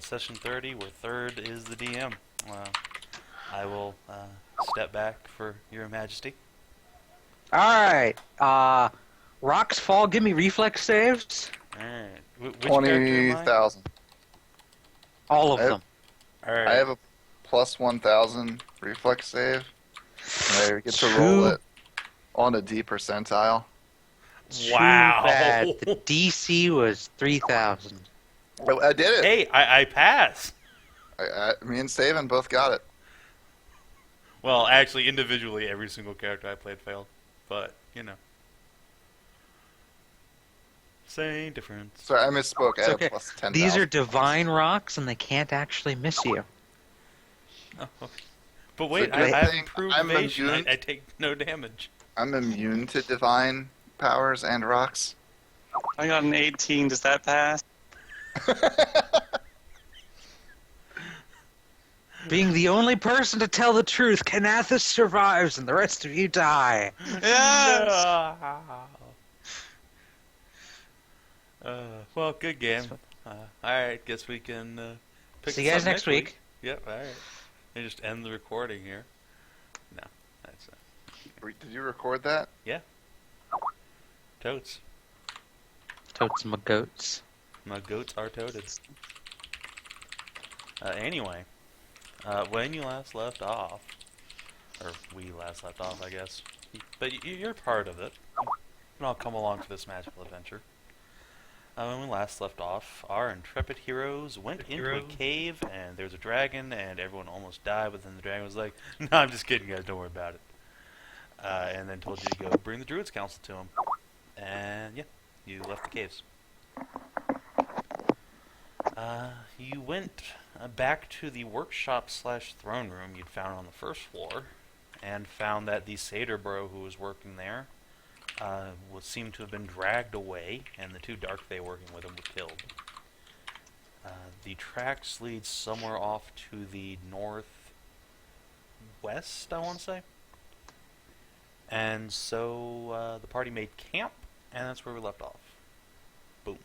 session 30, where third is the DM. I will step back for your majesty. Alright. Rocks fall, give me reflex saves. Alright. Which character am I? 20,000. All of them. Alright. I have a plus 1,000 reflex save. And I get to roll it on a D percentile. Wow. Too bad. The DC was 3,000. I did it. Hey, I passed. Me and Savin both got it. Well, actually, individually, every single character I played failed. But, you know. Same difference. Sorry, I misspoke. I It's had okay. a plus 10,000. These are divine rocks, and they can't actually miss you. Oh. But wait, So I have think improved I'm evasion. immune? I take no damage. I'm immune to divine powers and rocks. I got an 18. Does that pass? Being the only person to tell the truth, Kinathis survives, and the rest of you die. Yes! Well, good game. Alright, guess we can pick See you this guys up next week. Yep, alright. And just end the recording here. No, that's Did you record that? totes. Totes my goats. My goats are toted. Anyway, when you last left off, or we last left off, I guess, but you're part of it. You can all come along for this magical adventure. When we last left off, our intrepid heroes went into a cave, and there was a dragon, and everyone almost died, but then the dragon was like, no, I'm just kidding, guys, don't worry about it. And then told you to go bring the Druid's Council to him. And, yeah, you left the caves. You went back to the workshop/throne room you'd found on the first floor, and found that the satyr bro who was working there seemed to have been dragged away, and the two dark fae working with him were killed. The tracks lead somewhere off to the northwest, I want to say. And so the party made camp, and that's where we left off. Boom.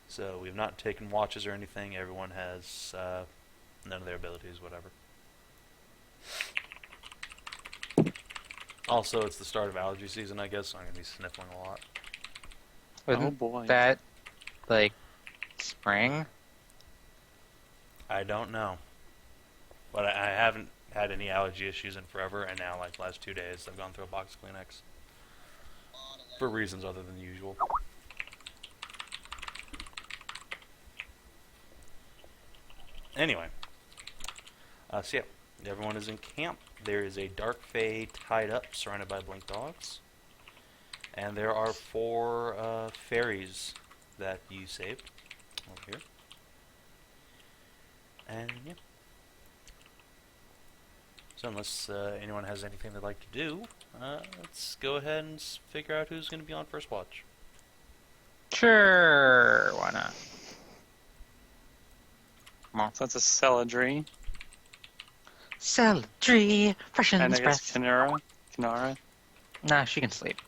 So we've not taken watches or anything. Everyone has none of their abilities, whatever. Also, it's the start of allergy season, I guess, so I'm going to be sniffling a lot. Oh boy. That, like, spring? I don't know. But I haven't had any allergy issues in forever, and now, like, last 2 days, I've gone through a box of Kleenex. For reasons other than usual. Anyway. So, yeah. Everyone is in camp. There is a dark fae tied up, surrounded by blink dogs. And there are 4 fairies that you saved over here. And, yeah. So unless anyone has anything they'd like to do, let's go ahead and figure out who's going to be on first watch. Sure, why not? Come on. So that's a Celadrie. Celadrie, fresh And and I guess breath. Kinara. Nah, she can sleep.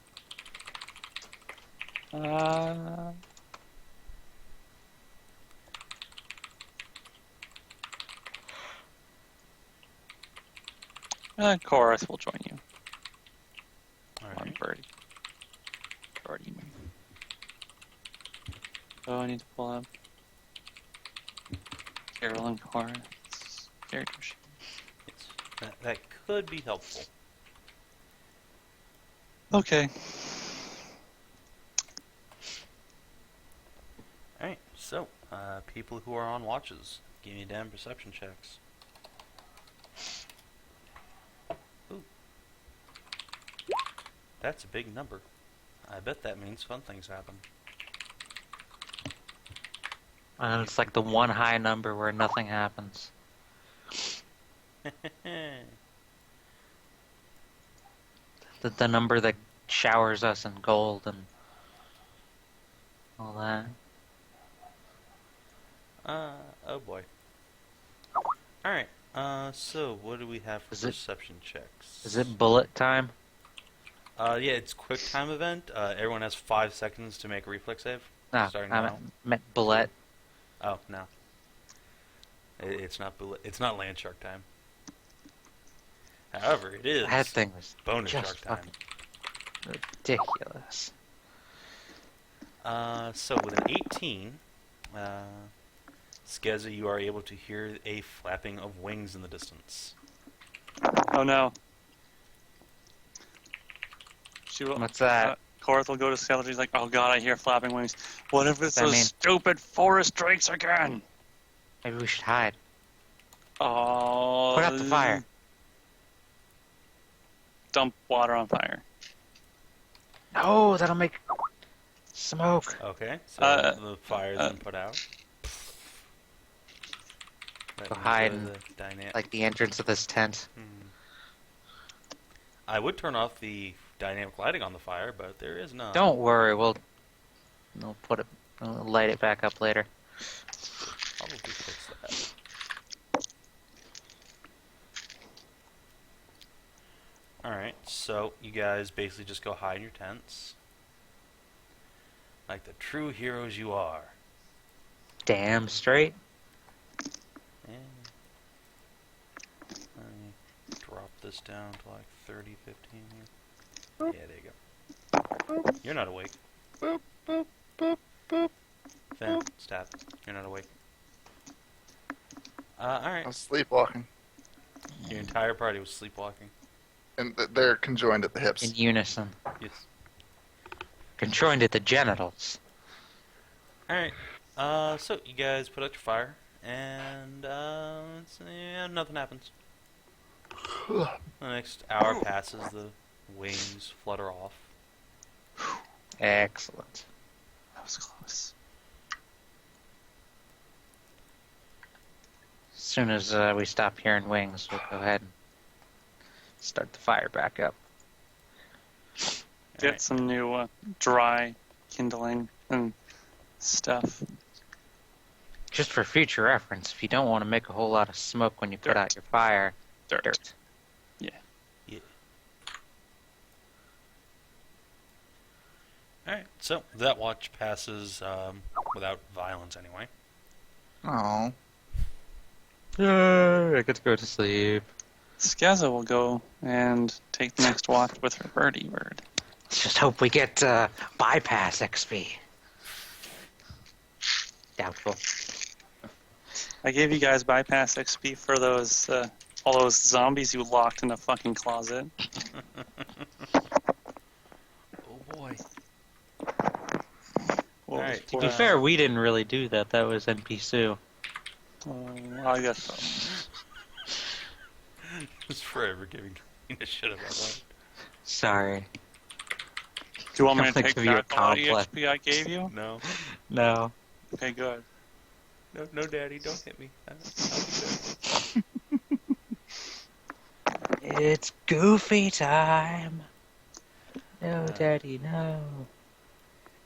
Chorus will join you. Alright. Birdie. Oh, I need to pull up Carol and Chorus. Character sheet. That could be helpful. Okay. Alright, so, people who are on watches, give me damn perception checks. Ooh. That's a big number. I bet that means fun things happen. And it's like the one high number where nothing happens. The number that showers us in gold and all that. Oh boy. Alright, so what do we have for perception checks? Is it bullet time? Yeah, it's quick time event. Everyone has 5 seconds to make a reflex save. Ah, Starting I now. meant bullet. Oh no, it's not it's not land shark time. However, it is That thing was bonus just shark time. fucking ridiculous. So with an 18, Skezza, you are able to hear a flapping of wings in the distance. Oh no. She will. What's that? Korath will go to Celadrie. He's like, oh god, I hear flapping wings. What if it's that those mean? stupid forest drakes again? Maybe we should hide. Oh. Put out the fire. Dump water on fire. No, that'll make smoke. Okay, so the fire's been put out. That Go means, hide the in, dynamic. like the entrance of this tent. I would turn off the dynamic lighting on the fire, but there is none. Don't worry, we'll light it back up later. Probably fix that. Alright, so you guys basically just go hide in your tents. Like the true heroes you are. Damn straight. And let me drop this down to like 30, 15 here. Boop. Yeah, there you go. Boop. You're not awake. Boop, boop, boop, boop. Finn, stop. You're not awake. Alright. I was sleepwalking. Your entire party was sleepwalking. And they're conjoined at the hips. In unison. Yes. Conjoined at the genitals. Alright. So you guys put out your fire, and nothing happens. The next hour passes, the wings flutter off. Excellent. That was close. As soon as we stop hearing wings, we'll go ahead and start the fire back up. Get Alright. some new dry kindling and stuff. Just for future reference, if you don't want to make a whole lot of smoke when you put Dirt. out your fire, dirt. Yeah. Alright, so that watch passes without violence anyway. Oh. Yay, I get to go to sleep. Skezza will go and take the next watch with her birdie bird. Let's just hope we get bypass XP. Doubtful. I gave you guys bypass XP for those all those zombies you locked in a fucking closet. Oh boy. What Alright, was To be for- fair, we didn't really do that. That was NPC. I guess so. Just forever giving a shit about that. Sorry. Do you want me to Don't take give you a back all the complex. XP I gave you? No. No. Okay, good. No, Daddy, don't hit me. I'll be good. It's goofy time. No, Daddy, no.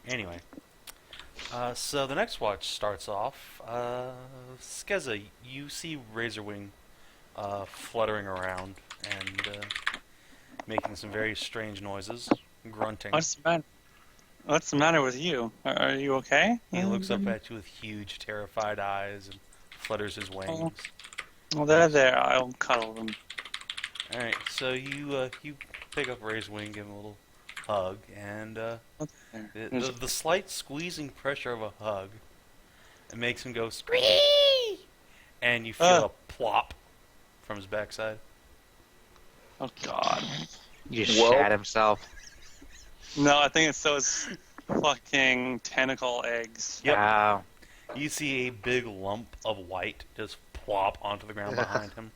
Anyway. So the next watch starts off. Skezza, you see Razorwing fluttering around and making some very strange noises, grunting. What's the matter? What's the matter with you? Are you okay? He looks up at you with huge, terrified eyes and flutters his wings. Well, they're there. I'll cuddle them. Alright, so you pick up Razorwing, give him a little hug, and the slight squeezing pressure of a hug, it makes him go scream, and you feel a plop from his backside. Oh God. You just Well- shat himself. No, I think it's those fucking tentacle eggs. Yep. Wow. You see a big lump of white just plop onto the ground behind him.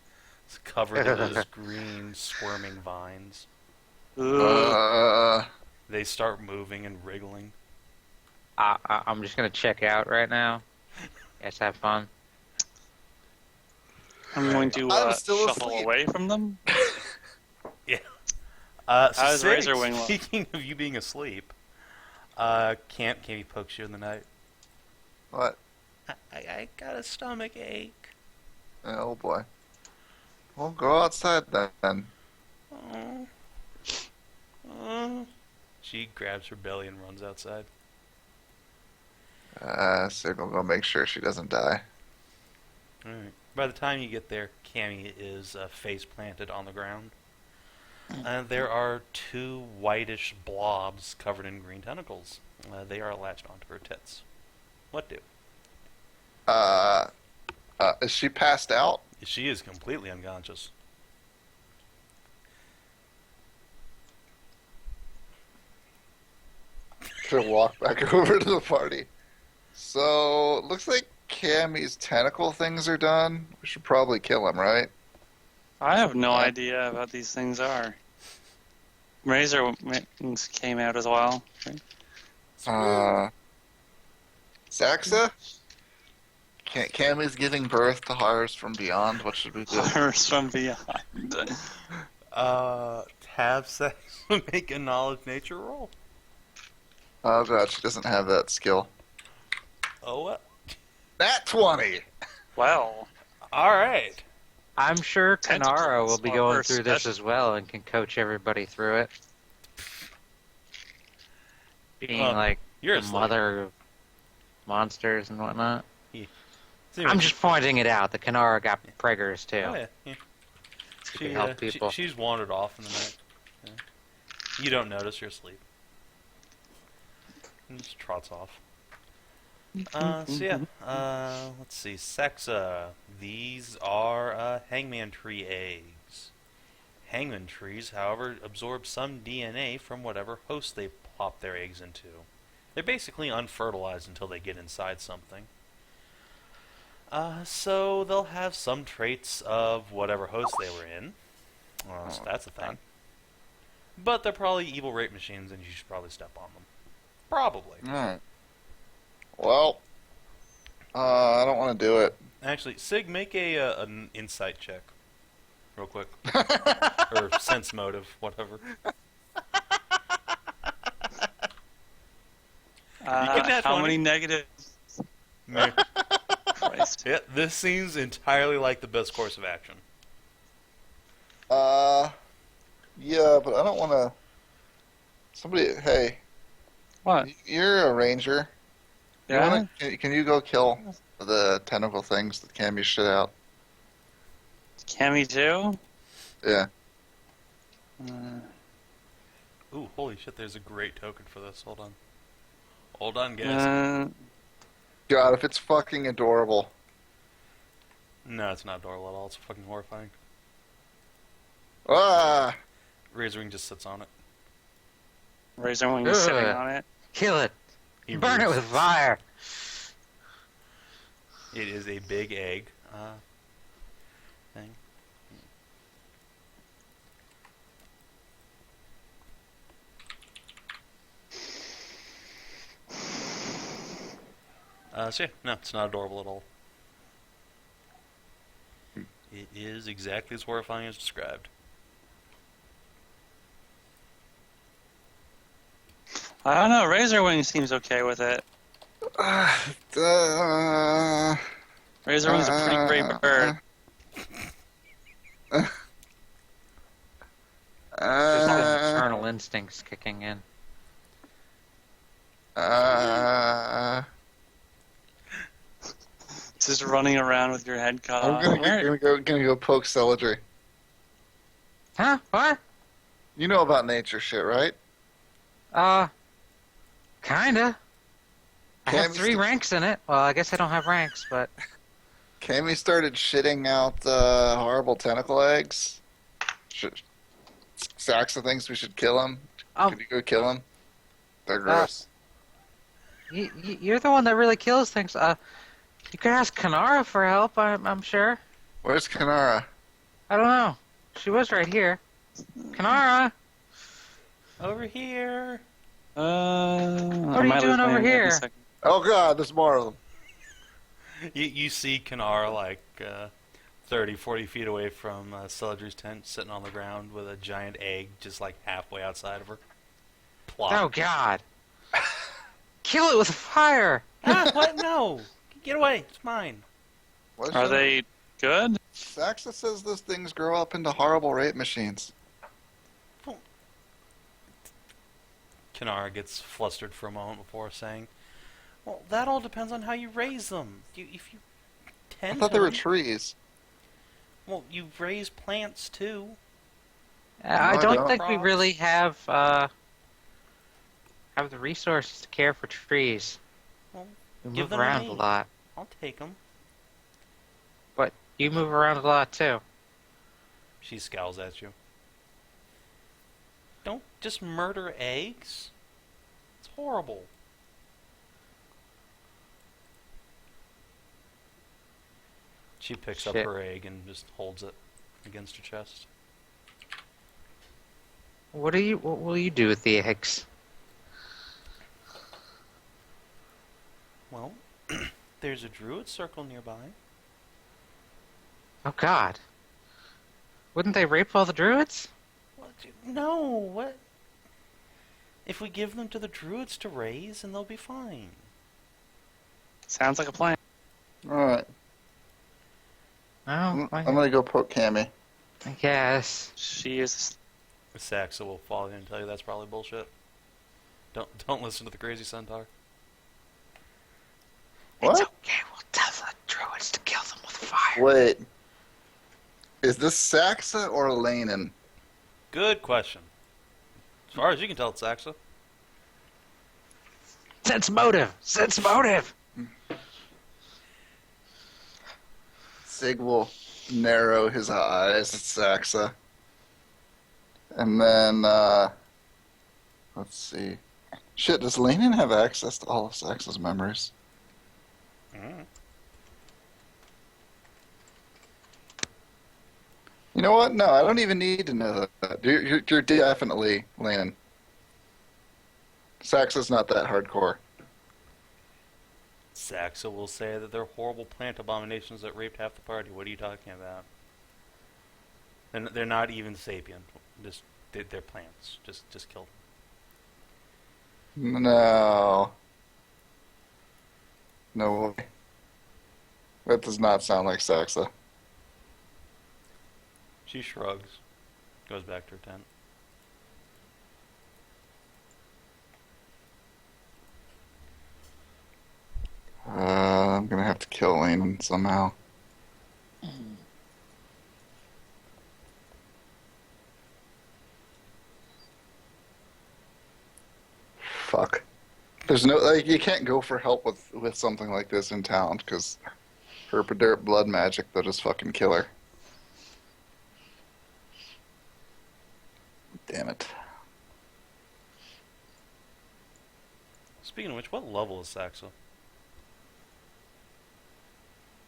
It's covered in those green, squirming vines. Ugh. They start moving and wriggling. I'm just gonna check out right now. Guys, have fun. I'm going to I'm still shuffle asleep. away from them. So How's Sig, Razorwing look? speaking of you being asleep, Cammy pokes you in the night. What? I got a stomach ache. Oh boy. Well, go outside then. Oh. Oh. She grabs her belly and runs outside. Signal go make sure she doesn't die. Alright. By the time you get there, Cammy is face planted on the ground. There are two whitish blobs covered in green tentacles. They are latched onto her tits. What do? Is she passed out? She is completely unconscious. Gonna walk back over to the party. So, looks like Cammy's tentacle things are done. We should probably kill him, right? I have no idea what these things are. Razor wings came out as well. Right? Saxa? Cammy's giving birth to horrors from beyond. What should we do? Horrors from beyond. Have sex, make a knowledge nature roll. Oh god, she doesn't have that skill. Oh, what? Nat 20! Well, Alright. I'm sure Tentacles Kanara will be are going her through this special. as well and can coach everybody through it. Being like You're the asleep. mother of monsters and whatnot. See I'm what just pointing it out. The Kanara got preggers too. Oh, yeah. She can help people. She's wandered off in the night. Yeah. You don't notice, you're asleep. And just trots off. Let's see. Sexa. These are hangman tree eggs. Hangman trees, however, absorb some DNA from whatever host they plop their eggs into. They're basically unfertilized until they get inside something. So they'll have some traits of whatever host they were in. So that's a thing. But they're probably evil rape machines, and you should probably step on them. Probably. Alright. Well, I don't want to do it. Actually, Sig, make an insight check, real quick, or sense motive, whatever. how many negatives? Christ. Yeah, this seems entirely like the best course of action. Yeah, but I don't want to... Somebody, hey, What? you're a ranger. You Yeah? can you go kill the tentacle things that Cammy shit out? Cammy too? Yeah. Ooh, holy shit, there's a great token for this. Hold on. Hold on, guys. God, if it's fucking adorable. No, it's not adorable at all. It's fucking horrifying. Ah! Razorwing just sits on it. Razor Wing is sitting on it. Kill it. He Burn it roots. with fire. It is a big egg thing. So yeah, no, it's not adorable at all. It is exactly as horrifying as described. I don't know. Razor Wing seems okay with it. Razor Wing's a pretty great bird. Just his maternal instincts kicking in. Just running around with your head cut I'm off. gonna go poke Celadrie. Huh? What? You know about nature shit, right? Kinda. I have Cammy's 3 ranks in it. Well, I guess I don't have ranks, but Cammy started shitting out horrible tentacle eggs. Saxa thinks we should kill him. Could you go kill him? They're gross. you're the one that really kills things. You could ask Kanara for help. I'm sure. Where's Kanara? I don't know. She was right here. Kanara, Over here. what are you doing over here? Oh god, there's more of them. You see Kanara like 30, 40 feet away from Celadrie's tent, sitting on the ground with a giant egg just like halfway outside of her. Plop. Oh God! Kill it with fire. What? No! Get away! It's mine. Are they good? Saxa says those things grow up into horrible rape machines. Kanara gets flustered for a moment before saying, Well, that all depends on how you raise them. If you I tend thought to they were them, trees. well, you raise plants too. I I don't don't. think we Crops. really have the resources to care for trees. Well, We give move them to around a me. lot, I'll take them. but you move around a lot too. She scowls at you. Don't just murder eggs. It's horrible. She picks up Shit. her egg and just holds it against her chest. What will you do with the eggs? Well, there's a druid circle nearby. Oh God! Wouldn't they rape all the druids? What? No, what? If we give them to the druids to raise, and they'll be fine. Sounds like a plan. Alright. No, I'm gonna go poke Cammy. I guess. She is. Saxa will fall in and tell you that's probably bullshit. Don't listen to the crazy centaur. What? It's okay. We'll tell the druids to kill them with fire. Wait. Is this Saxa or Lanin? Good question. As far as you can tell, it's Saxa. Sense motive. Sense motive. Sig will narrow his eyes at Saxa. And then, let's see. Shit, does Lanin have access to all of Saxa's memories? Mm. You know what? No, I don't even need to know that. You're definitely Lanin. Saxa's not that hardcore. Saxa will say that they're horrible plant abominations that raped half the party. What are you talking about? They're not even sapient. They're plants. Just kill them. No. No way. That does not sound like Saxa. She shrugs, goes back to her tent. I'm gonna have to kill Lanin somehow. Fuck. There's no you can't go for help with something like this in town because her dirt blood magic they'll just fucking kill her. Damn it. Speaking of which, what level is Saxa?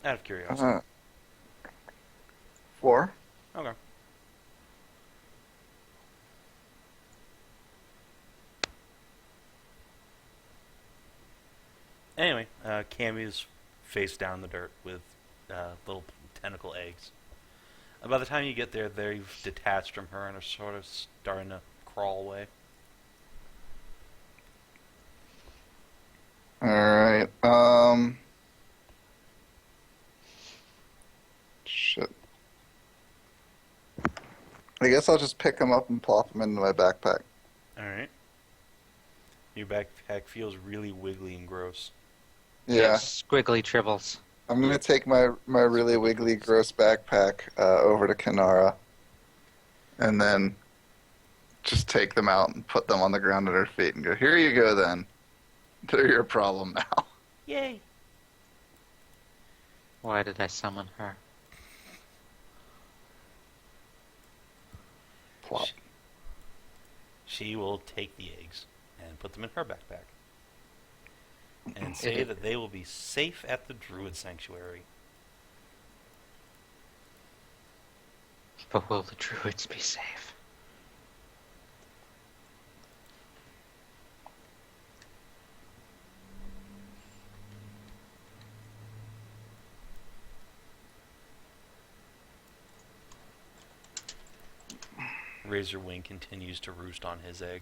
Out of curiosity. 4? Okay. Anyway, Cammy's face down in the dirt with little tentacle eggs. By the time you get there, they've detached from her and are sort of starting to crawl away. Alright, shit. I guess I'll just pick them up and plop them into my backpack. Alright. Your backpack feels really wiggly and gross. Yeah, Squiggly tribbles. I'm gonna take my really wiggly, gross backpack over to Kinara, and then just take them out and put them on the ground at her feet and go, here you go then. They're your problem now. Yay! Why did I summon her? Plop. She will take the eggs and put them in her backpack. And say that they will be safe at the Druid Sanctuary. But will the druids be safe? Razorwing continues to roost on his egg.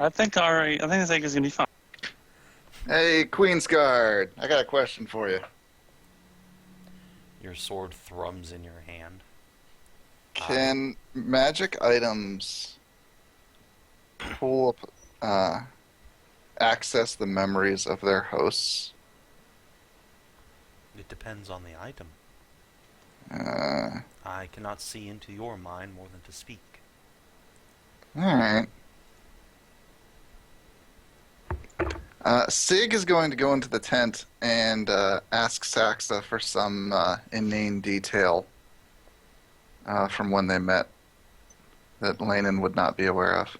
I think this egg is gonna be fine. Hey, Queensguard, I got a question for you. Your sword thrums in your hand. Can magic items pull up access the memories of their hosts? It depends on the item. Uh, I cannot see into your mind more than to speak. Alright. Sig is going to go into the tent and ask Saxa for some inane detail from when they met that Lanin would not be aware of.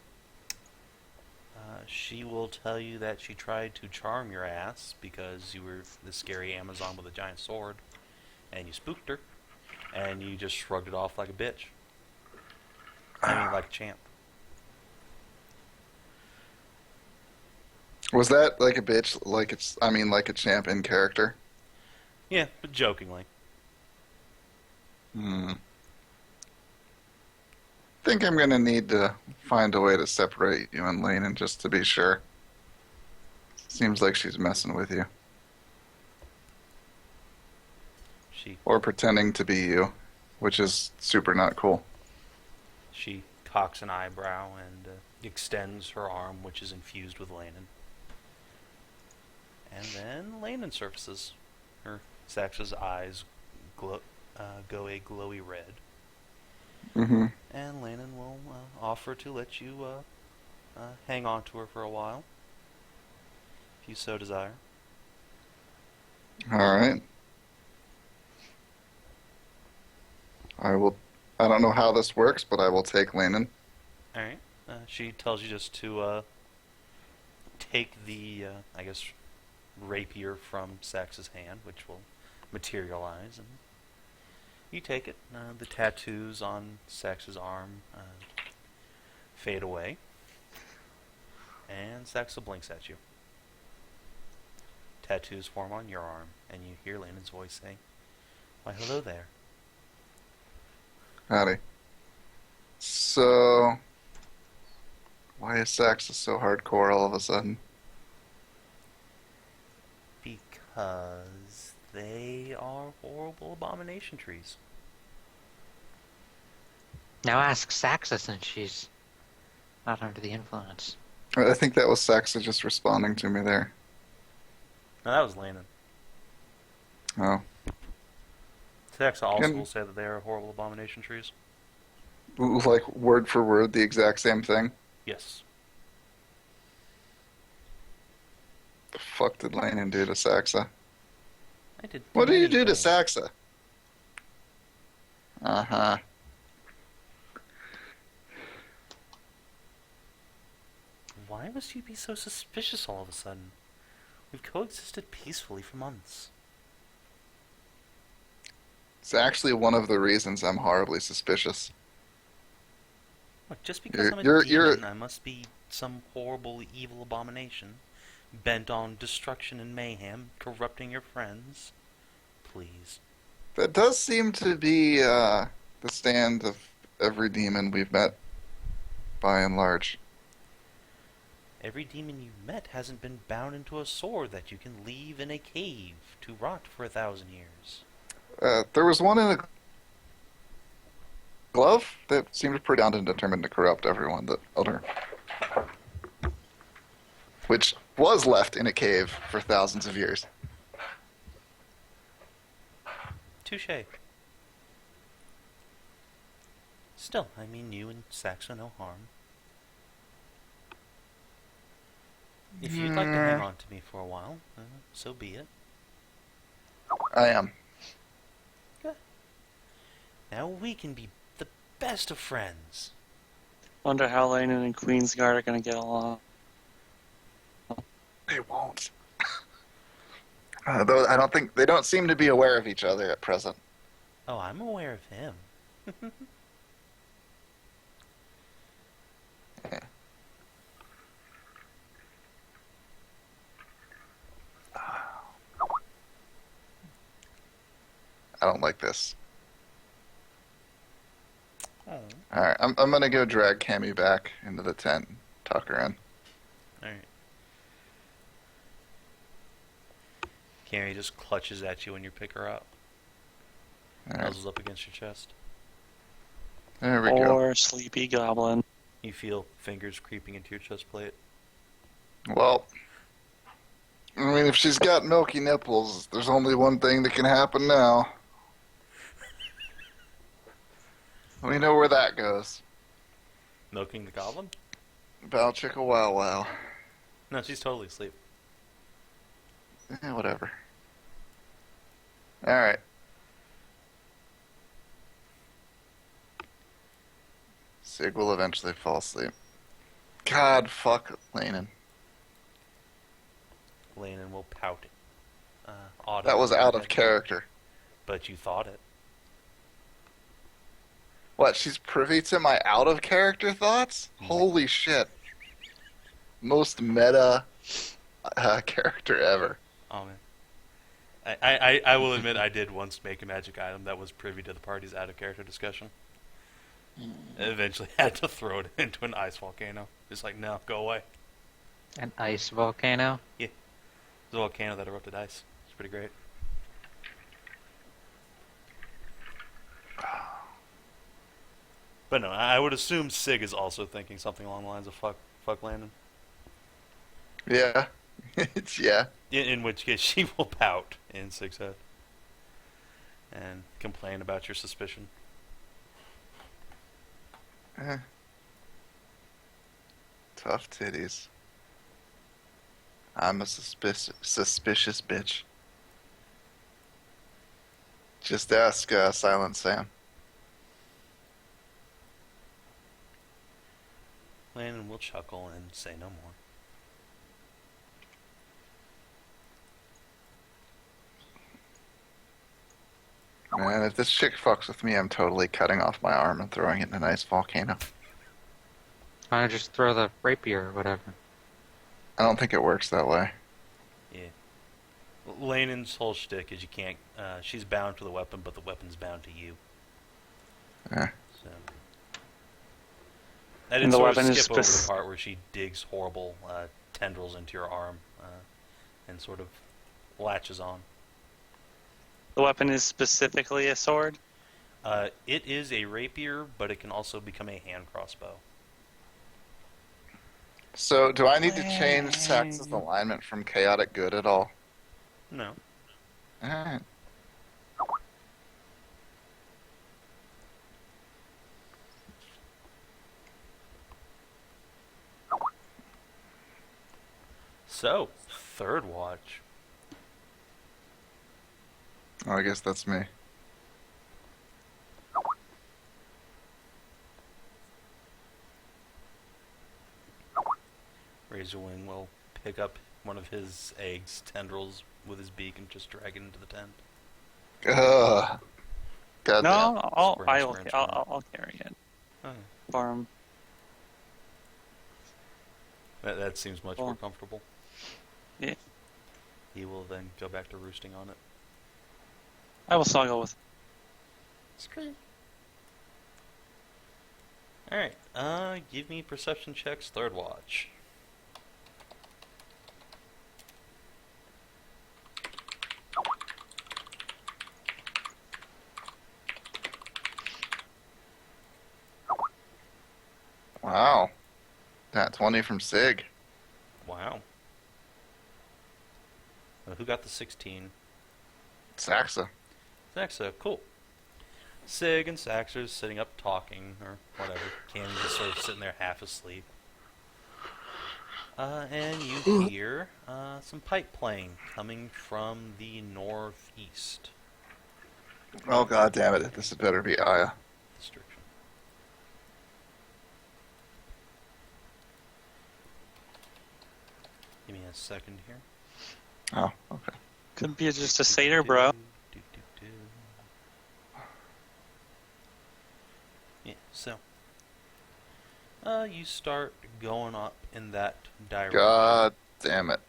She will tell you that she tried to charm your ass because you were the scary Amazon with a giant sword, and you spooked her, and you just shrugged it off like a bitch. I mean, like a champ. Was that like a bitch? Like a champ in character? Yeah, but jokingly. Think I'm gonna need to find a way to separate you and Lanin just to be sure. Seems like she's messing with you. Or pretending to be you, which is super not cool. She cocks an eyebrow and extends her arm, which is infused with Lanin. And then Lanin surfaces. Her Saxa's eyes go a glowy red. Mm-hmm. And Lanin will offer to let you hang on to her for a while, if you so desire. Alright. I don't know how this works, but I will take Lanin. Alright. She tells you just to take the, rapier from Sax's hand, which will materialize, and you take it. The tattoos on Sax's arm fade away, and Saxa blinks at you. Tattoos form on your arm, and you hear Lanin's voice saying, "Why, hello there." Howdy. So, why is Saxa so hardcore all of a sudden? Because they are horrible abomination trees. Now ask Saxa since she's not under the influence. I think that was Saxa just responding to me there. No, that was Lanin. Oh. Saxa also will say that they are horrible abomination trees. Like, word for word, the exact same thing? Yes. The fuck did Lanin do to Saxa? I did. What did you do to things. Saxa? Uh-huh. Why must you be so suspicious all of a sudden? We've coexisted peacefully for months. It's actually one of the reasons I'm horribly suspicious. Look, just because I'm a demon, I must be some horrible, evil abomination, bent on destruction and mayhem, corrupting your friends. Please. That does seem to be the stand of every demon we've met, by and large. Every demon you've met hasn't been bound into a sword that you can leave in a cave to rot for 1,000 years. There was one in a glove that seemed pretty down and determined to corrupt everyone that other, which was left in a cave for thousands of years. Touché. Still, I mean you and Saxa no harm. If you'd like to hang on to me for a while, so be it. I am. Good. Now we can be the best of friends. Wonder how Lanin and Queensguard are going to get along. They won't. Though I don't think they don't seem to be aware of each other at present. Oh, I'm aware of him. Yeah. I don't like this. Oh. Alright, I'm gonna go drag Cammy back into the tent and tuck her in. Alright. Cammy just clutches at you when you pick her up. Alright, Nuzzles up against your chest. there we go. Or Sleepy Goblin. You feel fingers creeping into your chest plate. Well, I mean, if she's got milky nipples, there's only one thing that can happen now. We know where that goes. Milking the goblin? Bow chicka wow wow. No, she's totally asleep. Whatever. Alright. Sig will eventually fall asleep. God, fuck Lanin. Lanin will pout. That was out of character. But you thought it. What, she's privy to my out of character thoughts? Holy shit. Most meta character ever. Oh man. I will admit I did once make a magic item that was privy to the party's out of character discussion. Eventually had to throw it into an ice volcano. Just like, no, go away. An ice volcano? It's a volcano that erupted ice. It's pretty great. But no, I would assume Sig is also thinking something along the lines of fuck Landon. Yeah. Yeah. In which case she will pout in Sig's head. And complain about your suspicion. Tough titties. I'm a suspicious bitch. Just ask Silent Sam. Landon will chuckle and say no more. Man, if this chick fucks with me, I'm totally cutting off my arm and throwing it in an ice volcano. Why don't I just throw the rapier or whatever? I don't think it works that way. Yeah. Landon's whole shtick is you can't. She's bound to the weapon, but the weapon's bound to you. Yeah. So. I did And the sort of weapon is skip over the part where she digs horrible tendrils into your arm and sort of latches on. The weapon is specifically a sword? It is a rapier, but it can also become a hand crossbow. So, do I need to change Sax's alignment from chaotic good at all? No. Alright. So, third watch. Oh, I guess that's me. Razorwing will pick up one of his eggs tendrils with his beak and just drag it into the tent. Ugh. God No, Squirm. I'll carry it Oh, for him. that seems much more comfortable. Yeah. He will then go back to roosting on it. I will snuggle with. Scream. Alright, give me perception checks, third watch. Wow. That 20 from Sig. Wow. Who got the 16? Saxa. Saxa, cool. Sig and Saxers sitting up talking, or whatever. Candy's just sort of sitting there half asleep. And you hear some pipe playing coming from the northeast. Oh, god damn it. This had better be Aya. Distriction. Give me a second here. Oh, okay. Could be just a satyr, bro. Yeah, so you start going up in that direction. God damn it.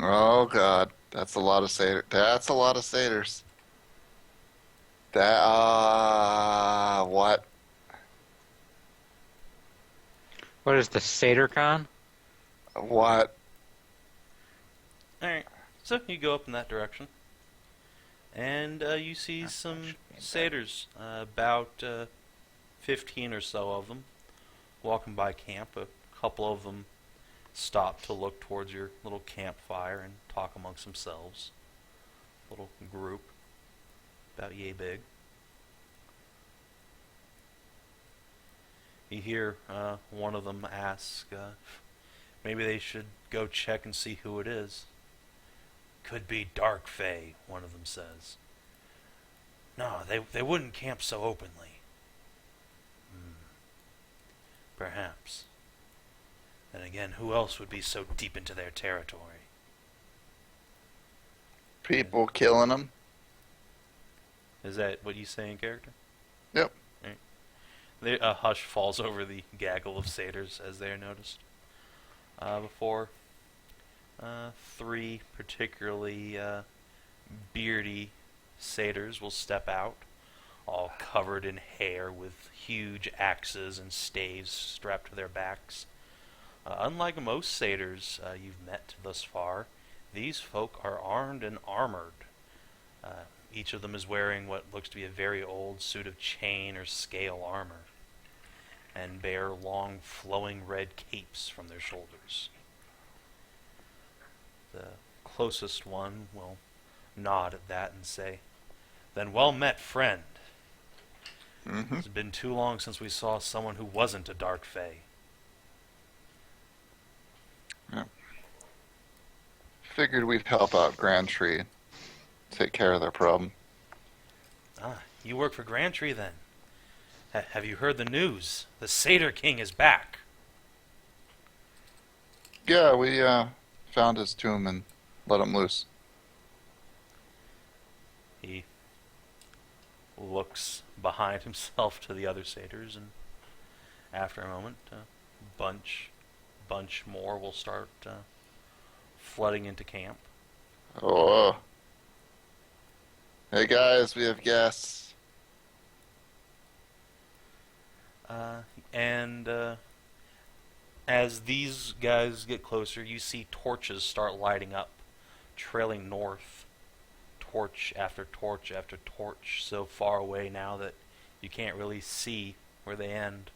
Oh god. That's a lot of satyrs. That's a lot of satyrs. That, what? What is the SatyrCon? What? Alright, so you go up in that direction. And you see some satyrs, about 15 or so of them, walking by camp. A couple of them stop to look towards your little campfire and talk amongst themselves. Little group, about yay big. You hear one of them ask, maybe they should go check and see who it is. Could be Dark Fae, one of them says. No, they wouldn't camp so openly. Perhaps. Then again, who else would be so deep into their territory? People killing them. Is that what you say in character? Yep. Right. A hush falls over the gaggle of satyrs as they are noticed. Before three particularly beardy satyrs will step out, all covered in hair with huge axes and staves strapped to their backs. Unlike most satyrs you've met thus far, these folk are armed and armored. Each of them is wearing what looks to be a very old suit of chain or scale armor, and bear long flowing red capes from their shoulders. The closest one will nod at that and say, "Then well met, friend. It's been too long since we saw someone who wasn't a Dark Fae." Yeah. Figured we'd help out Grand Tree, take care of their problem. Ah, you work for Grand Tree then? Have you heard the news? The Satyr King is back. Yeah, we found his tomb and let him loose. He looks behind himself to the other satyrs, and after a moment, bunch more will start flooding into camp. Oh. Hey guys, we have guests. And as these guys get closer, you see torches start lighting up, trailing north, torch after torch after torch, so far away now that you can't really see where they end.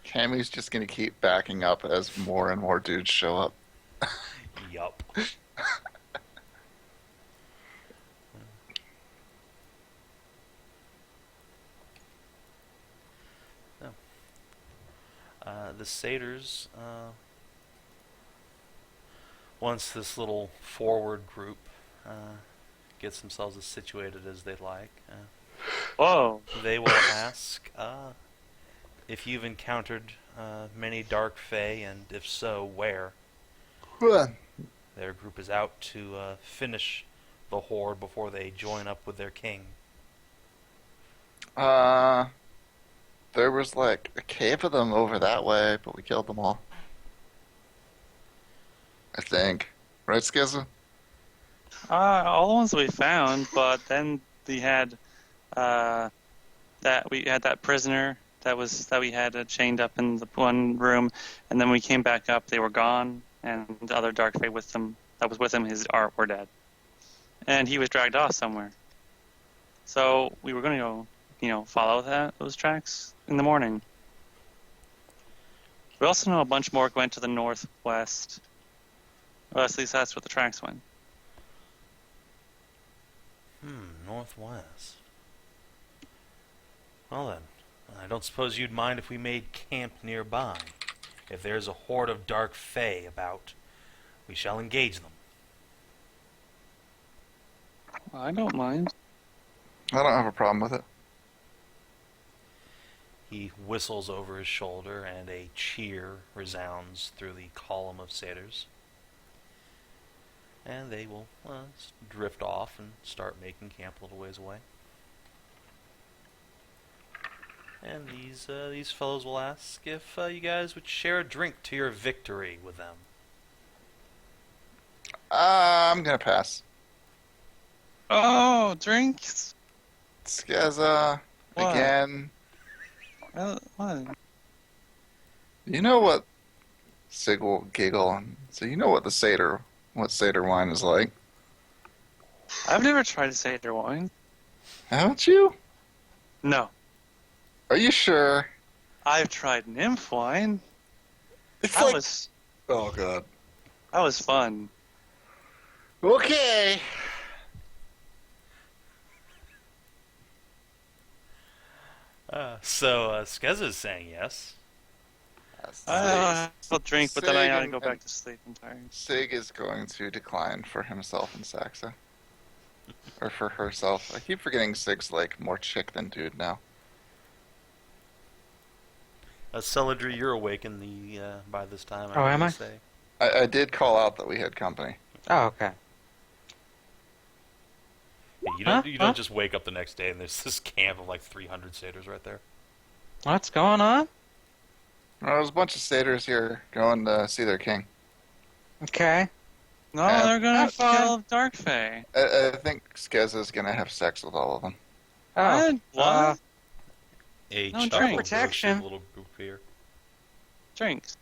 Cammy's just gonna keep backing up as more and more dudes show up. Yup. The satyrs, once this little forward group gets themselves as situated as they'd like, Whoa. they will ask if you've encountered many Dark Fae, and if so, where. Their group is out to finish the horde before they join up with their king. There was like a cave of them over that way, but we killed them all. I think. Right, Skezza? All the ones we found, but then we had that prisoner that we had chained up in the one room, and then we came back up. They were gone, and the other Dark Fae with them that was with him, his art were dead, and he was dragged off somewhere. So we were going to go, follow those tracks in the morning. We also know a bunch more went to the northwest. Well, at least that's where the tracks went. Northwest. Well then, I don't suppose you'd mind if we made camp nearby. If there's a horde of Dark Fae about, we shall engage them. I don't mind. I don't have a problem with it. He whistles over his shoulder, and a cheer resounds through the column of satyrs. And they will drift off and start making camp a little ways away. And these fellows will ask if you guys would share a drink to your victory with them. I'm gonna pass. Oh, drinks. Skezza, What? again. What? You know what? Sig will giggle. So you know what satyr wine is like, I've never tried a satyr wine. haven't you? No. Are you sure? I've tried nymph wine. It's That like, was oh god. that was fun. Okay. Skezza's saying yes. I'll drink, but then I Sig gotta and- go back and to sleep. I'm tired. Sig is going to decline for himself and Saxa. Or for herself. I keep forgetting Sig's like more chick than dude now. Celadrie, you're awakened by this time. Oh, am would I? Say. I did call out that we had company. Oh, okay. Yeah, you Huh? don't just wake up the next day and there's this camp of like 300 satyrs right there. What's going on? Well, there's a bunch of satyrs here going to see their king. Okay. No, And- they're gonna Have fun. kill Dark Fae. I think Skezza's gonna have sex with all of them. Oh, What? A No chocolate drink. Protection. roasted little group here. Drinks.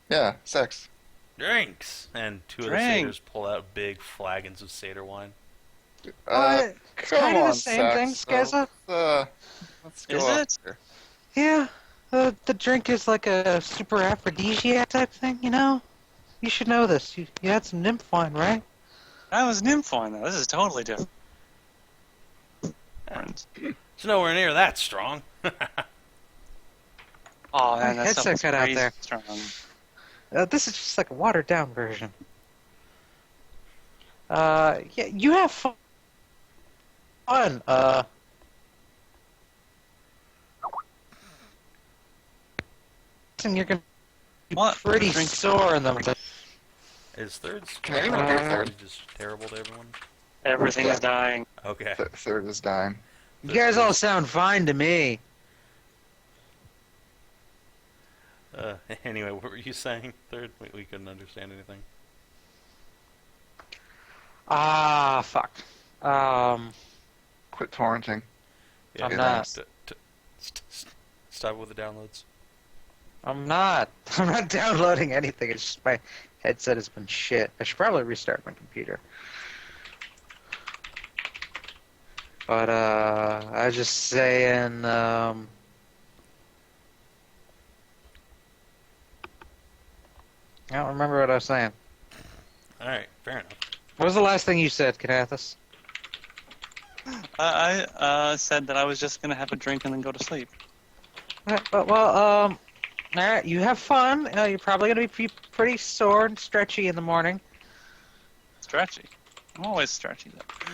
Yeah, sex. Drinks! And two of the Drink. satyrs pull out big flagons of satyr wine. What? It's Come kind of the on, same thing, Sax, Skezza. Let's go Is up it? here. Yeah. The drink is like a super aphrodisiac type thing, you know? You should know this. You had some nymph wine, right? That was nymph wine, though. This is totally different. It's nowhere near that strong. Oh My man, that stuff headset was cut out crazy there. strong. This is just like a watered down version. Yeah, you have fun. And you're gonna be What? pretty Drink. sore in them. Is thirds Can anyone do third? just terrible to everyone? Everything is dying. Okay. Third is dying. You guys all sound fine to me. Anyway, what were you saying? Third? We couldn't understand anything. Ah, fuck. Quit torrenting. Yeah, I'm not. Stop with the downloads. I'm not. I'm not downloading anything. It's just my headset has been shit. I should probably restart my computer. But, I was just saying, I don't remember what I was saying. Alright, fair enough. What was the last thing you said, Kinathis? I said that I was just gonna have a drink and then go to sleep. Alright, you have fun. You're probably gonna be pretty sore and stretchy in the morning. Stretchy. I'm always stretchy though.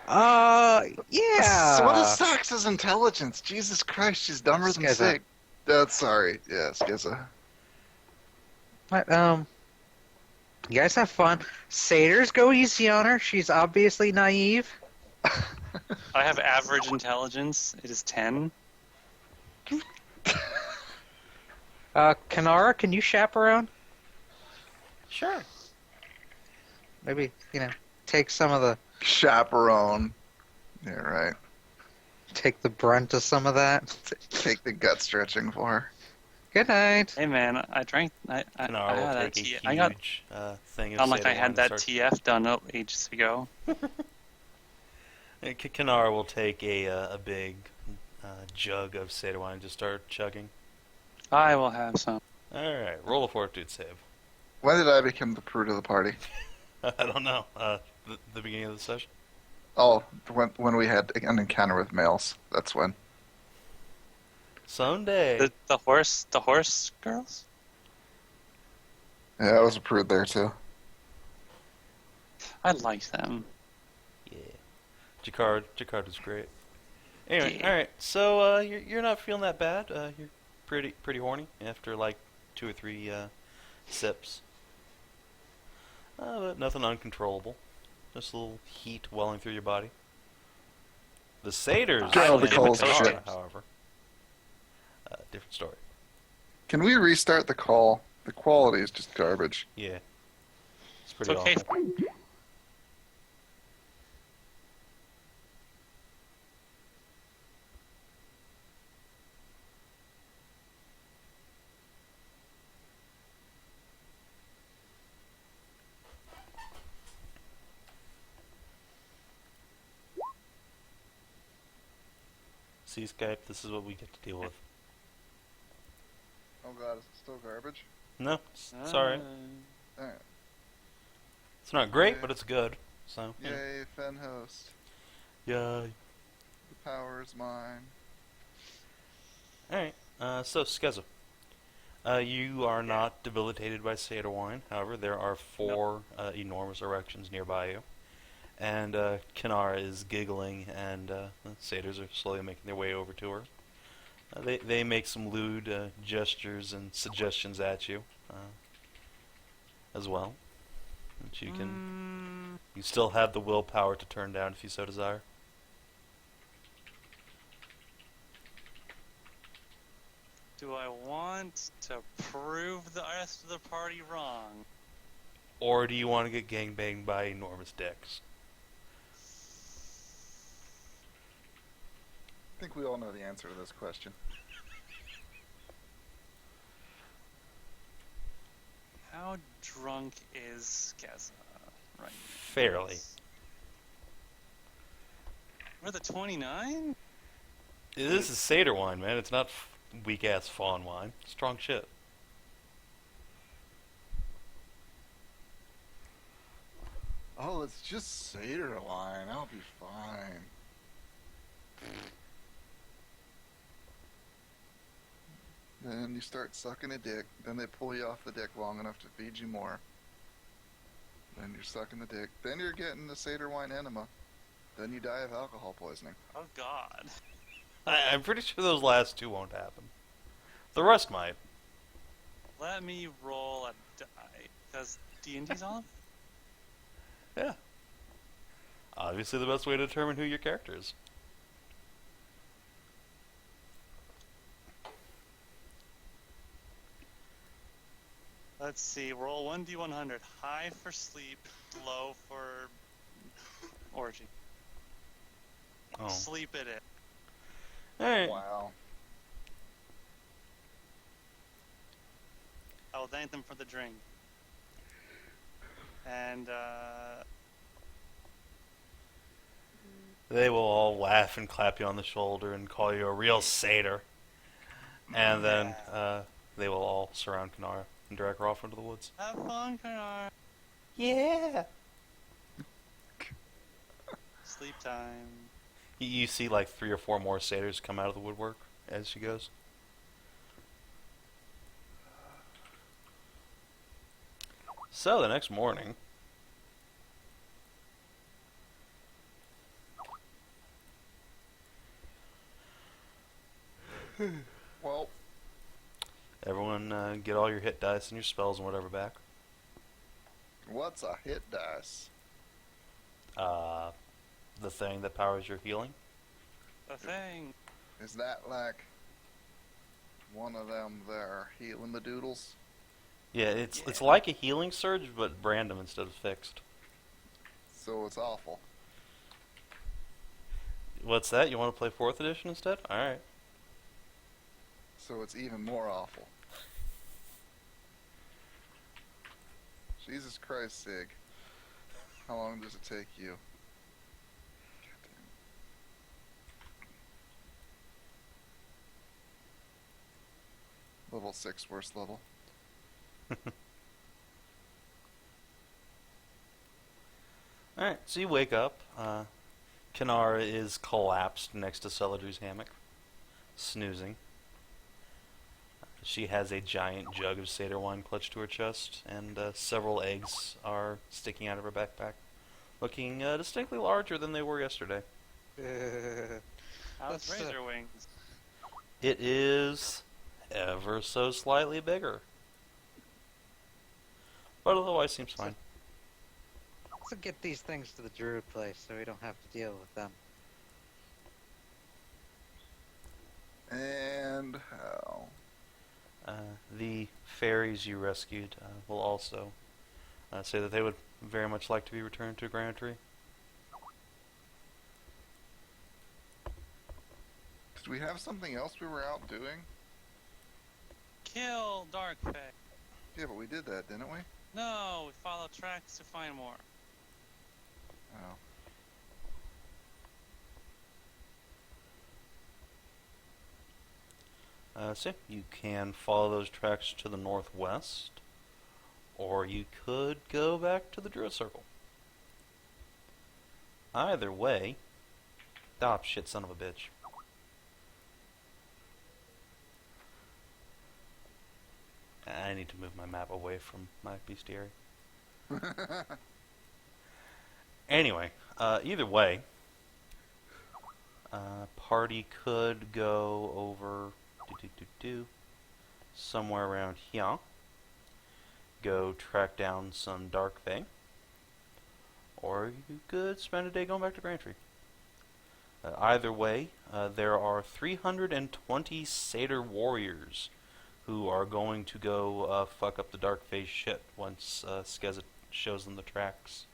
Yeah. So what is Sax's intelligence? Jesus Christ, she's dumber than Skezza. Sig. That's sorry. Yeah, Skezza. But, you guys have fun. Satyrs, go easy on her. She's obviously naive. I have average intelligence. It is 10. Kanara, can you chaperone? Sure. Maybe, take some of the, Chaperone. Yeah, right. take the brunt of some of that. Take the gut stretching for her. Good night. Hey man, I drank. I Kanara had will that take a T- I got. huge thing of Not like satyr I wine had and that start- TF done ages ago. Kanara will take a big jug of satyr wine and just start chugging. I will have some. Alright, roll a fortitude save. When did I become the prude of the party? I don't know. The beginning of the session? Oh, when we had an encounter with males. That's when. Someday. The horse girls. Yeah, I was a prude there too. I like them. Yeah. Jakard was great. Anyway, Yeah. alright, so you're not feeling that bad. You're pretty horny after like 2 or 3 sips. But nothing uncontrollable. Just a little heat welling through your body. The satyrs, Get out the in coals, Kanara, shit. however, different story. Can we restart the call? The quality is just garbage. Yeah, it's It's pretty okay. awful. See, Skype, this is what we get to deal with. Oh Oh god, is it still garbage? No, it's alright. Alright. It's not great, Yay. but it's good. So, yeah. Yay, Fen host. Yay. The power is mine. Alright, so Skezza. You are not debilitated by satyr wine. However, there are 4 enormous erections nearby you. And Kinara is giggling, and the satyrs are slowly making their way over to her. They make some lewd gestures and suggestions at you as well. Which you can. You still have the willpower to turn down if you so desire. Do I want to prove the rest of the party wrong? Or do you want to get gangbanged by enormous dicks? I think we all know the answer to this question. How drunk is Skezza right now? Fairly. We're the 29? This is satyr wine, man. It's not weak-ass fawn wine. Strong shit. Oh, it's just satyr wine. I'll be fine. Then you start sucking a dick. Then they pull you off the dick long enough to feed you more. Then you're sucking the dick. Then you're getting the satyr wine enema. Then you die of alcohol poisoning. Oh god. I'm pretty sure those last 2 won't happen. The rest might. Let me roll a die. Because D&D's on? Yeah. Obviously the best way to determine who your character is. Let's see. Roll 1d100. High for sleep, low for orgy. Oh. Sleep it in. Alright. Wow. I will thank them for the drink. And, They will all laugh and clap you on the shoulder and call you a real satyr. And then they will all surround Kinara and drag her off into the woods. have fun, Kanar. Yeah! Sleep time. You see like 3 or 4 more satyrs come out of the woodwork as she goes. So the next morning, Well, everyone get all your hit dice and your spells and whatever back. what's a hit dice? The thing that powers your healing. The thing. Is that like one of them there healing the doodles? Yeah, it's like a healing surge, but random instead of fixed. So it's awful. What's that? You want to play 4th edition instead? Alright. So it's even more awful. Jesus Christ, Sig. How long does it take you? Level 6, worst level. Alright, so you wake up. Kinara is collapsed next to Celadrie's hammock, snoozing. She has a giant jug of satyr wine clutched to her chest, and several eggs are sticking out of her backpack, looking distinctly larger than they were yesterday. How's That's, Razor Wings? It is ever so slightly bigger, but otherwise seems fine. Let's get these things to the druid place so we don't have to deal with them. And how? The fairies you rescued will also say that they would very much like to be returned to Granary. Did we have something else we were out doing? Kill Darkfang. Yeah, but we did that, didn't we? No, we follow tracks to find more. Oh. So you can follow those tracks to the northwest, or you could go back to the Druid Circle. Either way, shit, son of a bitch. I need to move my map away from my bestiary. Anyway, either way, party could go over somewhere around here. Go track down some Dark Fae. Or you could spend a day going back to Grantry. Either way, there are 320 Satyr warriors who are going to go fuck up the Dark Fae shit once Skezza shows them the tracks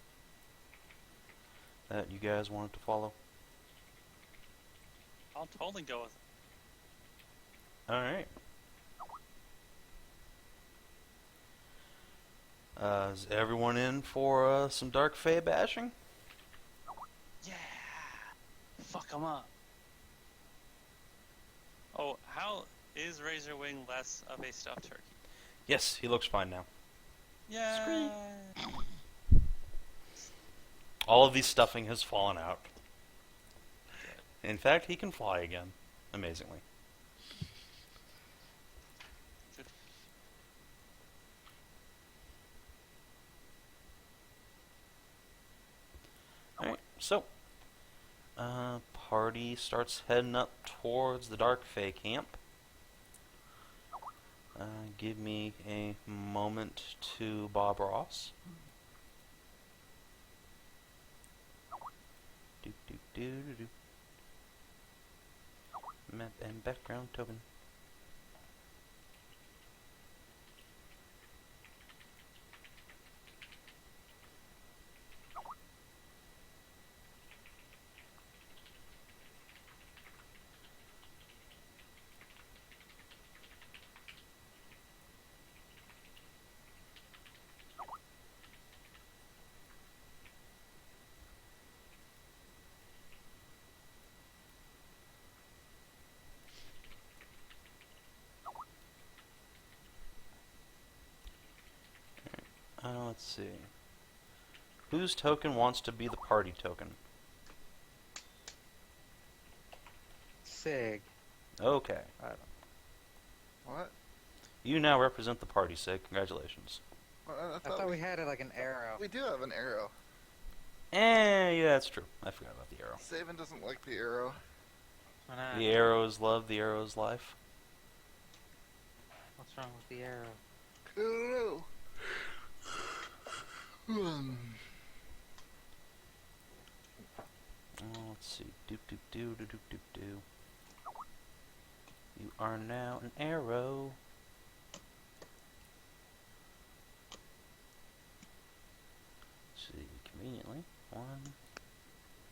that you guys wanted to follow. I'll totally go with it. Alright. Is everyone in for some Dark Fae bashing? Yeah! Fuck 'em up. Oh, how is Razorwing less of a stuffed turkey? Yes, he looks fine now. Yeah. All of the stuffing has fallen out. In fact, he can fly again, amazingly. Good. Alright, so, party starts heading up towards the Dark Fae camp. Give me a moment to Bob Ross. Map and background token. Let's see. Whose token wants to be the party token? Sig. Okay. What? You now represent the party, Sig. Congratulations. Well, I thought we had it like an arrow. We do have an arrow. Yeah, that's true. I forgot about the arrow. Savin doesn't like the arrow. Why not? The arrow is love, the arrow is life. What's wrong with the arrow? I don't know. Let's see. You are now an arrow. Let's see. Conveniently. 1.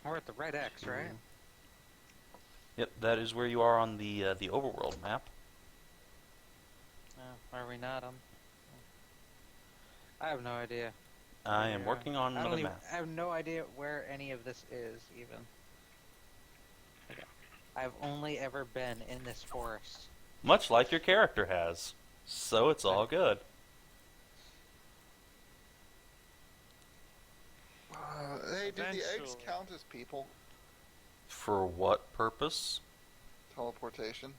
We're at the red X, right? Yep, that is where you are on the overworld map. No, are we not on? I have no idea. I am working on another map. I have no idea where any of this is, even. Okay. I've only ever been in this forest. Much like your character has. So it's all good. Hey, do the eggs Eventually. count as people? For what purpose? Teleportation?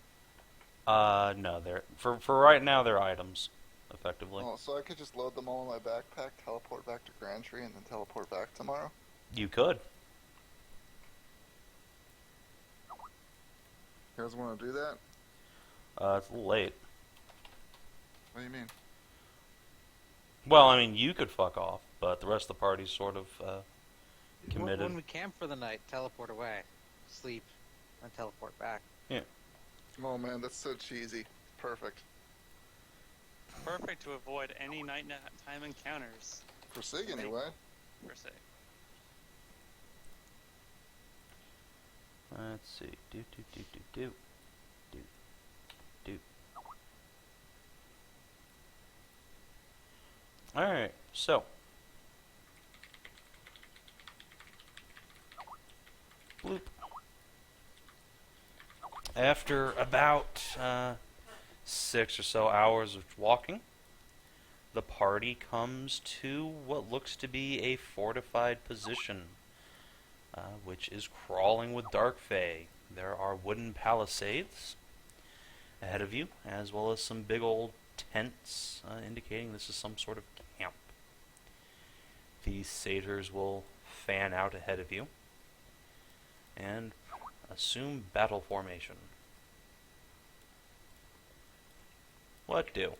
No, they're for right now they're items, effectively. Oh, so I could just load them all in my backpack, teleport back to Grantry, and then teleport back tomorrow? You could. You guys want to do that? It's a little late. What do you mean? Well, I mean, you could fuck off, but the rest of the party's sort of committed. When we camp for the night, teleport away, sleep, and teleport back. Yeah. Oh man, that's so cheesy. Perfect. Perfect to avoid any nighttime encounters, For Sig, anyway. per se. Let's see. Do. Alright, so. Bloop. After about 6 or so hours of walking, the party comes to what looks to be a fortified position, which is crawling with dark fae. There are wooden palisades ahead of you, as well as some big old tents, indicating this is some sort of camp. These satyrs will fan out ahead of you and assume battle formation. What do?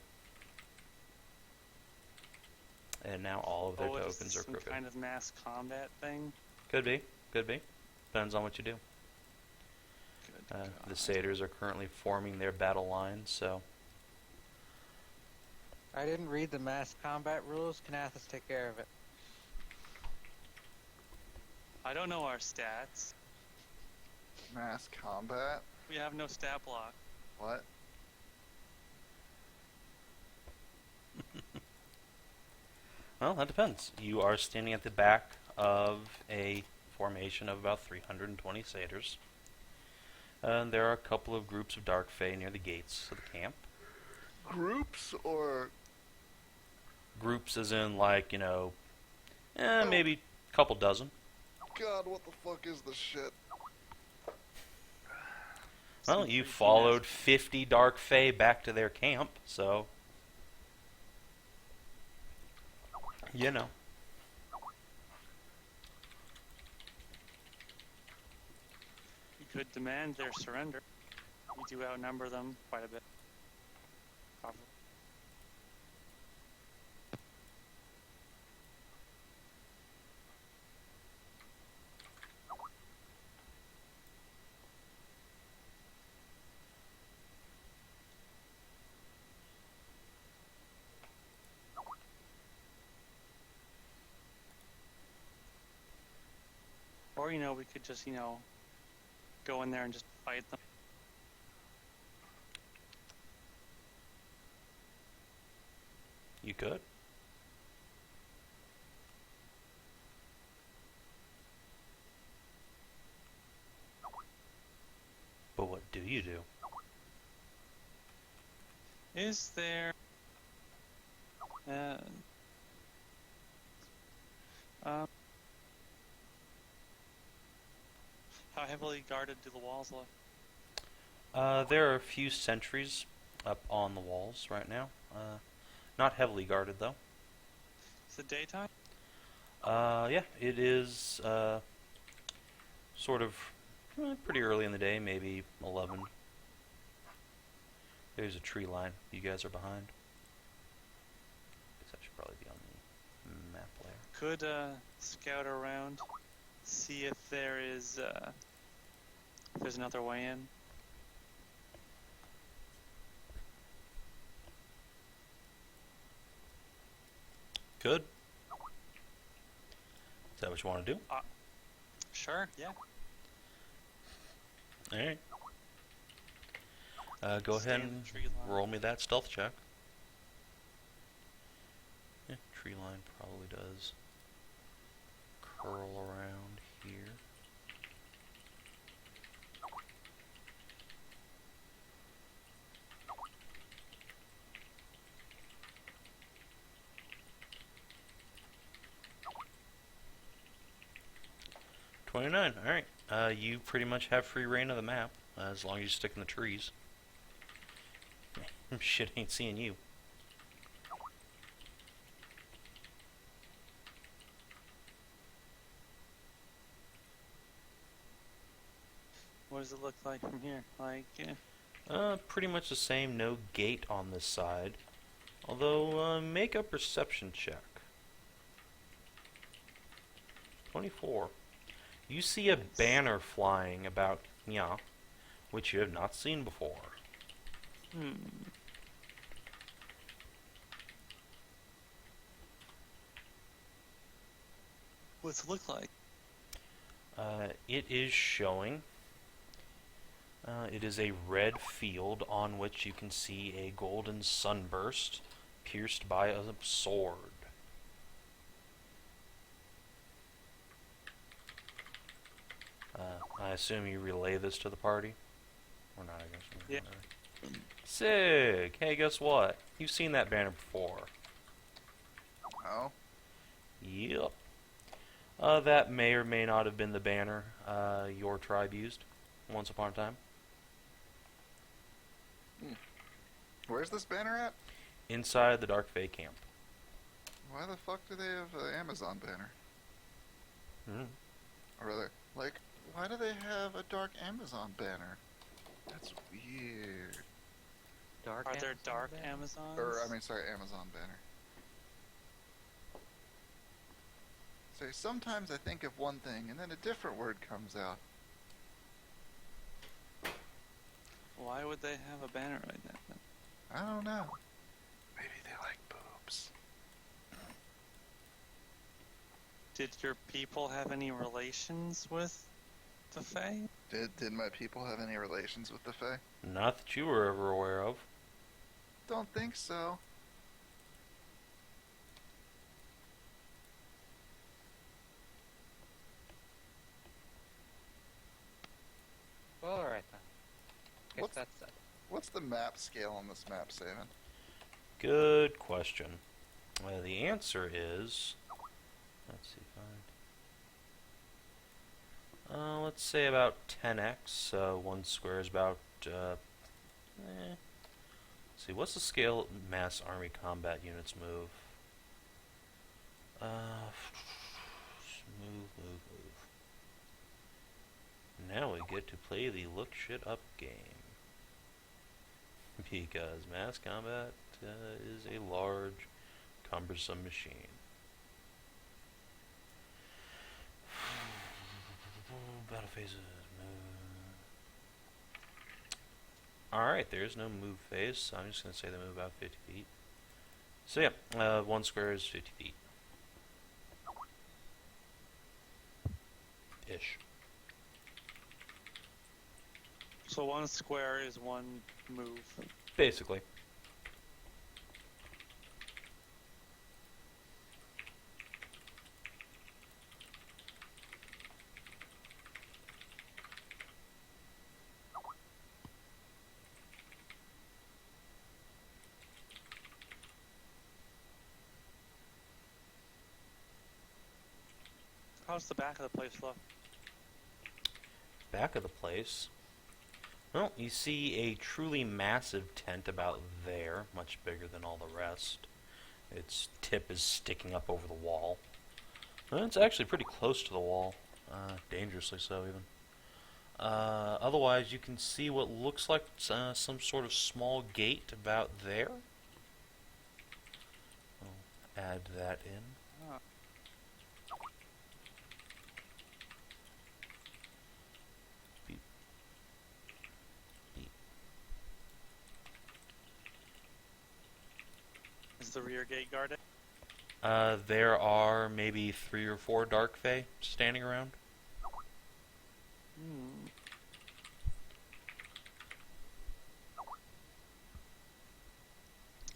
And now all of their tokens are some crooked. kind of mass combat thing. Could be, could be. Depends on what you do. Good The God. satyrs are currently forming their battle lines, so I didn't read the mass combat rules. Kinathis take care of it. I don't know our stats. Mass combat? We have no stat block. What? well, that depends. You are standing at the back of a formation of about 320 satyrs. There are a couple of groups of dark fae near the gates of the camp. Groups or... Groups as in, like, maybe a couple dozen. God, what the fuck is this shit? Well, Some you freaky followed mass- 50 dark fae back to their camp, so... You know. You could demand their surrender. We do outnumber them quite a bit. Probably. Or, we could just, go in there and just fight them. You could. But what do you do? Is there... how heavily guarded do the walls look? There are a few sentries up on the walls right now. Not heavily guarded, though. Is it daytime? Yeah, it is sort of pretty early in the day, maybe 11. There's a tree line you guys are behind. Guess that should probably be on the map layer. Could scout around, see if there is if there's another way in. Good. Is that what you want to do? Sure, yeah. Alright. Go Stay ahead in and the tree line. roll me that stealth check. Yeah, tree line probably does curl around here. $29. Alright. You pretty much have free reign of the map, as long as you stick in the trees. Shit ain't seeing you. What does it look like from here? Like, Pretty much the same. No gate on this side. Although, make a perception check. 24. You see a banner flying about here, which you have not seen before. What's it look like? It is showing. It is a red field on which you can see a golden sunburst pierced by a sword. I assume you relay this to the party? Or not, I guess. Yeah. Sig! Hey, guess what? You've seen that banner before. Oh, Yep. That may or may not have been the banner your tribe used once upon a time. where's this banner at? Inside the Dark Fae camp. Why the fuck do they have an Amazon banner? Mm. Or rather, like, why do they have a dark Amazon banner? That's weird. Dark Are there Amazon dark banner? Amazons? Or, I mean, sorry, Amazon banner. So sometimes I think of one thing, and then a different word comes out. Why would they have a banner right now? Then? I don't know. Maybe they like boobs. Did your people have any relations with the Fae? Did my people have any relations with the Fae? Not that you were ever aware of. Don't think so. Well, alright then. Guess What's- that's it. What's the map scale on this map, Savin? Good question. The answer is... Let's see, let's say about 10x. One square is about... Let's see, what's the scale mass army combat units move? Move. Now we get to play the look shit up game. Because mass combat is a large, cumbersome machine. Battle phases, move. Alright, there's no move phase, so I'm just going to say they move about 50 feet. So yeah, one square is 50 feet. Ish. So one square is one move. Basically. How's the back of the place look? Back of the place. Well, you see a truly massive tent about there, much bigger than all the rest. Its tip is sticking up over the wall. It's actually pretty close to the wall, dangerously so even. Otherwise, you can see what looks like some sort of small gate about there. I'll add that in. Oh. Beep. Beep. Is the rear gate guarded? There are maybe 3 or 4 Dark Fae standing around. Hmm.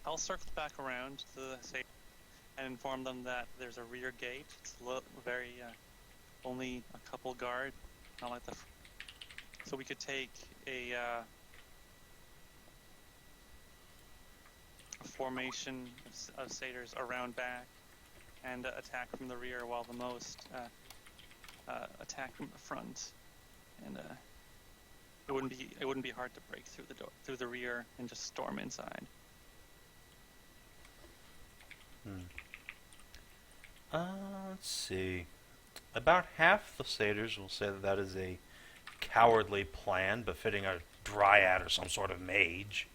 I'll circle back around to the safe and inform them that there's a rear gate. It's very only a couple guard, not like the. So we could take a formation of satyrs around back and attack from the rear, while the most attack from the front. And it wouldn't be hard to break through the door, through the rear, and just storm inside. Let's see. About half the satyrs will say that is a cowardly plan befitting a dryad or some sort of mage.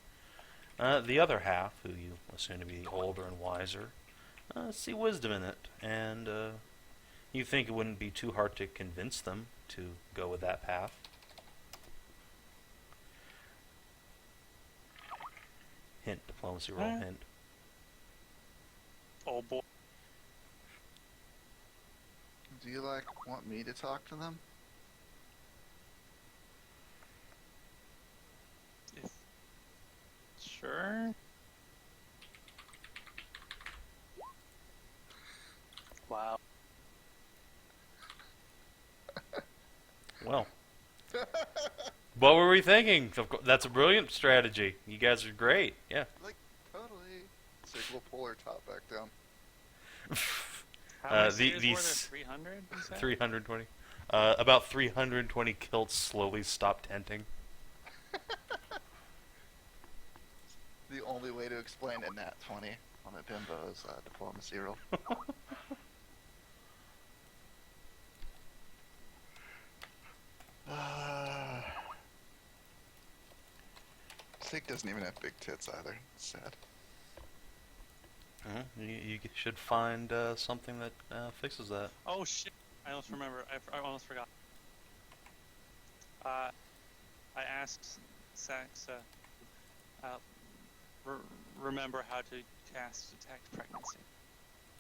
The other half, who you assume to be older and wiser, see wisdom in it, and you think it wouldn't be too hard to convince them to go with that path. Hint, diplomacy roll, hint. Oh boy. Do you, want me to talk to them? Sure. Wow. Well, What were we thinking? That's a brilliant strategy. You guys are great. Yeah. Like, totally. Sig will pull her top back down. How many The satyrs were there? 300? 320. About 320 kilts slowly stop tenting. The only way to explain a nat 20 on a bimbo is diplomacy roll. Sig doesn't even have big tits either. It's sad. You should find something that fixes that. Oh shit! I almost remember. I almost forgot. I asked Saxa, remember how to cast Detect Pregnancy.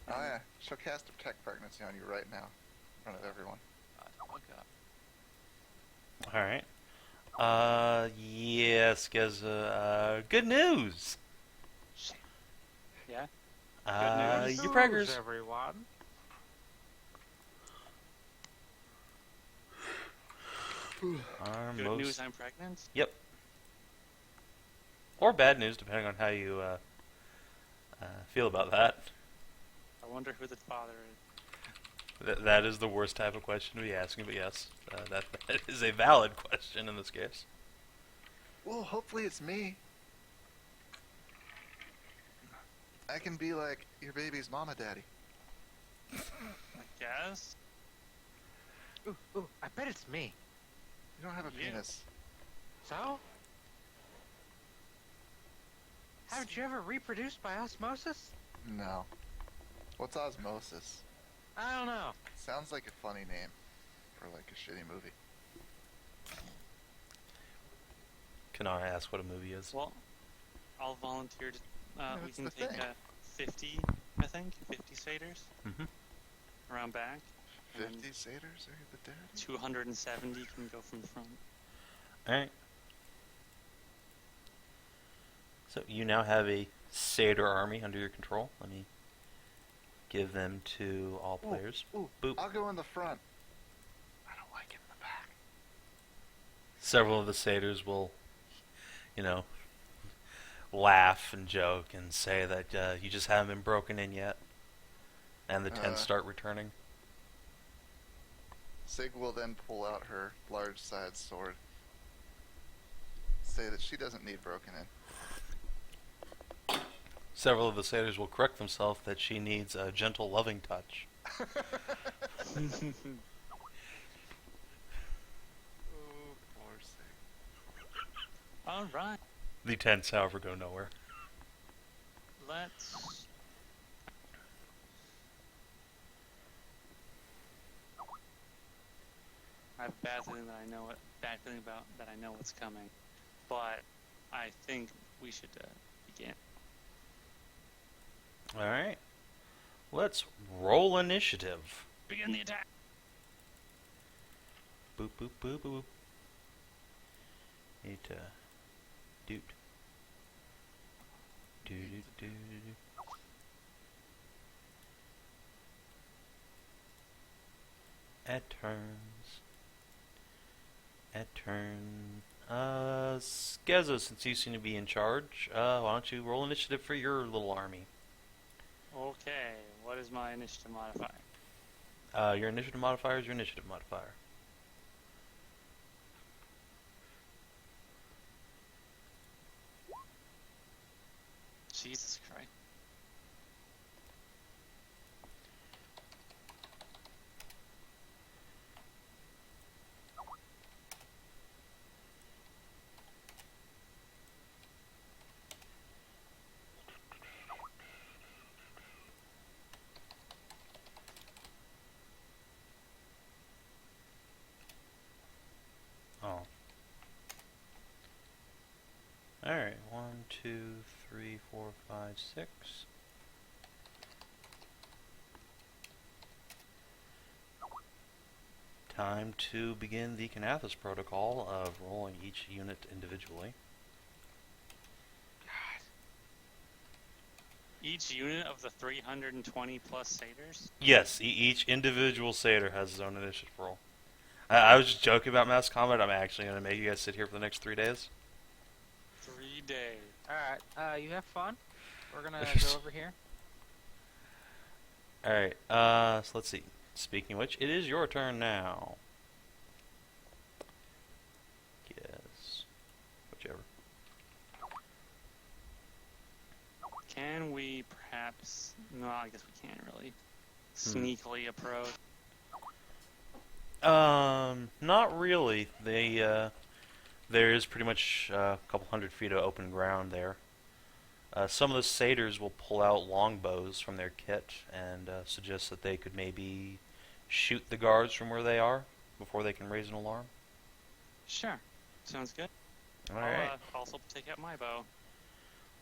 Oh yeah, she'll cast Detect Pregnancy on you right now, in front of everyone. Oh god. All right. Yes, Skezza. Good news. Shit. Yeah. Good news? You preggers. everyone. Are Good most... news. I'm pregnant. Yep. Or bad news, depending on how you feel about that. I wonder who the father is. That is the worst type of question to be asking, but yes, that is a valid question in this case. Well, hopefully it's me. I can be like your baby's mama daddy. I guess. Ooh, I bet it's me. You don't have a Yeah. penis. So? Haven't you ever reproduced by osmosis? No. What's osmosis? I don't know. Sounds like a funny name for like a shitty movie. Kanara asked what a movie is. Well, I'll volunteer to. We What's can the take thing? 50, I think, 50 satyrs around back. 50 satyrs? Are you the daddy? 270 can go from the front. Alright. So you now have a satyr army under your control. Let me give them to all players. Ooh, Boop. I'll go in the front. I don't like it in the back. Several of the satyrs will, laugh and joke and say that you just haven't been broken in yet. And the tents start returning. Sig will then pull out her large side sword. Say that she doesn't need broken in. Several of the satyrs will correct themselves that she needs a gentle, loving touch. Oh, poor Sig. All right, The tents, however, go nowhere. let's. I have a bad feeling that I know it. Bad feeling about that I know what's coming, but I think we should begin. Alright. Let's roll initiative. Begin the attack. Boop, boop, boop, boop. Need to... Doot. Doot, doot, doot, doot. At turns. At turn. Skezza, since you seem to be in charge, why don't you roll initiative for your little army? Okay, what is my initiative modifier? Your initiative modifier is your initiative modifier. Jesus Christ. Oh. Alright, 1, 2, 3, 4, 5, 6. Time to begin the Kinathis protocol of rolling each unit individually. Each unit of the 320 plus satyrs? Yes, each individual satyr has his own initiative roll. I was just joking about mass combat. I'm actually gonna make you guys sit here for the next 3 days. 3 days. Alright, you have fun. We're gonna go over here. Alright, so let's see. Speaking of which, it is your turn now. Yes. Whichever. Can we perhaps... No, I guess we can't really. Sneakily approach. Not really. There is pretty much a couple hundred feet of open ground there. Some of the satyrs will pull out longbows from their kit and suggest that they could maybe shoot the guards from where they are before they can raise an alarm. Sure. Sounds good. Alright. I'll also take out my bow.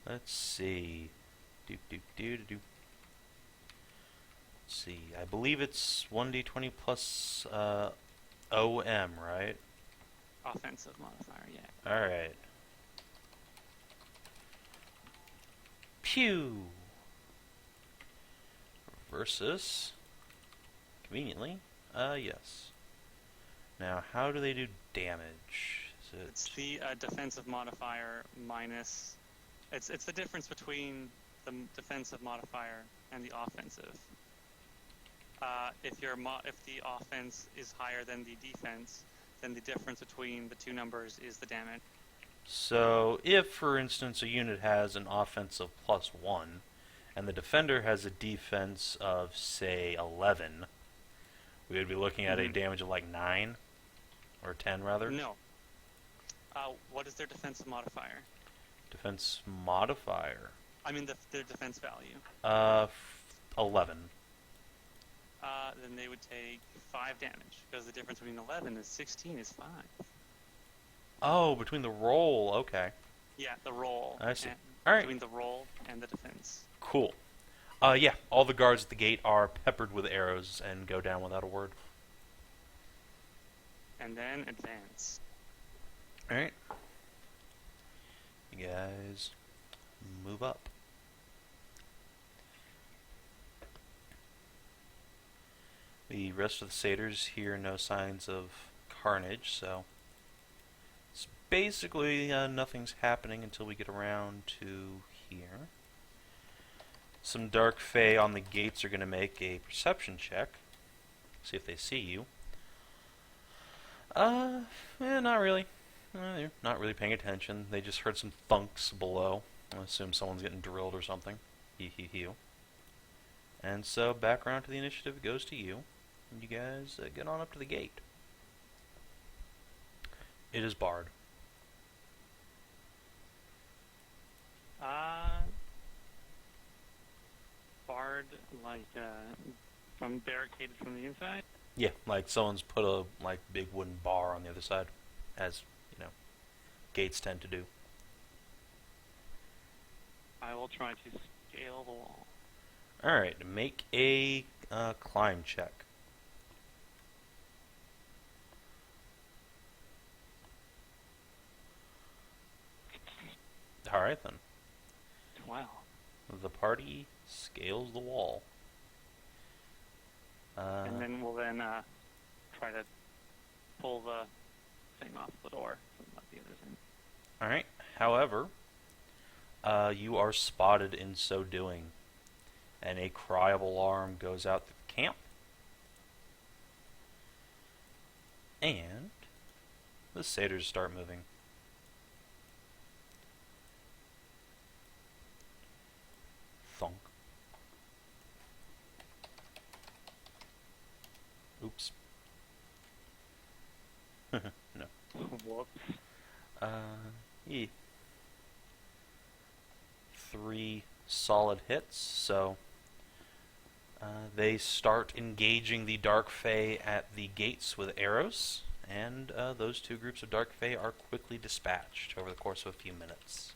Let's see. Let's see. I believe it's 1d20 plus OM, right? Offensive modifier, yeah. Alright. Pew! Versus... Conveniently, yes. Now, how do they do damage? Is it... It's the defensive modifier minus... It's the difference between the defensive modifier and the offensive. If the offense is higher than the defense, then the difference between the two numbers is the damage. So, if, for instance, a unit has an offense of +1, and the defender has a defense of, say, 11, we would be looking at a damage of like 9? Or 10, rather? No. What is their defensive modifier? Defense modifier? I mean, their defense value. 11. Then they would take 5 damage, because the difference between 11 and 16 is 5. Oh, between the roll, okay. Yeah, the roll. I see. And Alright. Between the roll and the defense. Cool. Yeah, all the guards at the gate are peppered with arrows and go down without a word. And then advance. Alright. You guys move up. The rest of the satyrs hear no signs of carnage, so it's basically nothing's happening until we get around to here. Some dark fae on the gates are going to make a perception check. See if they see you. Not really. They're not really paying attention. They just heard some thunks below. I assume someone's getting drilled or something. Hee. And so, back around to the initiative goes to you. And you guys get on up to the gate. It is barred. Barred, like, from barricaded from the inside? Yeah, like someone's put a big wooden bar on the other side, as gates tend to do. I will try to scale the wall. All right, make a climb check. All right then. 12. The party scales the wall. And then we'll try to pull the thing off the door and let the others in. Alright, however, you are spotted in so doing, and a cry of alarm goes out through the camp, and the satyrs start moving. Thunk. Oops. No. Whoops. Yeah. 3 solid hits, so they start engaging the Dark Fae at the gates with arrows, and those 2 groups of Dark Fae are quickly dispatched over the course of a few minutes.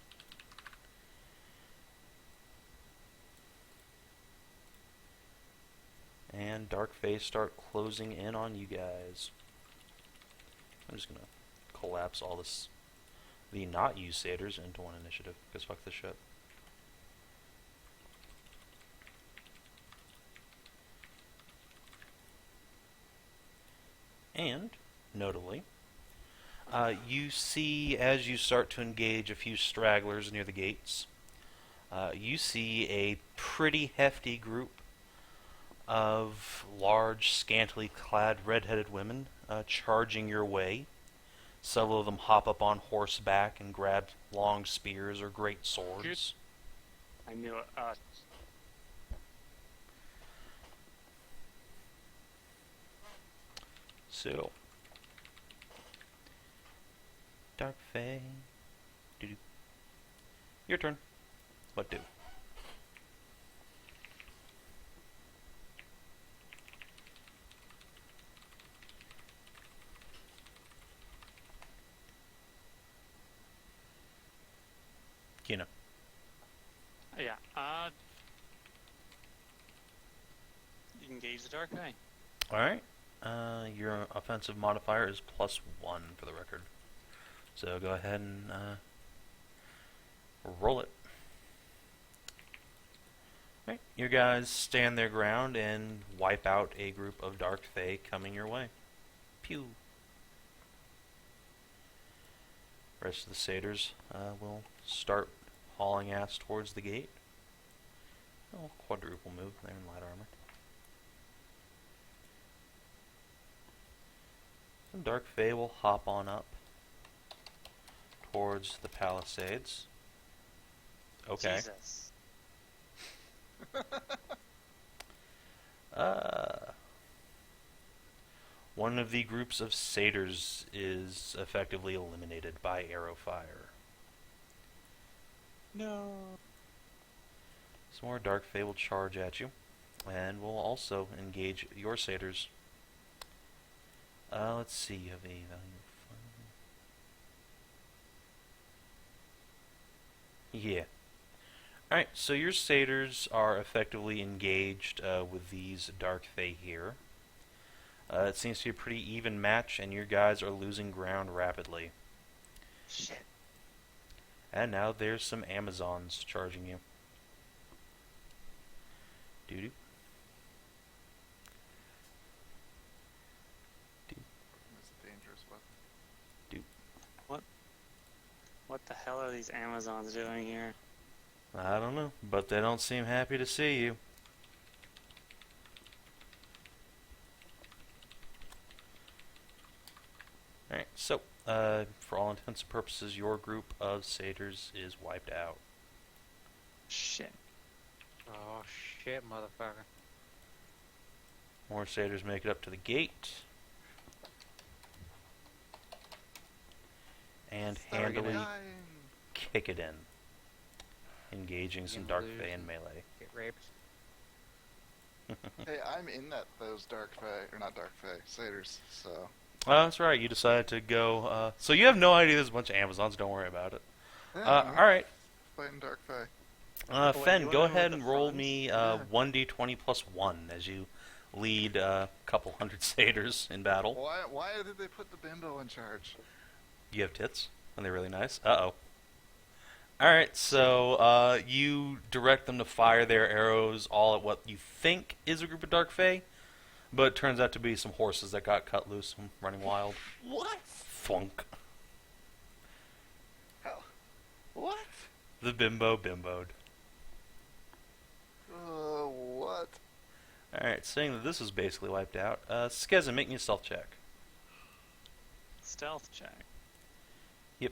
And Dark Fae start closing in on you guys. I'm just gonna collapse all this, the not you satyrs, into one initiative, because fuck this shit. And notably. You see, as you start to engage a few stragglers near the gates, you see a pretty hefty group of large, scantily clad, red-headed women charging your way. Several of them hop up on horseback and grab long spears or great swords. I knew it. So, Dark Fae. Doo-doo. Your turn. What do? Kina. Yeah. Engage the dark eye. Alright. Your offensive modifier is +1 for the record. So go ahead and roll it. Alright. You guys stand their ground and wipe out a group of Dark Fae coming your way. Pew. Rest of the satyrs will start hauling ass towards the gate. Oh, quadruple move. They're in light armor. Some Dark Fae will hop on up towards the palisades. Okay. Jesus. One of the groups of satyrs is effectively eliminated by arrow fire. No. Some more Dark Fae will charge at you, and will also engage your satyrs. Let's see, you have a value of 5. Yeah. Alright, so your satyrs are effectively engaged with these Dark Fae here. It seems to be a pretty even match, and your guys are losing ground rapidly. Shit. And now there's some Amazons charging you. Doo-doo. It's a dangerous weapon. What the hell are these Amazons doing here? I don't know, but they don't seem happy to see you. Alright, so, for all intents and purposes, your group of satyrs is wiped out. Shit. Oh shit, motherfucker. More satyrs make it up to the gate. And handily kick it in. Engaging some Dark Fae in melee. Get raped. Hey, I'm in those Dark Fae, or not Dark Fae, Satyrs, so... Oh, that's right, you decided to go, so you have no idea there's a bunch of Amazons, don't worry about it. Yeah, Alright. fighting Dark Fae. wait, Fen, you go wanna know ahead what and the roll funds- me Yeah. 1d20 plus 1 as you lead a couple hundred satyrs in battle. Why did they put the bimbo in charge? You have tits, and they're really nice. Uh-oh. Alright, so you direct them to fire their arrows all at what you think is a group of Dark Fae, but it turns out to be some horses that got cut loose and running wild. What? Thunk. Hell. What? The bimbo bimboed. What? Alright, seeing that this is basically wiped out, Skezza, make me a stealth check. Stealth check. Yep.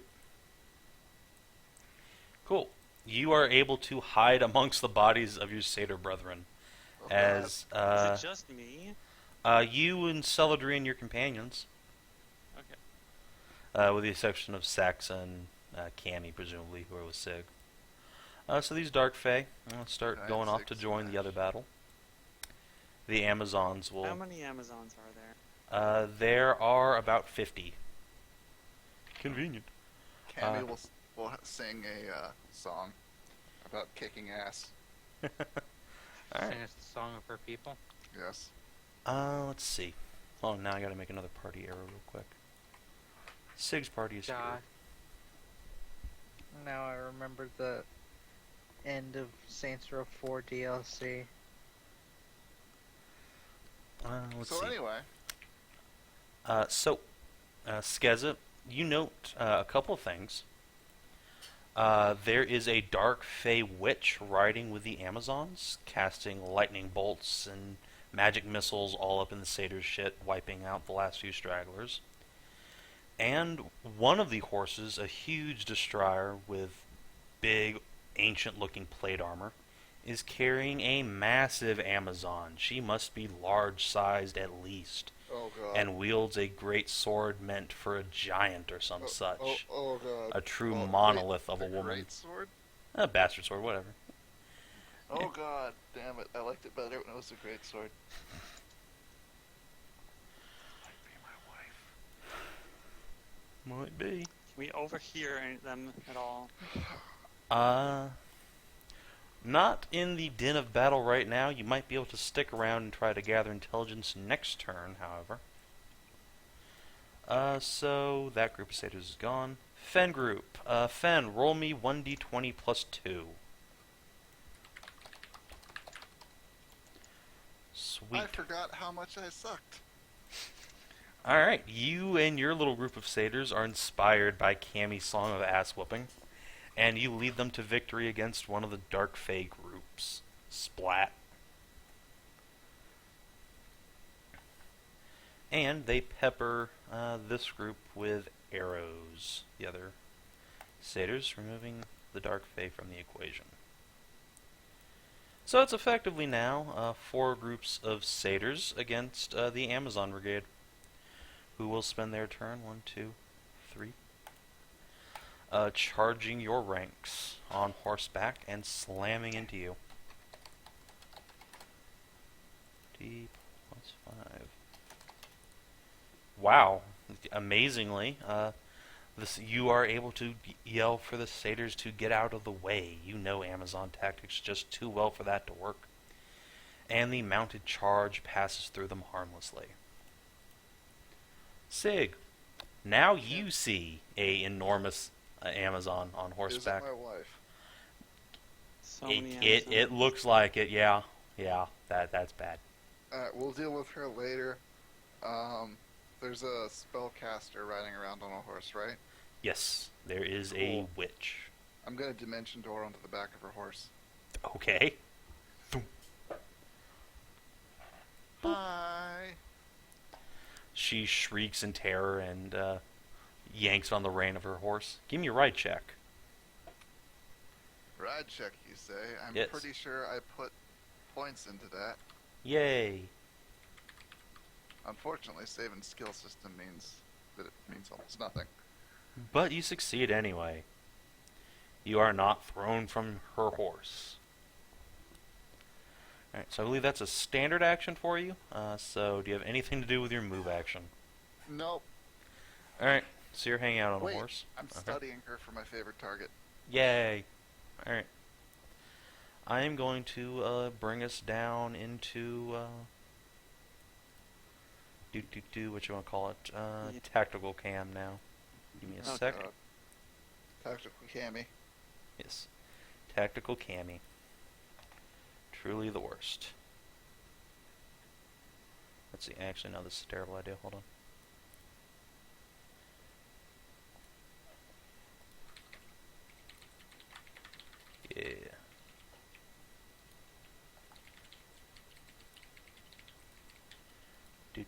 Cool. You are able to hide amongst the bodies of your satyr brethren. Oh, As, Is it just me? you and Celadrie and your companions, Okay. with the exception of Saxa and Cammy, presumably, who are with Sig. So these Dark Fae start I going have off to 6 join the smash. other battle. The Amazons How will... many Amazons are there? there are about 50. Convenient. Cammy will sing a song about kicking ass. Alright. Sing us the song of her people. Yes. Let's see. Oh, now I gotta make another party arrow real quick. Sig's party is here. God. Now I remember the end of Saints Row 4 DLC. Let's So see. anyway, So, Skezza, you note a couple of things. There is a dark fey witch riding with the Amazons, casting lightning bolts and magic missiles all up in the Satyrs' shit, wiping out the last few stragglers. And one of the horses, a huge destroyer with big, ancient-looking plate armor, is carrying a massive Amazon. She must be large-sized at least, Oh god. and wields a great sword meant for a giant or some such. Oh god. A true Oh, monolith wait, of a the woman. Great sword? A bastard sword, whatever. Oh god, damn it. I liked it better when it was a great sword. Might be. Can we overhear them at all? Not in the din of battle right now. You might be able to stick around and try to gather intelligence next turn, however. So that group of satyrs is gone. Fen group. Fen, roll me 1d20 plus 2. Sweet. I forgot how much I sucked. Alright, you and your little group of satyrs are inspired by Cammy's song of ass whooping, and you lead them to victory against one of the Dark Fae groups. Splat. And they pepper this group with arrows. The other satyrs, removing the Dark Fae from the equation. So it's effectively now 4 groups of satyrs against the Amazon Brigade, who will spend their turn, 1, 2, 3, charging your ranks on horseback and slamming into you. D plus 5. Wow. Amazingly, you are able to yell for the satyrs to get out of the way. You know Amazon tactics just too well for that to work. And the mounted charge passes through them harmlessly. Sig, now you see a enormous Amazon on horseback. Is it my wife? So It, many it, Amazons. it looks like it, yeah. Yeah, that's bad. Alright, we'll deal with her later. There's a spellcaster riding around on a horse, right? Yes, there is a Cool. witch. I'm gonna dimension door onto the back of her horse. Okay. Bye! She shrieks in terror and yanks on the rein of her horse. Give me a ride check. Ride check, you say? I'm Yes. pretty sure I put points into that. Yay. Unfortunately, saving skill system means that it means almost nothing. But you succeed anyway. You are not thrown from her horse. Alright, so I believe that's a standard action for you. So do you have anything to do with your move action? Nope. Alright, so you're hanging out on Wait, a horse. I'm Okay. studying her for my favorite target. Yay. Alright. I am going to bring us down into what you want to call it? Yeah. Tactical cam now. Give me a Oh, sec. God. Tactical Cammy. Yes. Tactical cami. Truly the worst. Let's see. Actually, no, this is a terrible idea. Hold on. Yeah. Do.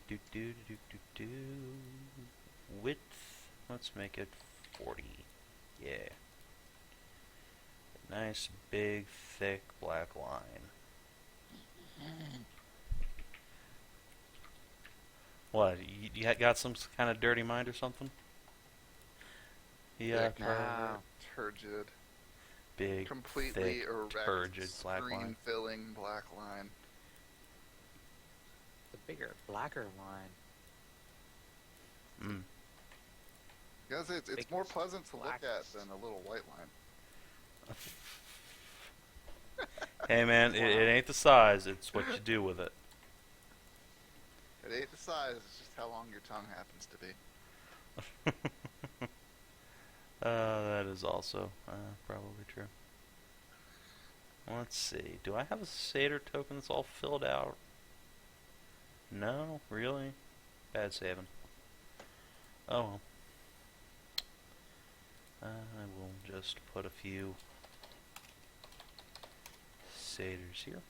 Width. Let's make it 40. Yeah. Nice, big, thick black line. What? You got some kind of dirty mind or something? Yeah. Thick, No. turgid, Big, completely thick, erect, turgid black line. screen-filling black line. The bigger, blacker line. Mm. Because it's Big more pleasant to look black. at than a little white line. Hey man, it ain't the size, it's what you do with it. It ain't the size, it's just how long your tongue happens to be. That is also probably true. Let's see. Do I have a satyr token that's all filled out? No, really? Bad saving. Oh well. I will just put a few satyrs here.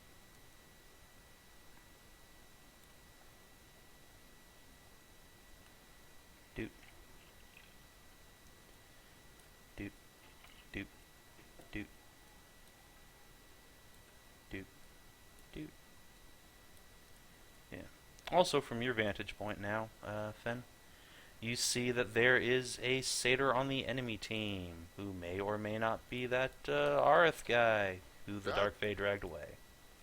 Doot. Doot. Doot. Doot. Doot. Doot. Yeah. Also, from your vantage point now, Fen, you see that there is a satyr on the enemy team who may or may not be that Arith guy who the God. Dark Fae dragged away.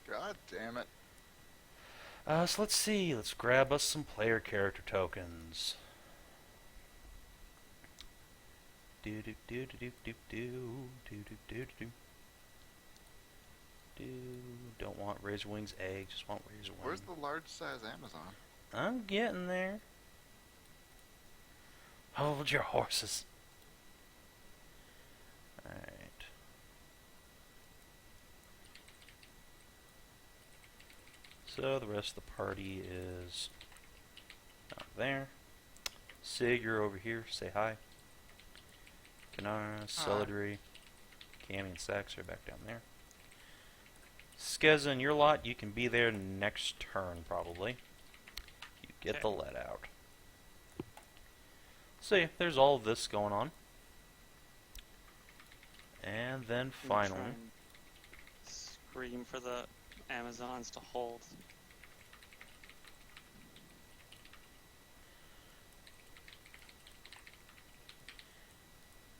God damn it. So let's see. Let's grab us some player character tokens. Do do do do do do do do do do do. Don't want Razor Wings egg. Just want Razor Wings. Where's the large size Amazon? I'm getting there. Hold your horses. Alright. So the rest of the party is not there. Sig, you're over here. Say hi. Kinathis, Celadrie, Cammy, and Sax are back down there. Skezza and your lot, you can be there next turn, probably. You get the let out. So yeah, there's all of this going on. And then finally... Try and scream for the Amazons to hold.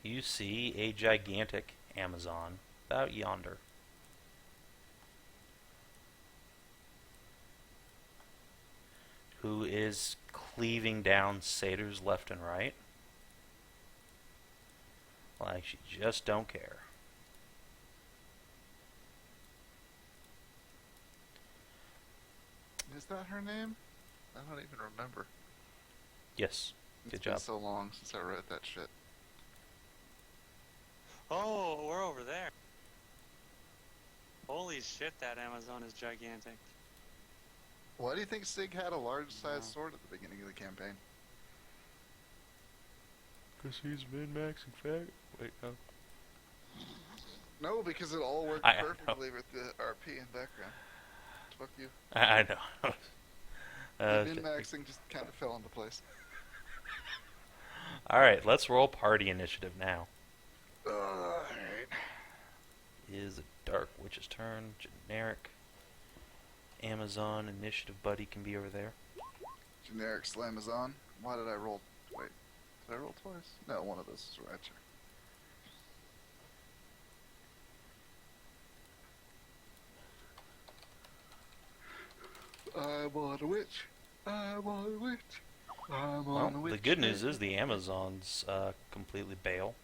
You see a gigantic Amazon about yonder. Who is cleaving down satyrs left and right. Like she just don't care. Is that her name? I don't even remember. Yes. It's Good been job. so long since I wrote that shit. Oh, we're over there. Holy shit, that Amazon is gigantic. Why do you think Sig had a large size No. sword at the beginning of the campaign? Because he's min-maxing fag. Wait, no. No, because it all worked I know. perfectly with the RP in background. Fuck you. I know. Min-maxing just kind of fell into place. Alright, let's roll party initiative now. Alright. Is a Dark Witch's turn. Generic. Amazon initiative buddy can be over there. Generic Slamazon. Why did I roll? Wait. Did I roll twice? No, one of those is right. I'm on a witch. I'm on a witch. I'm on a Well, witch. the good news is the Amazons completely bail.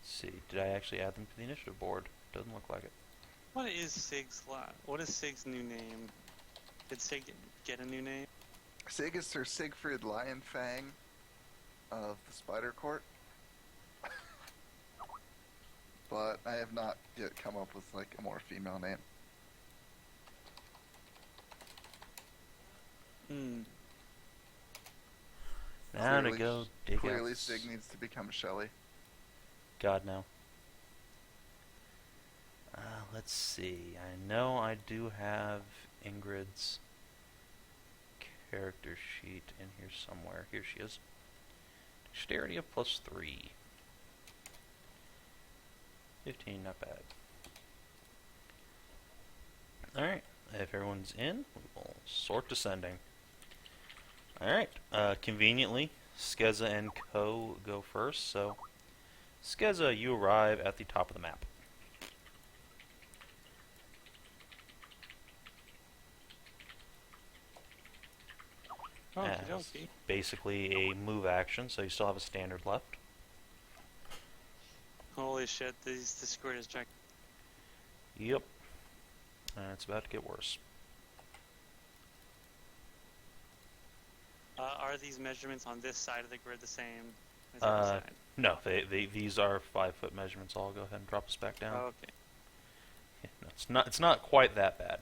Let's see, did I actually add them to the initiative board? Doesn't look like it. What is Sig's new name? Did Sig get a new name? Sig is Sir Sigfrid Lionfang of the Spider Court. But I have not yet come up with like a more female name. Hmm. Now to Clearly- go dig Clearly out... Sig needs to become Shelly. God, no. Let's see. I know I do have Ingrid's character sheet in here somewhere. Here she is. Dexterity of +3. 15, not bad. Alright, if everyone's in, we will sort descending. Alright, conveniently, Skezza and Co. go first, so Skezza, you arrive at the top of the map. Okie As dokie. basically a move action, so you still have a standard left. Holy shit, this squid is gigantic. Yep. It's about to get worse. Are these measurements on this side of the grid the same as the other side? No, these are 5-foot measurements. I'll go ahead and drop us back down. Oh, okay. Yeah, no, it's not quite that bad.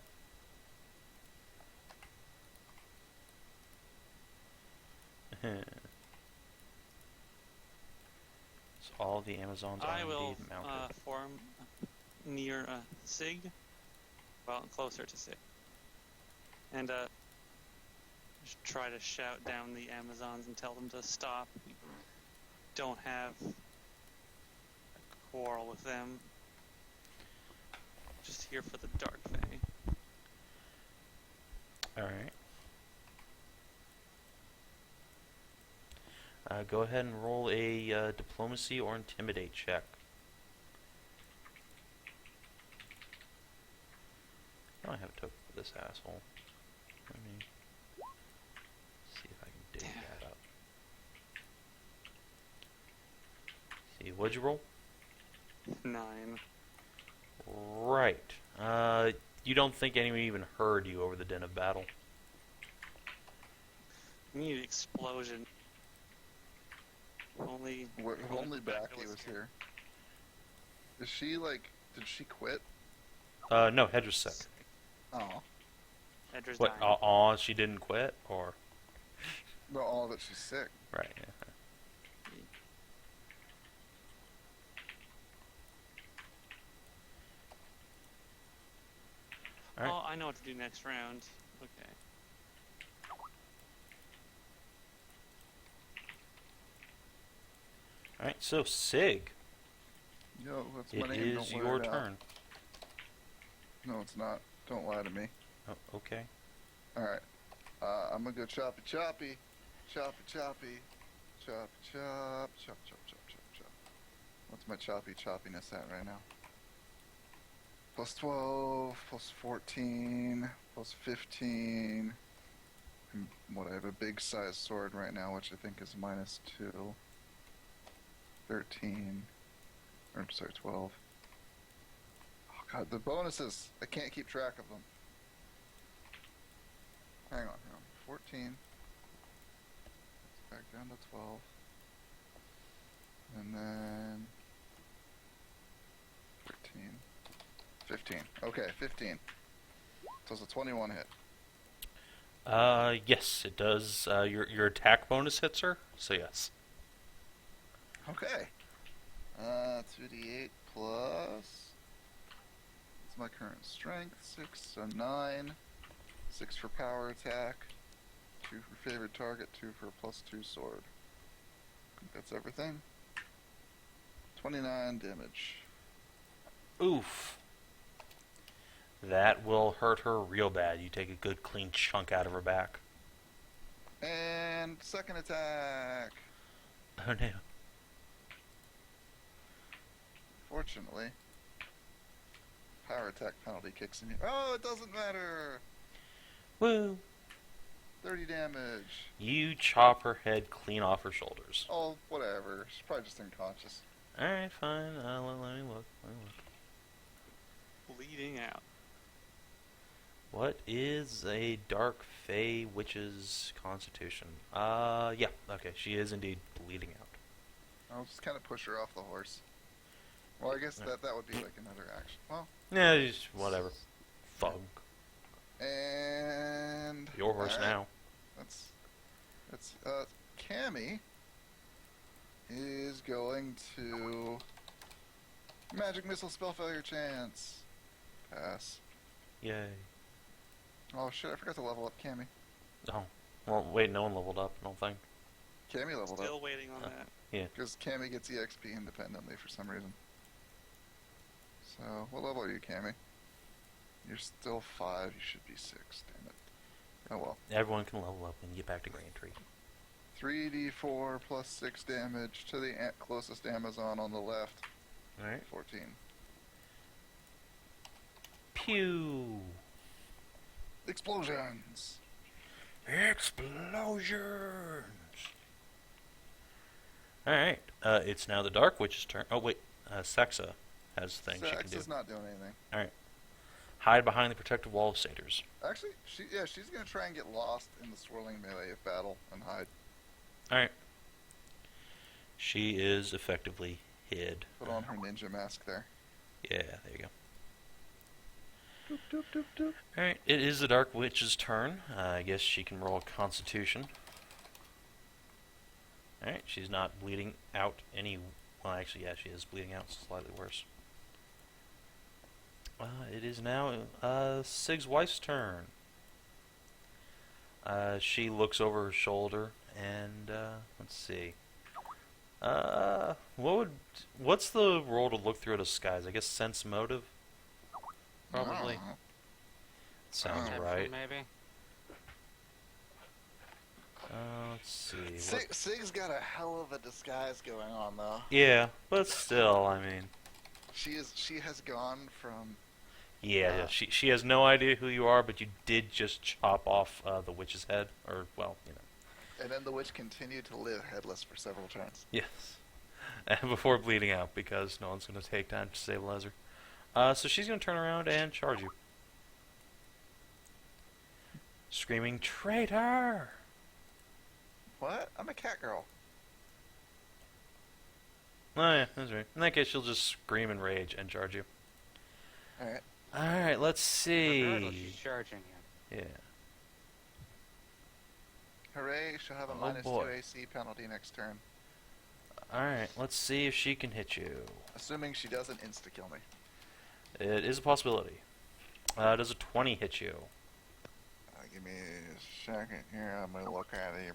So all the Amazons are I will indeed mounted. form near Sig, well, closer to Sig, and just try to shout down the Amazons and tell them to stop. We don't have a quarrel with them. Just here for the Dark Fae. Alright. Go ahead and roll a diplomacy or intimidate check. I don't have a token for this asshole. Let me see if I can dig that up. See, what'd you roll? 9. Right. You don't think anyone even heard you over the din of battle? We need an explosion. Only Backy was here. Is she like? Did she quit? No, Hedra's sick. Oh, Hedra's What? dying. She didn't quit, or? no, all that she's sick. Right. Yeah. Alright. Oh, I know what to do next round. Okay. Alright, so Sig, Yo, that's it my name. is Don't wear your it out. turn. No, it's not. Don't lie to me. Oh, okay. All right. I'm gonna go choppy, choppy, choppy, choppy, chop, chop, chop, chop, chop, chop, chop. What's my choppy choppiness at right now? Plus 12, plus 14, plus 15. And what, I have a big size sword right now, which I think is minus 2. 13. Or, I'm sorry, 12. Oh god, the bonuses! I can't keep track of them. Hang on. 14. Back down to 12. And then 13. 15. Okay, 15. So it's a 21 hit. Yes, it does. Your attack bonus hits her, so yes. Okay. 2d8 plus... What's my current strength? 6, so 9. 6 for power attack. 2 for favorite target, 2 for +2 sword. I think that's everything. 29 damage. Oof. That will hurt her real bad. You take a good clean chunk out of her back. And second attack. Oh no. Fortunately, power attack penalty kicks in here. Oh, it doesn't matter. Woo! 30 damage. You chop her head clean off her shoulders. Oh, whatever. She's probably just unconscious. Alright, fine. Let me look. Bleeding out. What is a Dark Fae Witch's constitution? Yeah. Okay, she is indeed bleeding out. I'll just kind of push her off the horse. Well, I guess that would be like another action. Well, Yeah, just whatever. Thug. and Your horse alright. now. That's Cammy is going to magic missile spell failure chance. Pass. Yay. Oh shit! I forgot to level up Cammy. Oh. Well, wait, no one leveled up, I don't think. Cammy leveled Still up waiting on that. because Cammy gets EXP independently for some reason. So, what level are you, Cammy? You're still 5. You should be 6. Damn it. Oh well. Everyone can level up when you get back to Grand Tree. 3d4 plus 6 damage to the closest Amazon on the left. Alright. 14. Pew! Explosions! Explosions! Alright, it's now the Dark Witch's turn. Oh, wait, Skezza has things she can do. Sexa's not doing anything. Alright. Hide behind the protective wall of satyrs. Actually, she's gonna try and get lost in the swirling melee of battle and hide. Alright. She is effectively hid. Put on her ninja mask there. Yeah, there you go. Doop, doop, doop, doop. Alright, it is the Dark Witch's turn. I guess she can roll a Constitution. Alright, she's not bleeding out any Well, actually, yeah, she is bleeding out slightly worse. It is now Sig's wife's turn. She looks over her shoulder and let's see. What's the roll to look through a disguise? I guess sense motive. Probably. Oh. Sounds Perception, right. maybe. Let's see. Sig's got a hell of a disguise going on, though. Yeah, but still, I mean. She has gone from. Yeah, she has no idea who you are, but you did just chop off the witch's head, or well, you know. And then the witch continued to live headless for several turns. Yes. And before bleeding out, because no one's going to take time to stabilize her. So she's going to turn around and charge you. Screaming, traitor! What? I'm a cat girl. Oh yeah, that's right. In that case, she'll just scream in rage and charge you. Alright. Alright, let's Regardless, see. she's charging you. Yeah. Hooray, she'll have a Oh, minus boy. 2 AC penalty next turn. Alright, let's see if she can hit you. Assuming she doesn't insta-kill me. It is a possibility. Does a 20 hit you? Give me a second here. I'm going to look at it.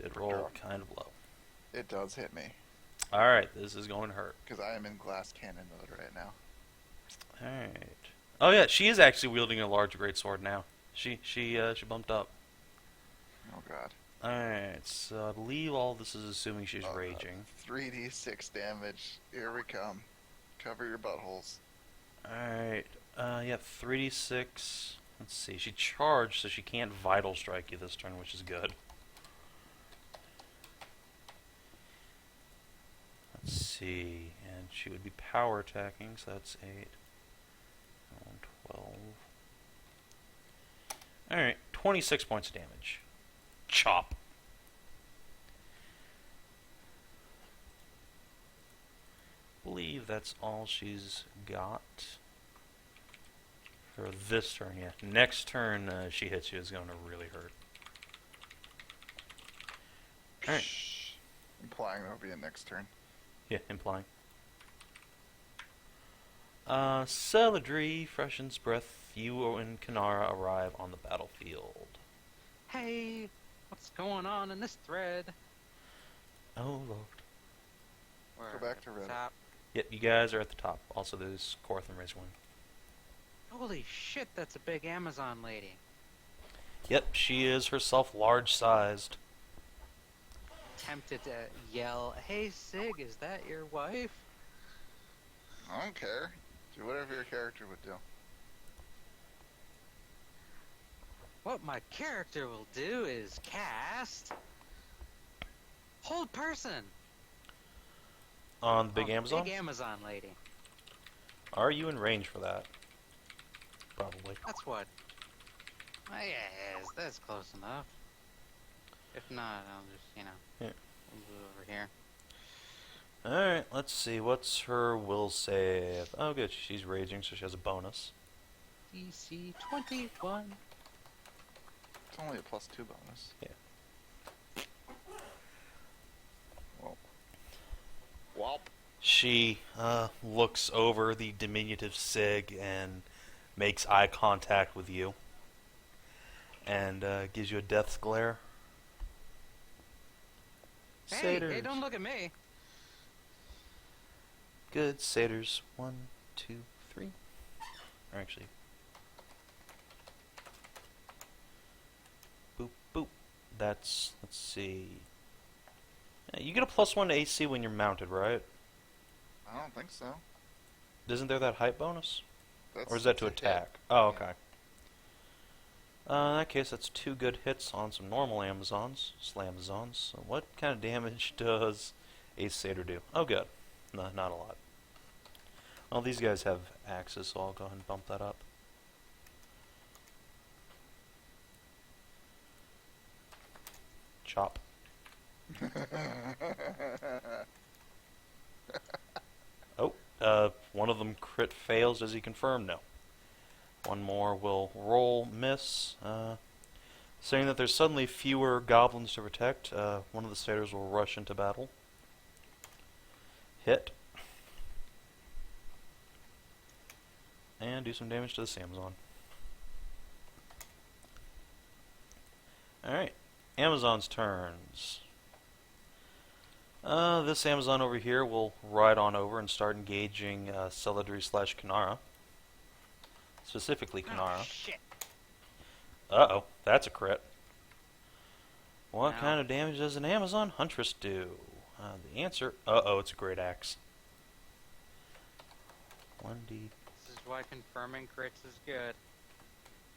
Did roll kind of low. It does hit me. Alright, this is going to hurt. Because I am in glass cannon mode right now. Alright. Oh yeah, she is actually wielding a large greatsword now. She bumped up. Oh god. Alright, so I believe all this is assuming she's raging. 3d6 damage. Here we come. Cover your buttholes. Alright, yeah, 3d6. Let's see, she charged, so she can't vital strike you this turn, which is good. Let's see, and she would be power attacking, so that's 8, 12. Alright, 26 points of damage. Chop. Believe that's all she's got for this turn. Yeah, next turn she hits you is going to really hurt. All right. Implying that'll be a next turn. Yeah, implying. Celadrie freshens breath. You and Kinara arrive on the battlefield. Hey, what's going on in this thread? Oh lord. Where? Go back to Reddit. Top. Yep, you guys are at the top. Also, there's Korth and Razorwing. Holy shit, that's a big Amazon lady. Yep, she is herself large-sized. Tempted to yell, "Hey Sig, is that your wife?" I don't care. Do whatever your character would do. What my character will do is cast Hold Person On the big on Amazon? Big Amazon lady. Are you in range for that? Probably. That's what. Oh, yes, that's close enough. If not, I'll just, Yeah. we'll move over here. Alright, let's see. What's her will save? Oh, good. She's raging, so she has a bonus. DC 21. It's only a +2 bonus. Yeah. Well. Whop. She looks over the diminutive Sig and makes eye contact with you. And gives you a death's glare. Hey, Satyrs. hey, don't look at me. Good. Satyrs. 1, 2, 3. Or actually. Boop, boop. That's, let's see. You get a +1 to AC when you're mounted, right? I don't think so. Isn't there that height bonus? That's, Or is that to that's a attack? hit. Oh, okay. In that case, that's 2 good hits on some normal Amazons, Slamazons. So what kind of damage does a Satyr do? Oh, good. No, not a lot. Well, these guys have axes, so I'll go ahead and bump that up. Chop. Oh, one of them crit fails. Does he confirm? No. One more will roll, miss. Saying that there's suddenly fewer goblins to protect, one of the satyrs will rush into battle. Hit. And do some damage to this Amazon. Alright. Amazon's turns. This Amazon over here will ride on over and start engaging Celadrie / Kinara. Specifically Kinara. Oh, shit. Uh-oh, that's a crit. What Ow. kind of damage does an Amazon Huntress do? The answer, uh-oh, it's a great axe. 1d. This is why confirming crits is good.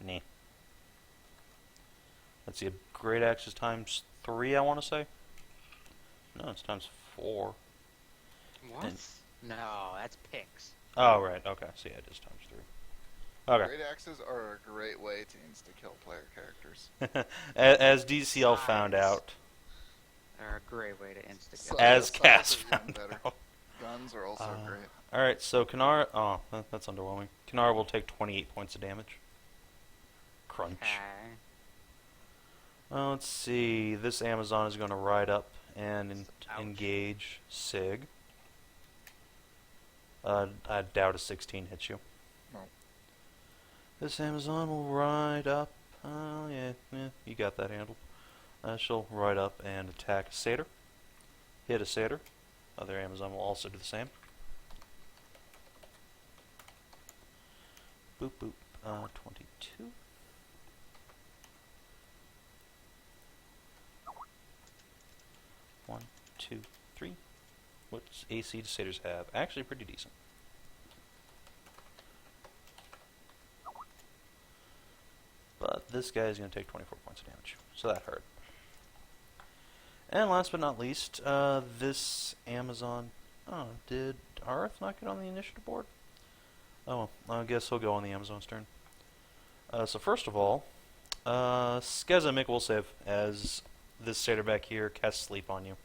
Nah. Let's see, a great axe is times 3, I want to say. No, it's times 4. What? And- No, that's picks. Oh, right, okay, so yeah, it is times 3. Okay. Great axes are a great way to insta-kill player characters. As DCL found Nice. out. They're a great way to insta-kill. So- As Sides Cass are even found better. out. Guns are also great. Alright, so Kinara, oh, that's underwhelming. Kinara will take 28 points of damage. Crunch. Okay. Let's see, this Amazon is going to ride up and Ouch. engage Sig. I doubt a 16 hits you. No. This Amazon will ride up. Yeah, you got that handled. She'll ride up and attack a satyr. Hit a satyr. Other Amazon will also do the same. Boop boop. 22. One, 2, 3. What's AC do satyrs have? Actually, pretty decent. But this guy is going to take 24 points of damage, so that hurt. And last but not least, this Amazon. Oh, did Arth not get on the initiative board? Oh, well, I guess he'll go on the Amazon's turn. So first of all, Skezza, make a will save as this satyr back here casts sleep on you.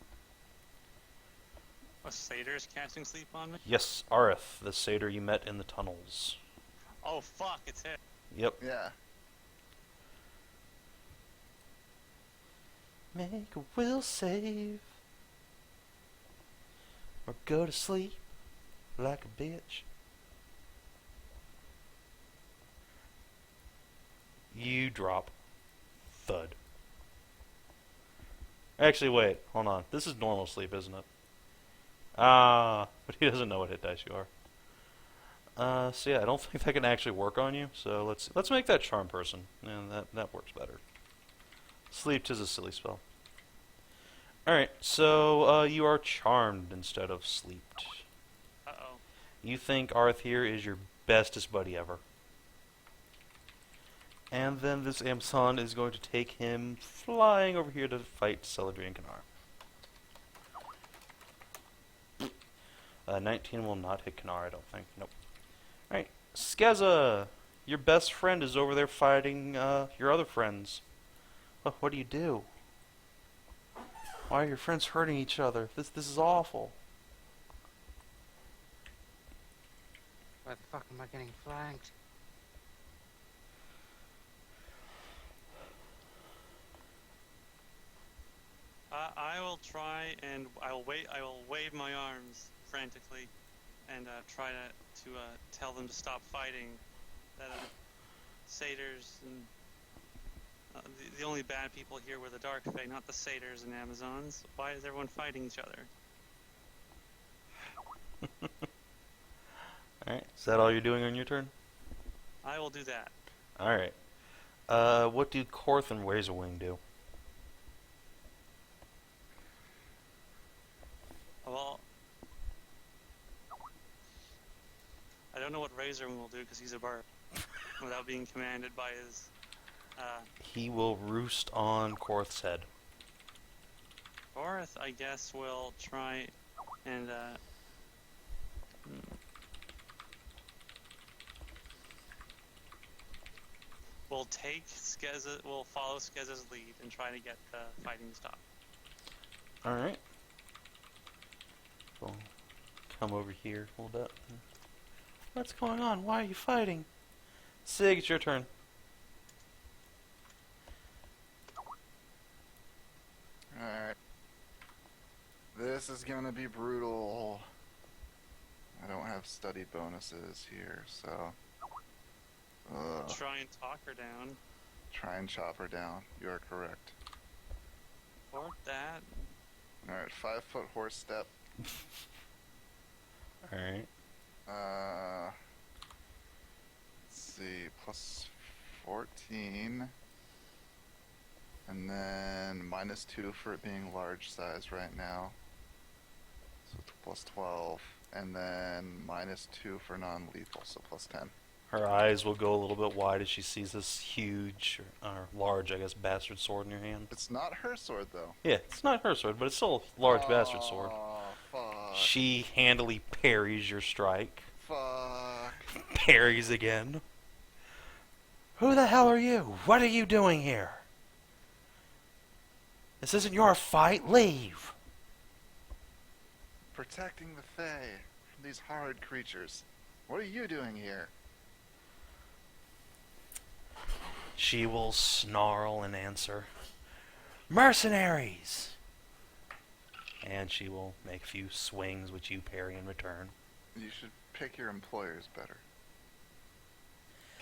A satyr's casting sleep on me? Yes, Arth, the satyr you met in the tunnels. Oh fuck, it's hit. Yep. Yeah. Make a will save. Or go to sleep like a bitch. You drop. Thud. Actually, wait. Hold on. This is normal sleep, isn't it? Ah, but he doesn't know what hit dice you are. So yeah, I don't think that can actually work on you. So let's make that charm person, and that works better. Sleep is a silly spell. Alright, so you are charmed instead of sleeped. Uh-oh. You think Arth here is your bestest buddy ever. And then this Amazon is going to take him flying over here to fight Celadrie and Kinara. 19 will not hit Kinara, I don't think. Nope. Alright, Skezza! Your best friend is over there fighting your other friends. What do you do? Why are your friends hurting each other? This is awful. Why the fuck am I getting flanked? I will try and I will wave my arms frantically and try to tell them to stop fighting. That satyrs and the only bad people here were the Dark Fae, not the satyrs and Amazons. Why is everyone fighting each other? Alright, is that all you're doing on your turn? I will do that. Alright. What do Korth and Razorwing do? Well, I don't know what Razorwing will do because he's a bard, without being commanded by his. He will roost on Korth's head. Korth, I guess, will try and will take Skezza, will follow Skezza's lead and try to get the fighting to stop. Alright. We'll come over here. Hold up. What's going on? Why are you fighting? Sig, it's your turn. Alright. This is gonna be brutal. don't have study bonuses here, so... Try and talk her down. Try and chop her down. You are correct. Or that. Alright, 5-foot horse step. Alright. Let's see, plus 14. And then -2 for it being large size right now. So it's plus 12. And then -2 for non-lethal, so plus 10. Her eyes will go a little bit wide as she sees this huge, or large, I guess, bastard sword in your hand. It's not her sword, though. Yeah, it's not her sword, but it's still a large bastard sword. Oh, fuck. She handily parries your strike. Fuck. Parries again. Who the hell are you? What are you doing here? This isn't your fight. Leave. Protecting the Fae from these horrid creatures. What are you doing here? She will snarl and answer, "Mercenaries!" And she will make a few swings which you parry in return. You should pick your employers better.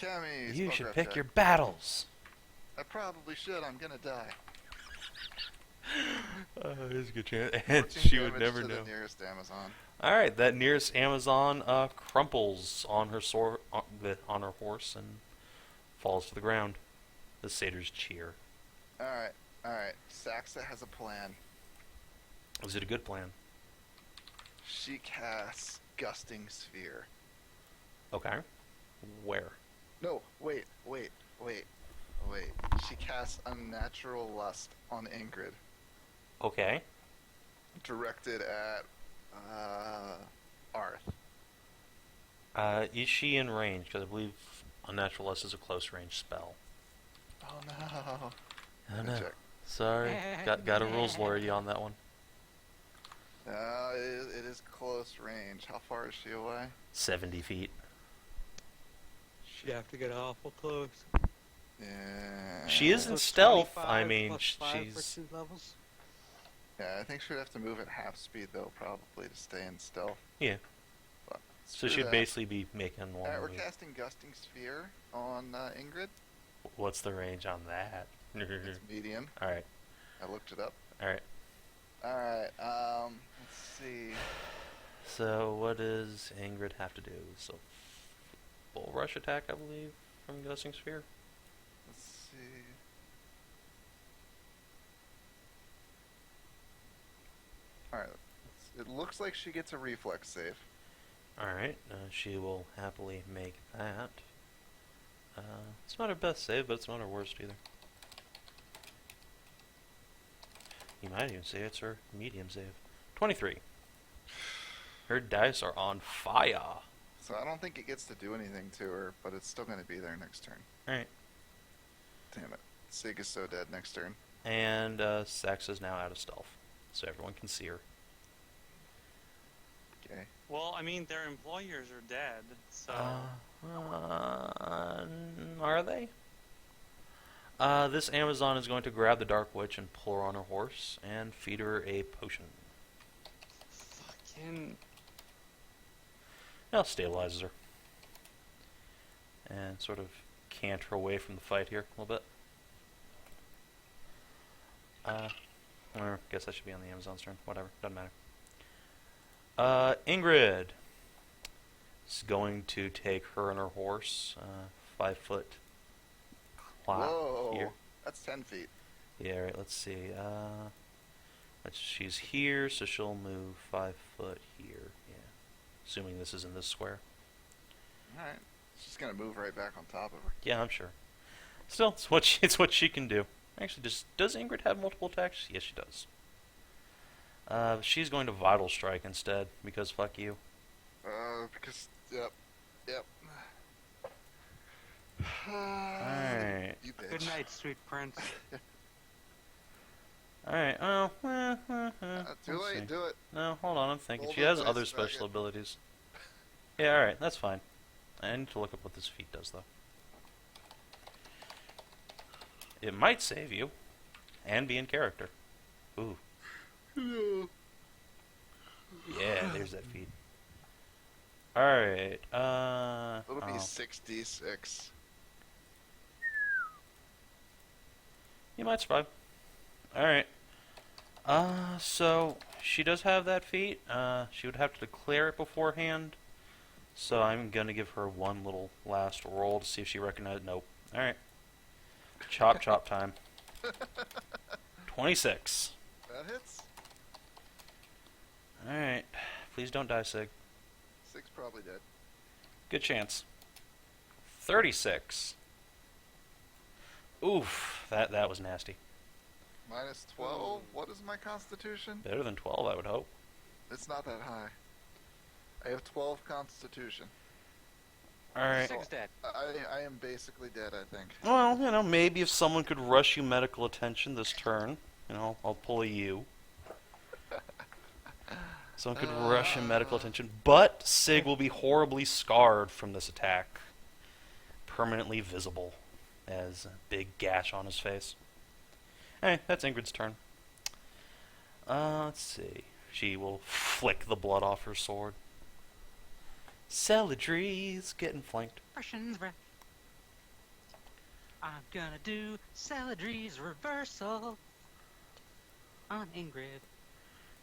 Cammy, You should spellcraft pick check. your battles. I probably should. I'm gonna die. There's a good chance. And 14 she would damage never to know. the nearest Amazon. Alright, that nearest Amazon crumples on her sword, on her horse and falls to the ground. The satyrs cheer. Alright, alright. Saxa has a plan. Is it a good plan? She casts Gusting Sphere. Okay. Where? No, wait. She casts Unnatural Lust on Ingrid. Okay. Directed at, Arth. Is she in range? Because I believe Unnatural Lust is a close range spell. Oh no. Oh Good no. check. Sorry. Got a rules lawyer on that one. It is close range. How far is she away? 70 feet. You have to get awful close. Yeah. She is in Plus stealth. 25 I mean, plus 5 for she's... 2 levels. Yeah, I think she would have to move at half speed though, probably to stay in stealth. Yeah. But So screw she'd that. basically be making one. Alright, we're move. casting Gusting Sphere on Ingrid. What's the range on that? It's medium. Alright. I looked it up. Alright. Alright, let's see. So what does Ingrid have to do? So full rush attack, I believe, from Gusting Sphere. Let's see. Alright, it looks like she gets a reflex save. Alright, she will happily make that. It's not her best save, but it's not her worst either. You might even say it's her medium save. 23. Her dice are on fire. So I don't think it gets to do anything to her, but it's still going to be there next turn. Alright. Damn it. Sig is so dead next turn. And Sax is now out of stealth, so everyone can see her. Okay. Well, I mean, their employers are dead, so... Are they? This Amazon is going to grab the Dark Witch and pull her on her horse and feed her a potion. Fucking... Now stabilizes her. And sort of canter away from the fight here a little bit. Or guess that should be on the Amazon's turn. Whatever, doesn't matter. Ingrid is going to take her and her horse 5 foot clock Whoa! here. That's 10 feet. Yeah, right, let's see. She's here, so she'll move 5 foot here. Yeah. Assuming this is in this square. Alright. She's going to move right back on top of her. Yeah, I'm sure. Still, it's what she can do. Actually, does Ingrid have multiple attacks? Yes, she does. She's going to Vital Strike instead, because fuck you. Because, yep. Alright. You bitch. Good night, sweet prince. Alright, oh, Too let's see. late, do it. No, hold on, I'm thinking. Hold She up, has dice other special dragon. abilities. Yeah, alright, that's fine. I need to look up what this feat does, though. It might save you, and be in character. Ooh. Yeah, there's that feat. Alright, It'll be oh. 6d6. You might survive. Alright. So, she does have that feat. She would have to declare it beforehand. So I'm gonna give her one little last roll to see if she recognizes. Nope. Alright. Chop chop time. 26. That hits. Alright. Please don't die, Sig. 6 probably dead. Good chance. 36. Oof. That was nasty. Minus 12? What is my constitution? Better than 12, I would hope. It's not that high. I have 12 constitution. Alright. 6 dead. I am basically dead, I think. Well, you know, maybe if someone could rush you medical attention this turn, you know, I'll pull a U. Someone could rush him medical attention, but Sig will be horribly scarred from this attack. Permanently visible as a big gash on his face. Hey, that's Ingrid's turn. Let's see. She will flick the blood off her sword. Celadrie's getting flanked. Russian's breath. I'm gonna do Celadrie's reversal on Ingrid.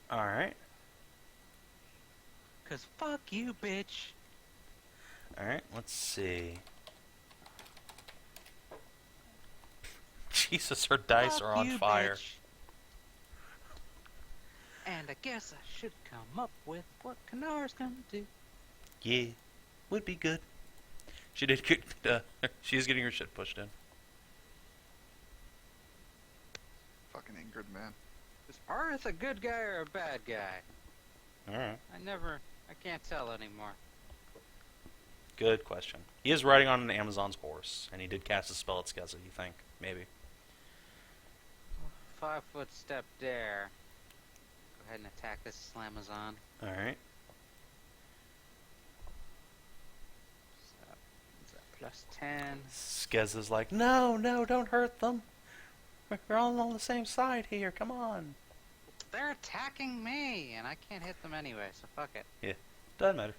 Alright. 'Cause fuck you, bitch. Alright, let's see. Jesus, her dice Fuck are on you, fire. bitch. And I guess I should come up with what Kanar's gonna do. Yeah, would be good. She did get, she's getting her shit pushed in. Fucking Ingrid, man. Is Arth a good guy or a bad guy? Alright, I can't tell anymore. good question. He is riding on an Amazon's horse, and he did cast a spell at Skezza, you think? Maybe. 5-foot step dare. Go ahead and attack this Slamazon. Alright. Plus 10. Skezza's like, no, don't hurt them. We're all on the same side here, come on. They're attacking me, and I can't hit them anyway, so fuck it. Doesn't matter.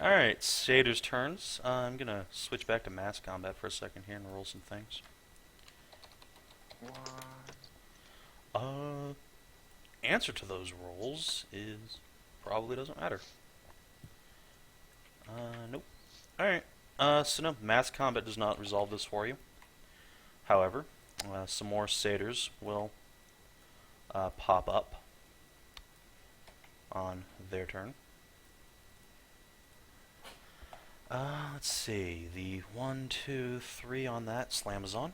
Alright, Satyrs' turns. I'm gonna switch back to mass combat for a second here and roll some things. Answer to those rolls is probably doesn't matter. Nope. Alright. So no, mass combat does not resolve this for you. However, some more satyrs will pop up on their turn. Let's see. The 1, 2, 3 on that Slamazon.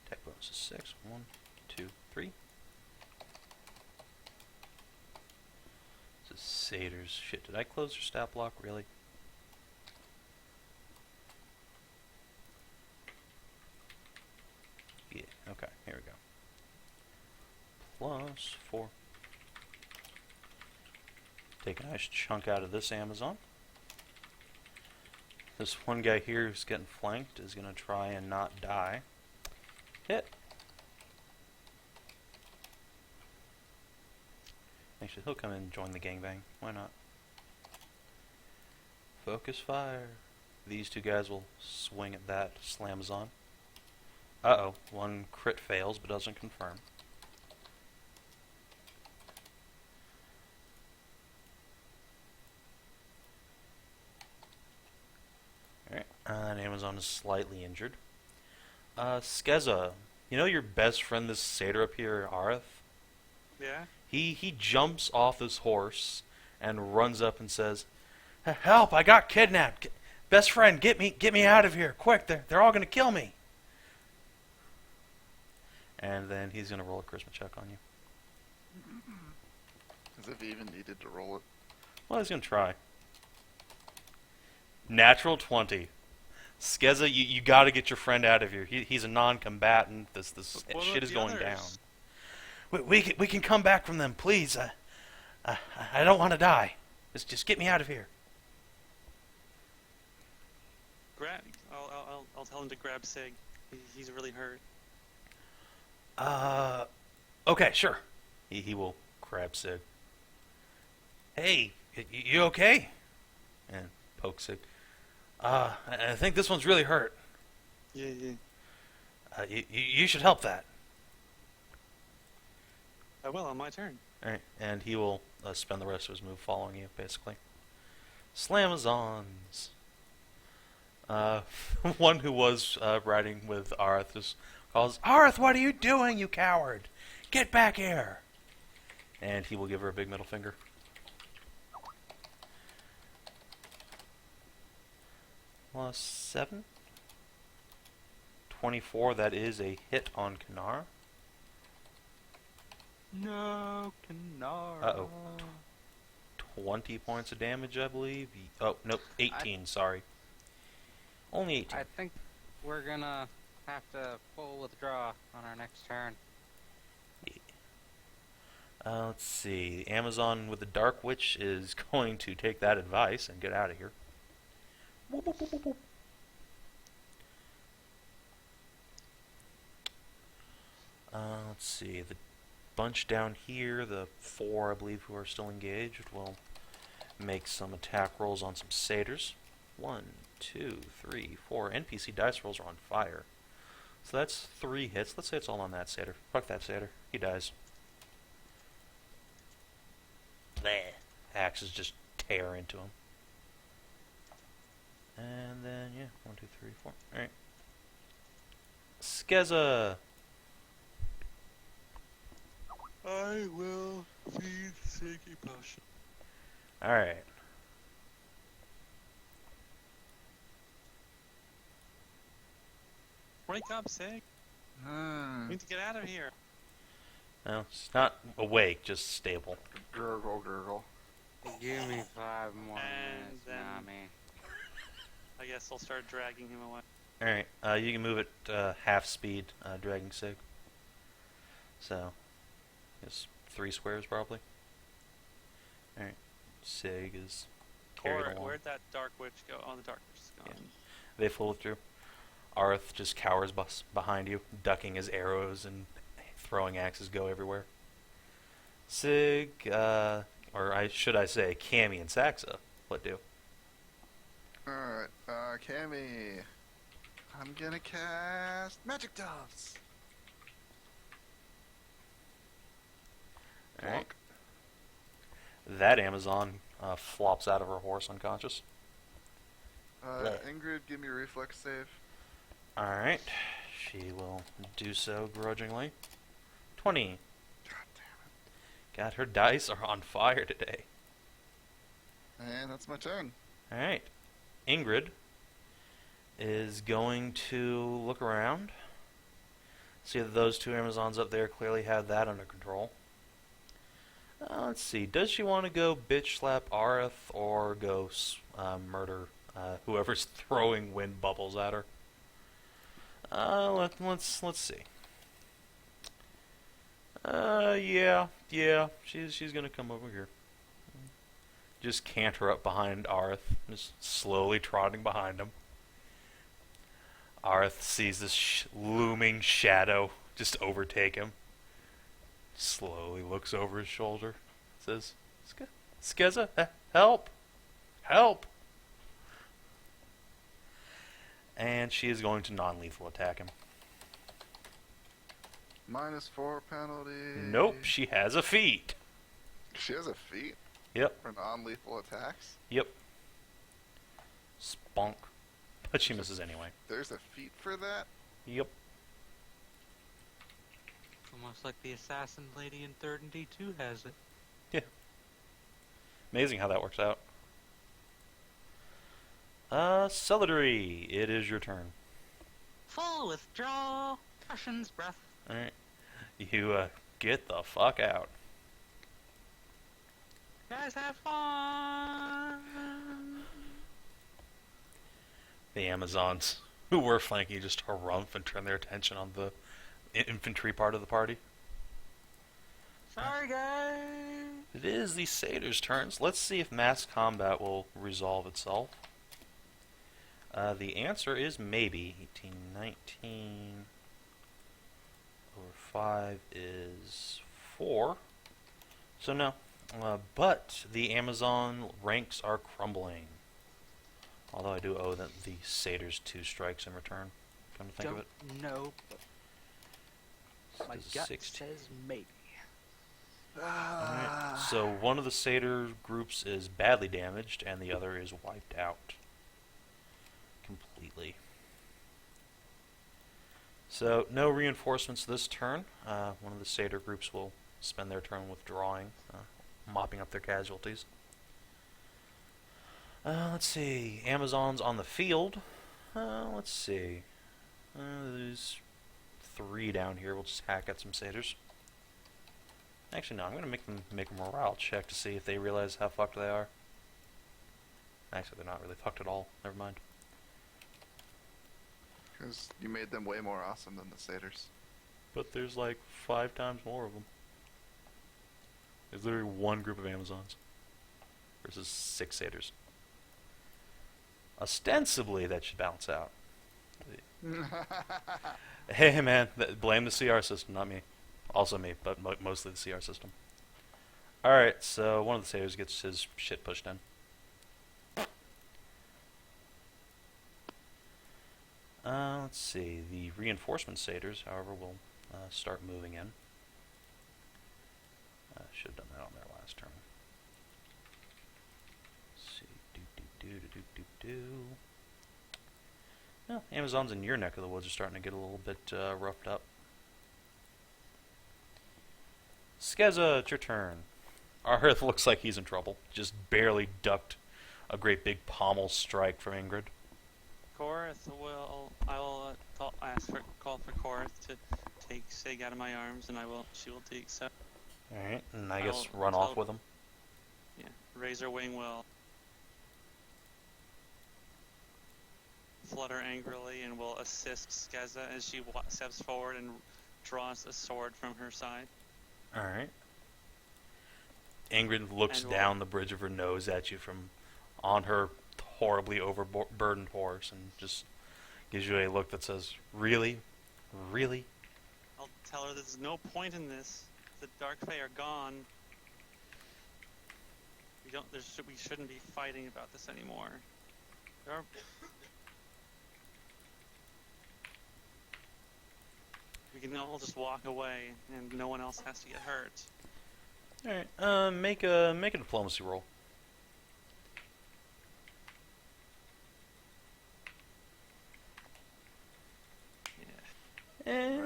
Attack bonus is 6. 1, 2, 3. This is satyrs. Shit, did I close their stat block? Really? Yeah, okay, here we go. Plus 4. Take a nice chunk out of this Amazon. This one guy here who's getting flanked is going to try and not die. Hit. Actually, he'll come in and join the gangbang. Why not? Focus fire. These two guys will swing at that Slamazon. Uh-oh. One crit fails but doesn't confirm. Alright. And Amazon is slightly injured. Skezza. You know your best friend, this satyr up here, Arth? Yeah? He jumps off his horse and runs up and says, "Help! I got kidnapped. Best friend, get me out of here, quick! They're all gonna kill me." And then he's gonna roll a charisma check on you. As if he even needed to roll it. Well, he's gonna try. Natural 20. Skezza, you gotta get your friend out of here. He's a non-combatant. This What shit about is the going others? down. We can come back from them, please. I don't want to die. Just get me out of here. I'll tell him to grab Sig. He's really hurt. Okay, sure. He will grabs Sig. Hey, you okay? And pokes Sig. I think this one's really hurt. Yeah. You should help that. I will on my turn. Alright, and he will spend the rest of his move following you, basically. Slamazons. One who was riding with Arth just calls, Arth, what are you doing, you coward? Get back here! And he will give her a big middle finger. Plus 7. 24, that is a hit on Kinara. No, Kinara. Uh-oh. 20 points of damage, I believe. Oh, nope, 18, sorry. Only 18. I think we're gonna have to full withdraw on our next turn. Let's see. The Amazon with the Dark Witch is going to take that advice and get out of here. Boop, boop, boop, boop, boop. Let's see. The bunch down here, the 4, I believe, who are still engaged, will make some attack rolls on some satyrs. 1, 2, 3, 4. NPC dice rolls are on fire. So that's 3 hits. Let's say it's all on that satyr. Fuck that satyr. He dies. Bleh. Axes just tear into him. And then, yeah, 1, 2, 3, 4. Alright. Skezza! I will feed Siggy potion. Alright. Wake up, Sig. We need to get out of here. No, it's not awake, just stable. Gurgle, gurgle. Give me 5 more And minutes, then- Mommy. I guess I'll start dragging him away. Alright, you can move at half speed, dragging Sig. So, it's 3 squares probably. Alright, Sig is carried along. Where'd that Dark Witch go? Oh, the Dark Witch is gone. Yeah. They flew through. Arth just cowers behind you, ducking his arrows and throwing axes go everywhere. Sig, or should I say, Cammy and Saxa, what do? Alright, Cammy. I'm gonna cast Magic Doves. Alright. That Amazon flops out of her horse unconscious. Ingrid, give me a reflex save. Alright. She will do so grudgingly. 20. God damn God, her dice are on fire today. it. And that's my turn. Alright. Ingrid is going to look around. See that those 2 Amazons up there clearly have that under control. Let's see. Does she want to go bitch slap Arth or go murder whoever's throwing wind bubbles at her? Let's see. Yeah. She's gonna come over here. Just canter up behind Arth, just slowly trotting behind him. Arth sees this looming shadow just overtake him. Slowly looks over his shoulder, says, Skezza, help! Help! And she is going to non-lethal attack him. -4 penalty. Nope, she has a feat. She has a feat Yep, for non-lethal attacks? yep. Spunk. But she misses anyway. There's a feat for that? Yep. Almost like the assassin lady in 3rd and D2 has it. Amazing how that works out. Celadrie, it is your turn. Full withdrawal. Russian's breath. Alright. You, get the fuck out. Guys, have fun. The Amazons, who were flanking, just harumph and turn their attention on the infantry part of the party. Sorry, guys. It is the Satyrs' turns. Let's see if mass combat will resolve itself. The answer is maybe. 18, 19 over 5 is 4. So no. But the Amazon ranks are crumbling. Although I do owe the Satyrs 2 strikes in return. Come to think of it. Don't know, but my This is gut 16. says maybe. Alright, so one of the Satyr groups is badly damaged, and the other is wiped out. Completely. So, no reinforcements this turn. One of the Satyr groups will spend their turn withdrawing, mopping up their casualties. Let's see. Amazons on the field. Let's see. There's 3 down here. We'll just hack at some Satyrs. Actually, no. I'm going to make them make a morale check to see if they realize how fucked they are. Actually, they're not really fucked at all. Never mind. Because you made them way more awesome than the satyrs. But there's like 5 times more of them. There's literally 1 group of Amazons versus 6 Satyrs. Ostensibly, that should balance out. Hey, man, blame the CR system, not me. Also me, but mostly the CR system. Alright, so one of the Satyrs gets his shit pushed in. Let's see. The reinforcement Satyrs, however, will start moving in. Should have done that on their last turn. Let's see. Well, Amazons in your neck of the woods are starting to get a little bit roughed up. Skezza, it's your turn. Arth looks like he's in trouble. Just barely ducked a great big pommel strike from Ingrid. Korath will. I will call for Korath to take Sig out of my arms, and she will take Sav. Alright, and I guess run off with him. Yeah, Razor Wing will flutter angrily and will assist Skezza as she steps forward and draws a sword from her side. Alright. Ingrid looks down the bridge of her nose at you from on her horribly overburdened horse and just gives you a look that says, "Really? Really?" I'll tell her there's no point in this. The Dark Fae are gone. We shouldn't be fighting about this anymore. We can all just walk away, and no one else has to get hurt. Alright, make a diplomacy roll. Yeah.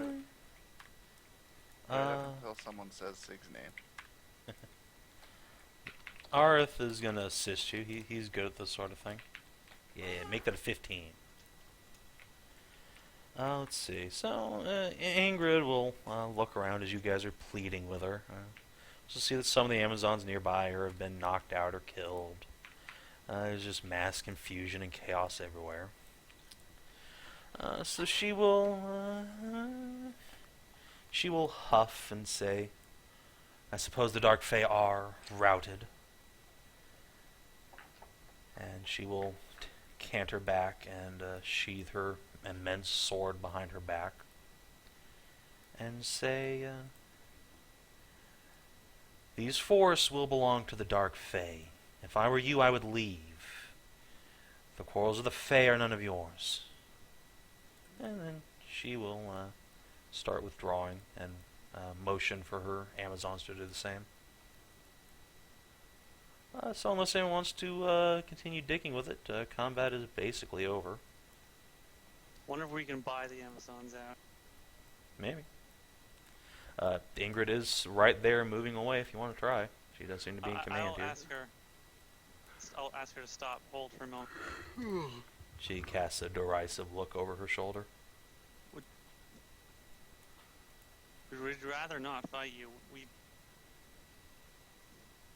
Right up until someone says Sig's name. Arth is gonna assist you. He's good at this sort of thing. Yeah, make that a 15. Let's see. So, Ingrid will look around as you guys are pleading with her. To see that some of the Amazons nearby her have been knocked out or killed. There's just mass confusion and chaos everywhere. So she will huff and say, "I suppose the Dark Fae are routed." And she will canter back and sheathe her immense sword behind her back and say, "These forests will belong to the Dark Fae. If I were you, I would leave. The quarrels of the Fae are none of yours." And then she will start withdrawing and motion for her Amazons to do the same. So unless anyone wants to continue digging with it, combat is basically over. Wonder if we can buy the Amazons out. Maybe. Ingrid is right there moving away if you want to try. She does seem to be in command here. I'll ask her to stop, hold for a moment. She casts a derisive look over her shoulder. We'd rather not fight you.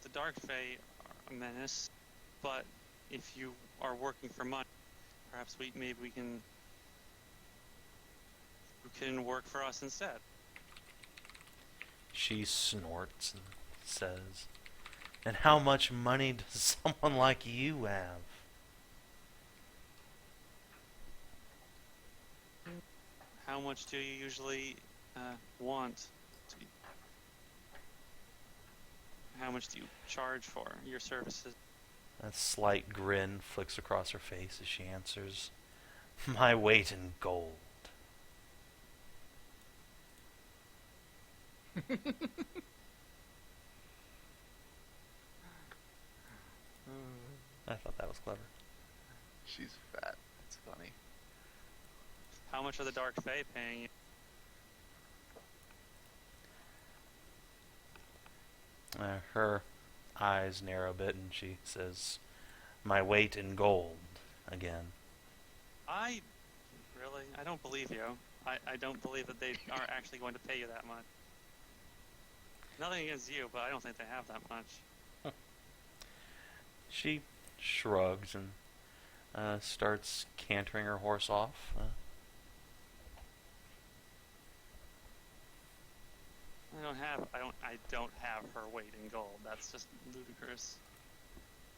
The Dark Fae are a menace, but if you are working for money, perhaps you can work for us instead. She snorts and says, "And how much money does someone like you have?" How much do you usually want? How much do you charge for your services? A slight grin flicks across her face as she answers, "My weight in gold." I thought that was clever. She's fat. It's funny. How much are the Dark Fae paying you? Her eyes narrow a bit and she says, "My weight in gold," again. Really? I don't believe you. I don't believe that they are actually going to pay you that much. Nothing against you, but I don't think they have that much. She shrugs and starts cantering her horse off. I don't have her weight in gold. That's just ludicrous.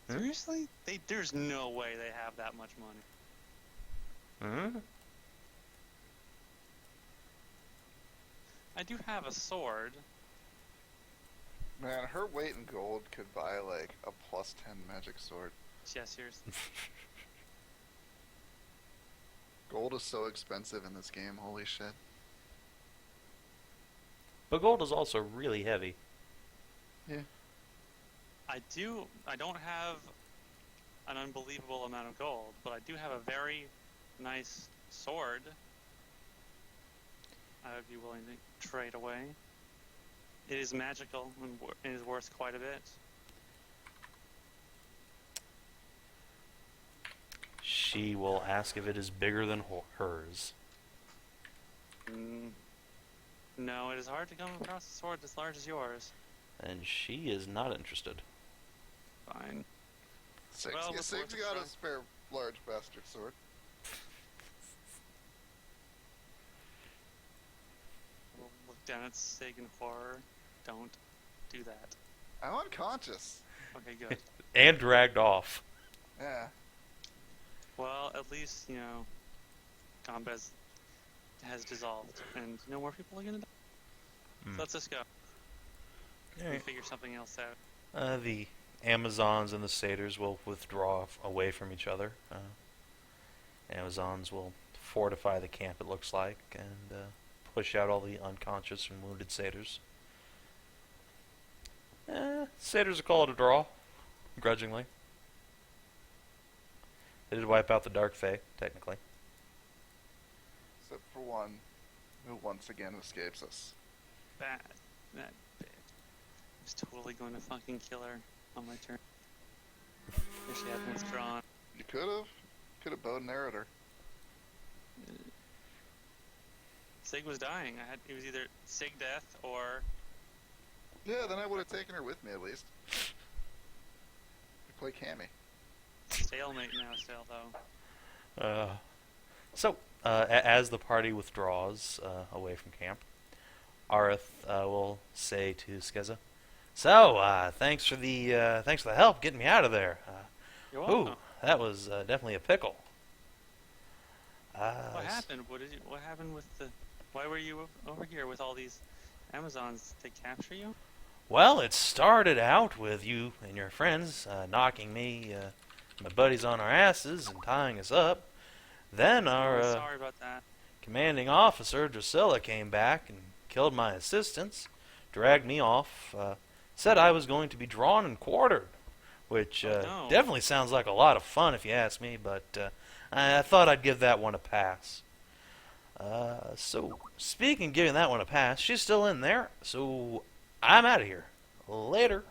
Hmm? Seriously? There's no way they have that much money. Hmm? I do have a sword. Man, her weight in gold could buy like a +10 magic sword. Yeah, seriously. Gold is so expensive in this game, holy shit. But gold is also really heavy. Yeah. I don't have an unbelievable amount of gold, but I do have a very nice sword I would be willing to trade away. It is magical and it is worth quite a bit. She will ask if it is bigger than hers. No, it is hard to come across a sword as large as yours. And she is not interested. Fine. Six. Well, Yeah, what's Six worth got it, a spare large bastard sword. We'll look down at Sig in horror. Don't do that. I'm unconscious. Okay, good. And dragged off. Yeah. Well, at least, combat has dissolved, and no more people are gonna die. So let's just go. We'll figure something else out. The Amazons and the Satyrs will withdraw away from each other. Amazons will fortify the camp, it looks like, and push out all the unconscious and wounded Satyrs. Satyrs will call it a draw, grudgingly. They did wipe out the Dark Fae, technically. Except for one, who once again escapes us. Bad. That bitch. I was totally going to fucking kill her on my turn. If she hadn't withdrawn. You could have. Could have bowed and arrowed her. Sig was dying. It was either Sig death or... Yeah, then I would have taken her with me at least. We play Cammy. Stalemate now still, though. As the party withdraws away from camp, Arith will say to Skezza, "So, thanks for the help getting me out of there. You're welcome. Ooh, that was definitely a pickle." What happened? What happened with the... Why were you over here with all these Amazons? Did they capture you? Well, it started out with you and your friends knocking me, my buddies, on our asses and tying us up. Then our sorry about that. commanding officer, Drusilla, came back and killed my assistants, dragged me off, said I was going to be drawn and quartered, which no. definitely sounds like a lot of fun if you ask me, but I thought I'd give that one a pass. So, speaking of giving that one a pass, she's still in there, so I'm out of here. Later.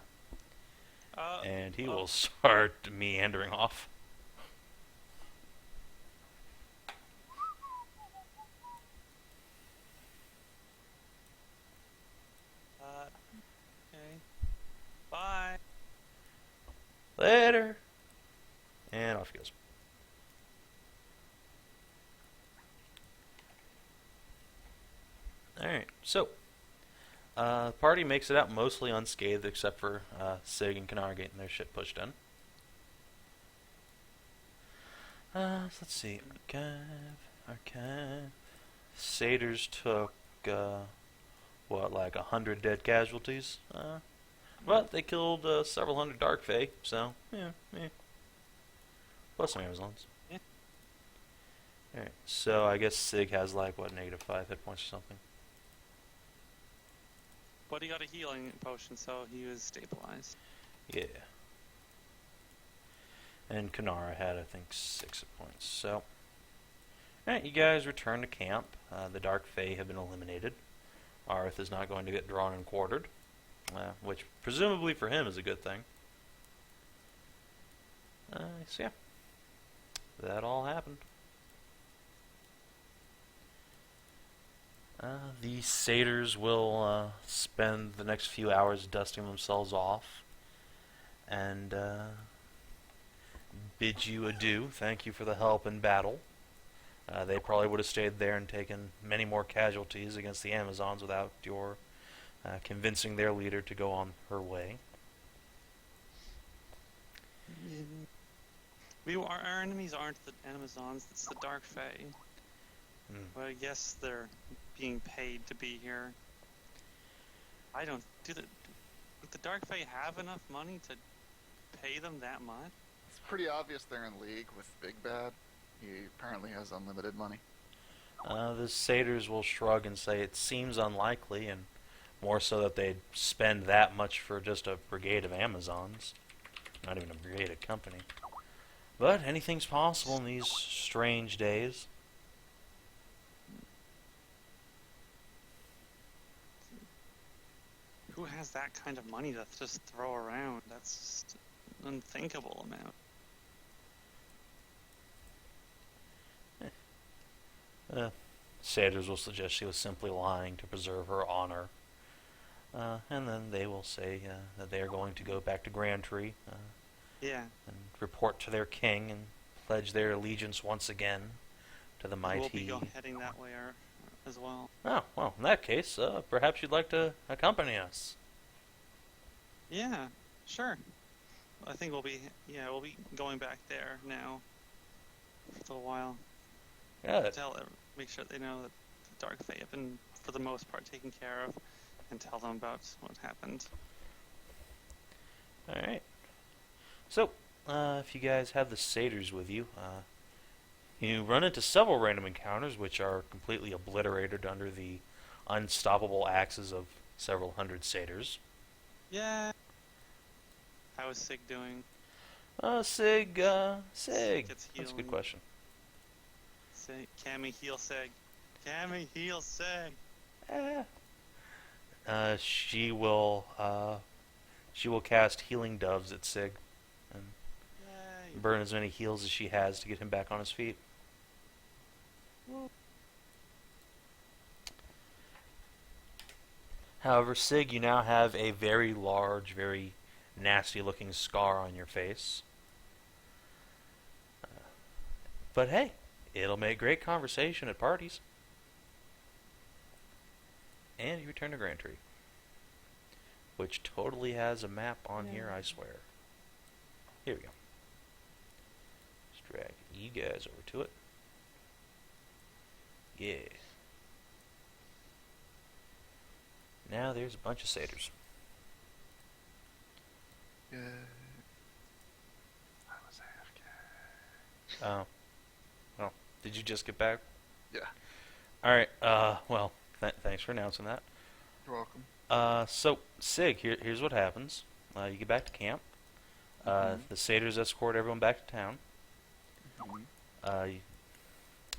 And he will start meandering off. Okay. Bye. Later. And off he goes. Alright, so the party makes it out mostly unscathed except for Sig and Kinara getting their shit pushed in. So let's see. Archive. Satyrs took, like 100 dead casualties? But they killed several hundred Dark Fae, so, yeah. Plus some Amazons. Yeah. Alright, so I guess Sig has like, what, -5 hit points or something? But he got a healing potion, so he was stabilized. Yeah. And Kinara had, I think, 6 hit points, so... Alright, you guys return to camp. The Dark Fae have been eliminated. Arth is not going to get drawn and quartered, which presumably for him is a good thing. So yeah, that all happened. The satyrs will spend the next few hours dusting themselves off and bid you adieu. Thank you for the help in battle. They probably would have stayed there and taken many more casualties against the Amazons without your convincing their leader to go on her way. Our enemies aren't the Amazons, it's the Dark Fae. But I guess they're being paid to be here. I don't... Would the Dark Fae have enough money to pay them that much? It's pretty obvious they're in league with Big Bad. He apparently has unlimited money. The satyrs will shrug and say it seems unlikely, and more so that they'd spend that much for just a brigade of Amazons. Not even a brigade of company. But anything's possible in these strange days. Who has that kind of money to just throw around? That's just an unthinkable amount. Satyrs will suggest she was simply lying to preserve her honor. And then they will say that they are going to go back to Grand Tree Yeah. and report to their king and pledge their allegiance once again to the mighty... We'll be heading that way as well. Oh, well, in that case, perhaps you'd like to accompany us. Yeah, sure. I think we'll be going back there now for a while. Good. Make sure they know that the Dark Fae have been, for the most part, taken care of, and tell them about what happened. Alright. So, if you guys have the satyrs with you, you run into several random encounters which are completely obliterated under the unstoppable axes of several hundred satyrs. Yeah. How is Sig doing? Sig. Gets That's a healing. good question. Sig. Cammy heal Sig. Cammy heal Sig. She will cast healing doves at Sig and Yay. burn as many heals as she has to get him back on his feet. However, Sig, you now have a very large, very nasty-looking scar on your face. But hey, it'll make great conversation at parties. And you return to Grand Tree, which totally has a map on here, I swear. Here we go. Let's drag you guys over to it. Yeah. Now there's a bunch of satyrs. Yeah. I was AFK. Oh. Well, did you just get back? Yeah. Alright, well, thanks for announcing that. You're welcome. So, Sig, here's what happens. You get back to camp. The satyrs escort everyone back to town.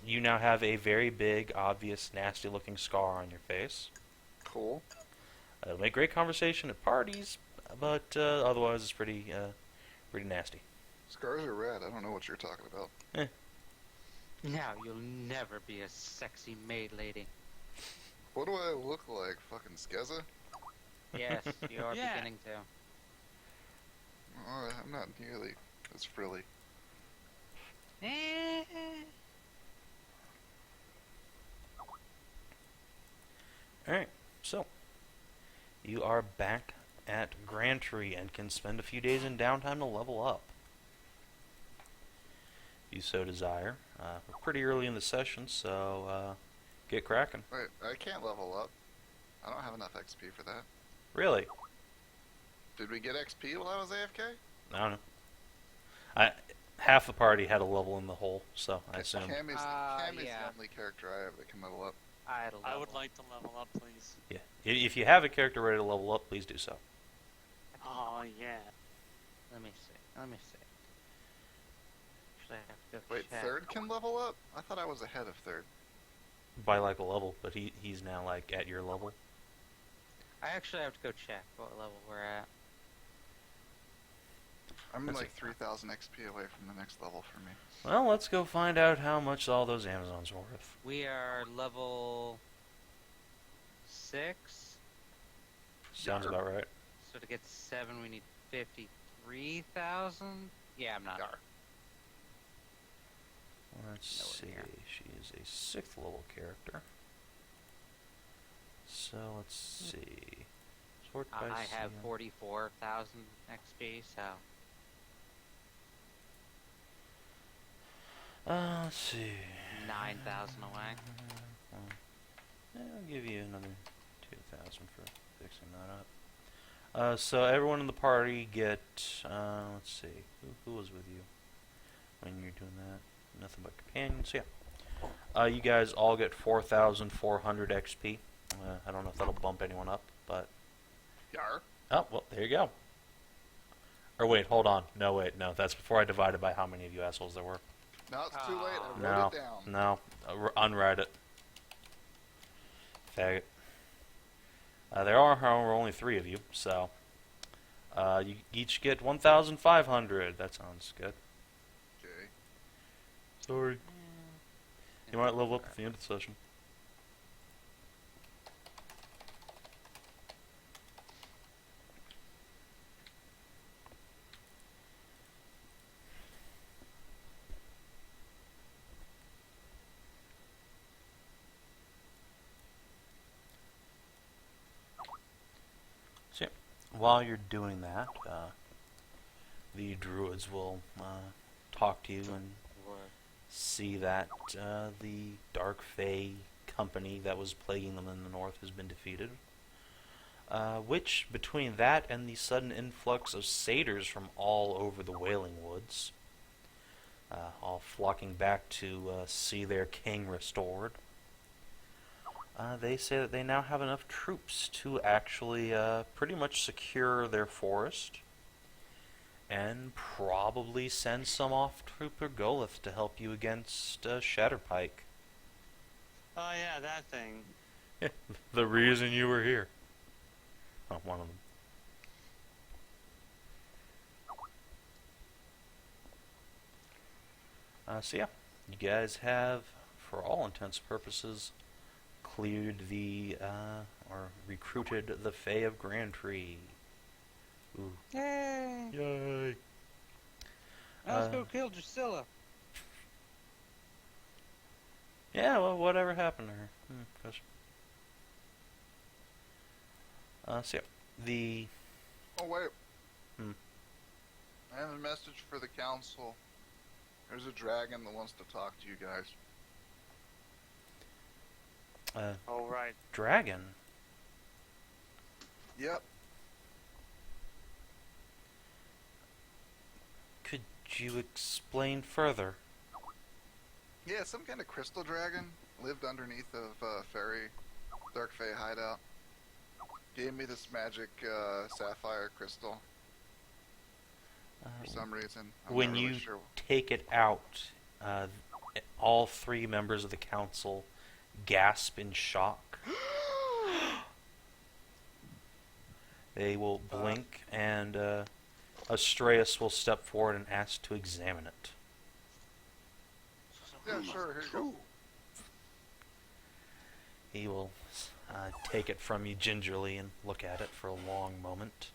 You now have a very big, obvious, nasty-looking scar on your face. Cool. It'll make great conversation at parties, but otherwise it's pretty nasty. Scars are red. I don't know what you're talking about. Now you'll never be a sexy maid lady. What do I look like? Fucking Skezza? Yes, you are Yeah. beginning to. Oh, I'm not nearly as frilly. Alright, so you are back at Grand Tree and can spend a few days in downtime to level up. If you so desire. We're pretty early in the session, so get cracking. Wait, I can't level up. I don't have enough XP for that. Really? Did we get XP while I was AFK? I don't know. Half the party had a level in the hole, so I assume. Cammy's yeah. the only character I have that can level up. I would like to level up, please. Yeah. If you have a character ready to level up, please do so. Oh, yeah. Let me see. Actually, I have to go Wait, check. third can level up? I thought I was ahead of third. By like a level, but he's now like at your level. I actually have to go check what level we're at. I'm That's like it. 3,000 XP away from the next level for me. Well, let's go find out how much all those Amazons are worth. We are level 6. Sounds Yarr. about right. So to get 7, we need 53,000. Yeah, I'm not. Yarr. Let's Nowhere see. near. She is a 6th level character. So let's see. Sort by I have CM. 44,000 XP, so Let's see. 9,000 away. Yeah, I'll give you another 2,000 for fixing that up. So everyone in the party get, let's see, who was with you when you're doing that? Nothing but companions, yeah. You guys all get 4,400 XP. I don't know if that'll bump anyone up, but... Yarr. Oh, well, there you go. Or wait, hold on. No, that's before I divided by how many of you assholes there were. No, it's too late. I No, wrote it down. no. Unwrite it. Faggot. There are, however, only 3 of you, so... you each get 1,500. That sounds good. Okay. Sorry. You might level up at the end of the session. So, yeah, while you're doing that, the druids will talk to you and see that the Dark Fae company that was plaguing them in the north has been defeated. Which, between that and the sudden influx of satyrs from all over the Wailing Woods, all flocking back to see their king restored, they say that they now have enough troops to actually pretty much secure their forest and probably send some off to Pergolith to help you against Shatterpike. Oh, yeah, that thing. The reason you were here. Oh, one of them. So yeah, you guys have, for all intents and purposes, cleared the, or recruited the Fae of Grandtree. Ooh. Yay! Yay! Now let's go kill Drusilla. Yeah, well, whatever happened to her? So yeah, the... Oh, wait. Hmm. I have a message for the council. There's a dragon that wants to talk to you guys. Oh, right. Dragon? Yep. Could you explain further? Yeah, some kind of crystal dragon lived underneath of Dark Fae hideout. Gave me this magic sapphire crystal for some reason. I'm When not really you sure. take it out, all 3 members of the council gasp in shock. They will blink, and Astraeus will step forward and ask to examine it. Yeah, sure. Here you go. He will take it from you gingerly and look at it for a long moment.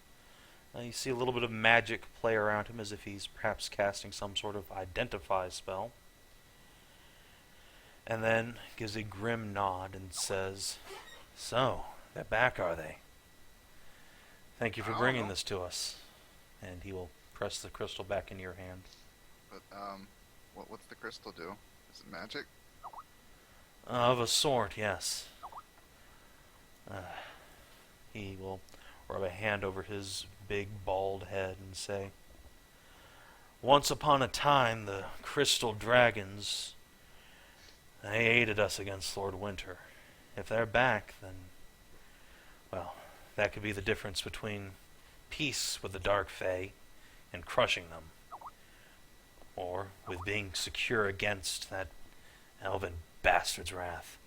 You see a little bit of magic play around him as if he's perhaps casting some sort of identify spell. And then gives a grim nod and says, "So, they're back, are they? Thank you for I don't bringing know. this to us." And he will press the crystal back into your hand. But what's the crystal do? Is it magic? Of a sort, yes. He will rub a hand over his big bald head and say, "Once upon a time, the crystal dragons, they aided us against Lord Winter. If they're back, then, well, that could be the difference between peace with the Dark Fae and crushing them, or with being secure against that elven bastard's wrath."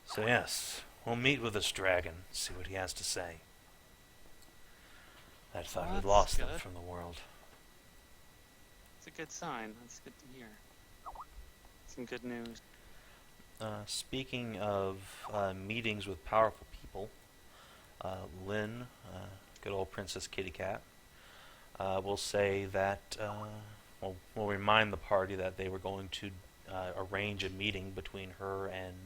So yes, we'll meet with this dragon, see what he has to say. I thought we'd That's lost them good. from the world. It's a good sign. That's good to hear. Some good news. Speaking of meetings with powerful people, Lynn, good old Princess Kitty Cat, will say that, we'll remind the party that they were going to arrange a meeting between her and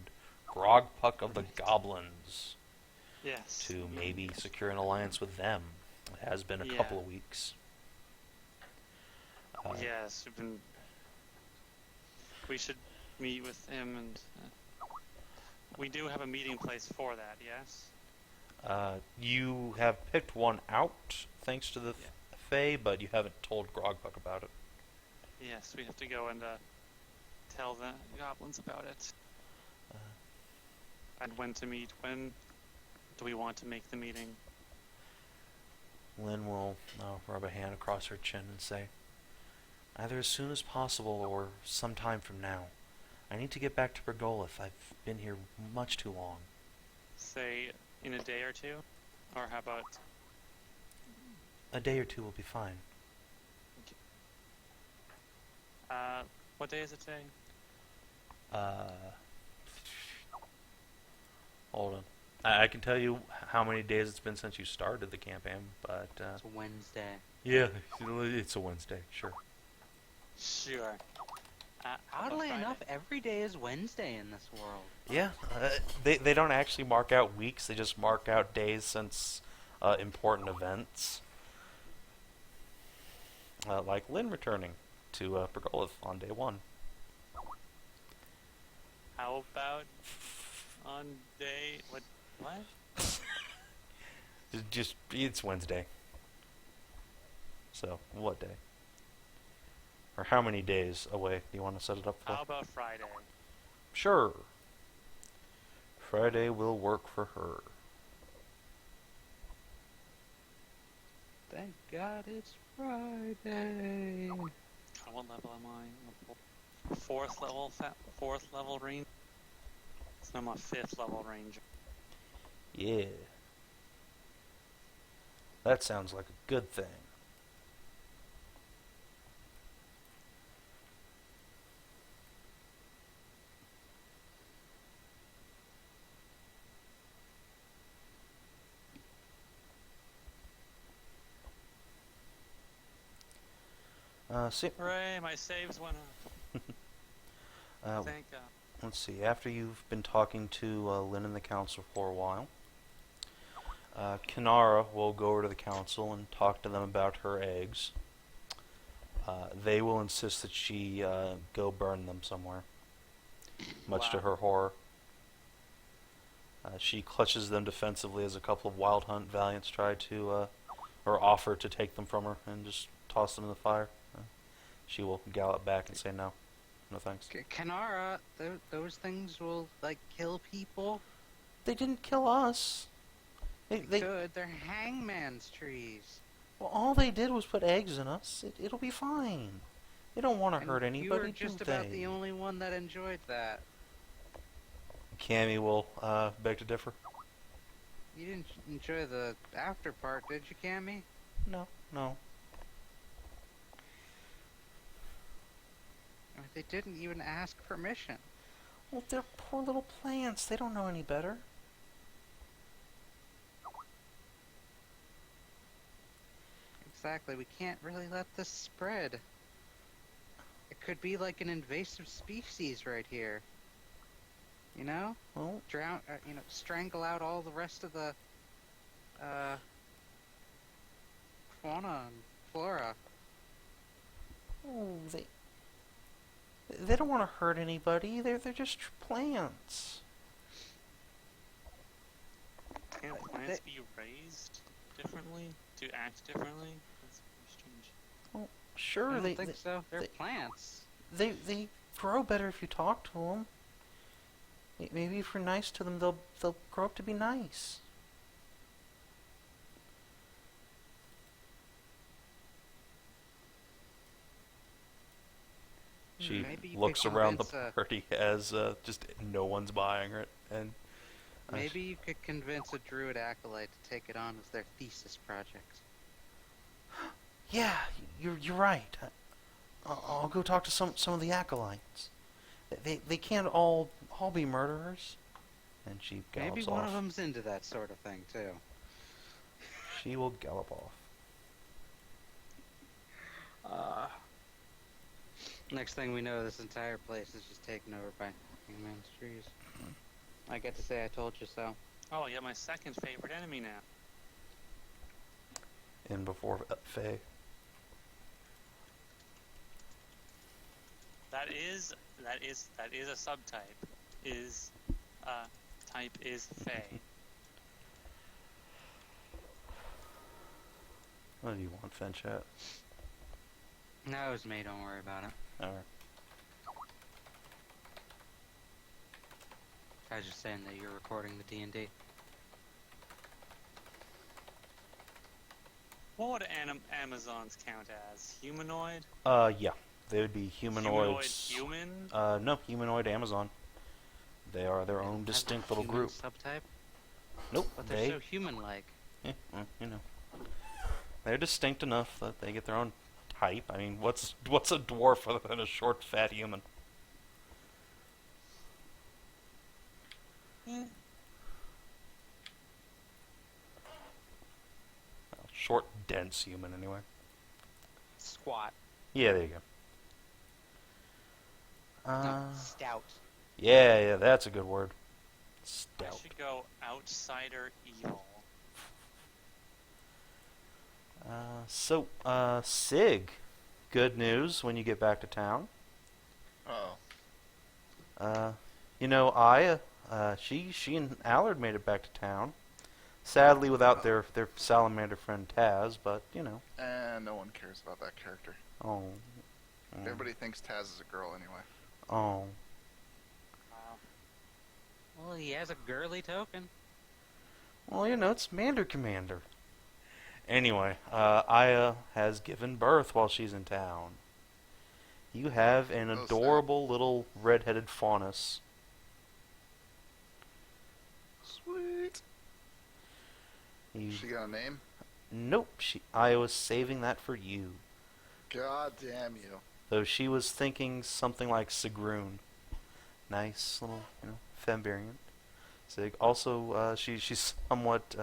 Grogpuck of the Goblins Yes. to maybe secure an alliance with them. It has been a Yeah. couple of weeks. Yes, we should meet with him, and we do have a meeting place for that. Yes. You have picked one out, thanks to the Fae, but you haven't told Grogpuck about it. Yes, we have to go and tell the goblins about it. And when to meet. When do we want to make the meeting? Lynn will rub a hand across her chin and say, "Either as soon as possible or some time from now. I need to get back to Bergolith. I've been here much too long." Say in a day or two? Or how about... A day or two will be fine. What day is it today? Hold on. I can tell you how many days it's been since you started the campaign, but It's Wednesday. yeah, it's a Wednesday, sure. Sure. Oddly Friday. enough, every day is Wednesday in this world. Yeah, they don't actually mark out weeks; they just mark out days since important events, like Lynn returning to Bergolith on day 1. How about on day... What? It's Wednesday. So, what day? Or how many days away do you want to set it up for? How about Friday? Sure. Friday will work for her. Thank God it's Friday. What level am I? Fourth level range? So I'm a 5th level ranger. Yeah. That sounds like a good thing. Hooray, my saves went up. Thank God. Let's see. After you've been talking to Lynn and the council for a while, Kinara will go over to the council and talk to them about her eggs. They will insist that she go burn them somewhere, much to Wow. her horror. She clutches them defensively as a couple of Wild Hunt Valiants try to, or offer to take them from her and just toss them in the fire. She will gallop back and say no. No thanks. Kanara, those things will, like, kill people? They didn't kill us. They Good, they're hangman's trees. well, all they did was put eggs in us. It'll be fine. They don't want to And hurt anybody, you were just do about they? the only one that enjoyed that. Cammy will beg to differ. You didn't enjoy the after part, did you, Cammy? No. I mean, they didn't even ask permission. Well, they're poor little plants. They don't know any better. Exactly, we can't really let this spread. It could be like an invasive species right here. You know? Well, Drown, strangle out all the rest of the, fauna and flora. oh, they don't want to hurt anybody. They're just plants. Can't plants be raised differently to act differently? That's very strange. Sure, I don't they think so. They're they- plants. they grow better if you talk to them. Maybe if you're nice to them, they'll grow up to be nice. She Maybe you looks could around the convince, party as just no one's buying it, and Maybe you could convince a druid acolyte to take it on as their thesis project. yeah, you're right. I'll go talk to some of the acolytes. They can't all be murderers. And she gallops Maybe off. one of them's into that sort of thing too. She will gallop off. Next thing we know, this entire place is just taken over by man's trees. I get to say I told you so. Oh, yeah, my second favorite enemy now. And before Faye. That is a subtype. Type is Fey. What do you want, Fenchat? No, it was me. Don't worry about it. Alright. I was just saying that you're recording the D&D. What would Amazons count as? Humanoid? Yeah. They would be humanoids. Human? No, humanoid Amazon. They are their own Has a distinct little human group. Subtype, Nope, but they're they, so human-like. well, they're distinct enough that they get their own type. I mean, what's a dwarf other than a short, fat human? Eh. Well, short, dense human, anyway. Squat. Yeah, there you go. No, stout. Yeah, that's a good word. I Stout. should go outsider evil. Sig, good news when you get back to town. Oh. Aya, she and Allard made it back to town. Sadly, without their salamander friend Taz, but And no one cares about that character. Oh. Everybody thinks Taz is a girl anyway. Oh. Wow. Well, he has a girly token. Well, it's Mander Commander. Anyway, Aya has given birth while she's in town. You have an Oh, adorable little red-headed faunus. Sweet. She got a name? Nope, Aya was saving that for you. God damn you. Though she was thinking something like Sigrun. Nice little, femme variant. Sig. Also, she's somewhat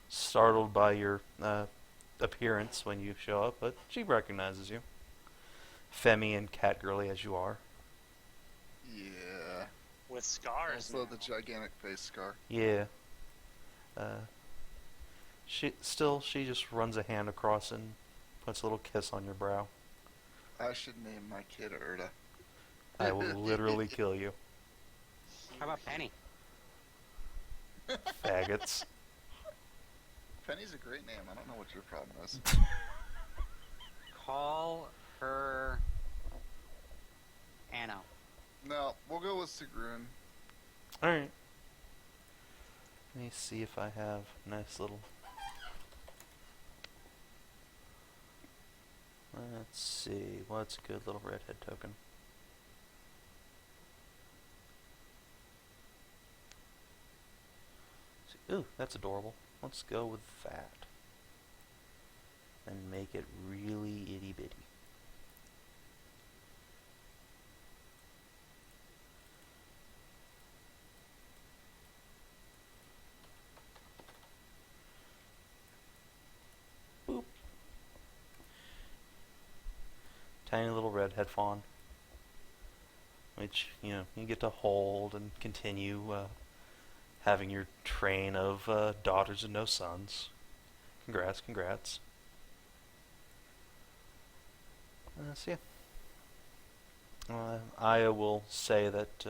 startled by your appearance when you show up, but she recognizes you. Femmy and catgirly as you are. Yeah. With scars Also now. the gigantic face scar. Yeah. She just runs a hand across and puts a little kiss on your brow. I should name my kid Erda. I will literally kill you. How about Penny? Faggots. Penny's a great name. I don't know what your problem is. Call her Anno. No, we'll go with Sigrun. Alright. Let me see if I have a nice little... Let's see, what's a good little redhead token? Ooh, that's adorable. Let's go with that. And make it really itty bitty. Boop. Tiny little redhead fawn. Which, you get to hold and continue having your train of daughters and no sons. Congrats. So yeah. Aya will say that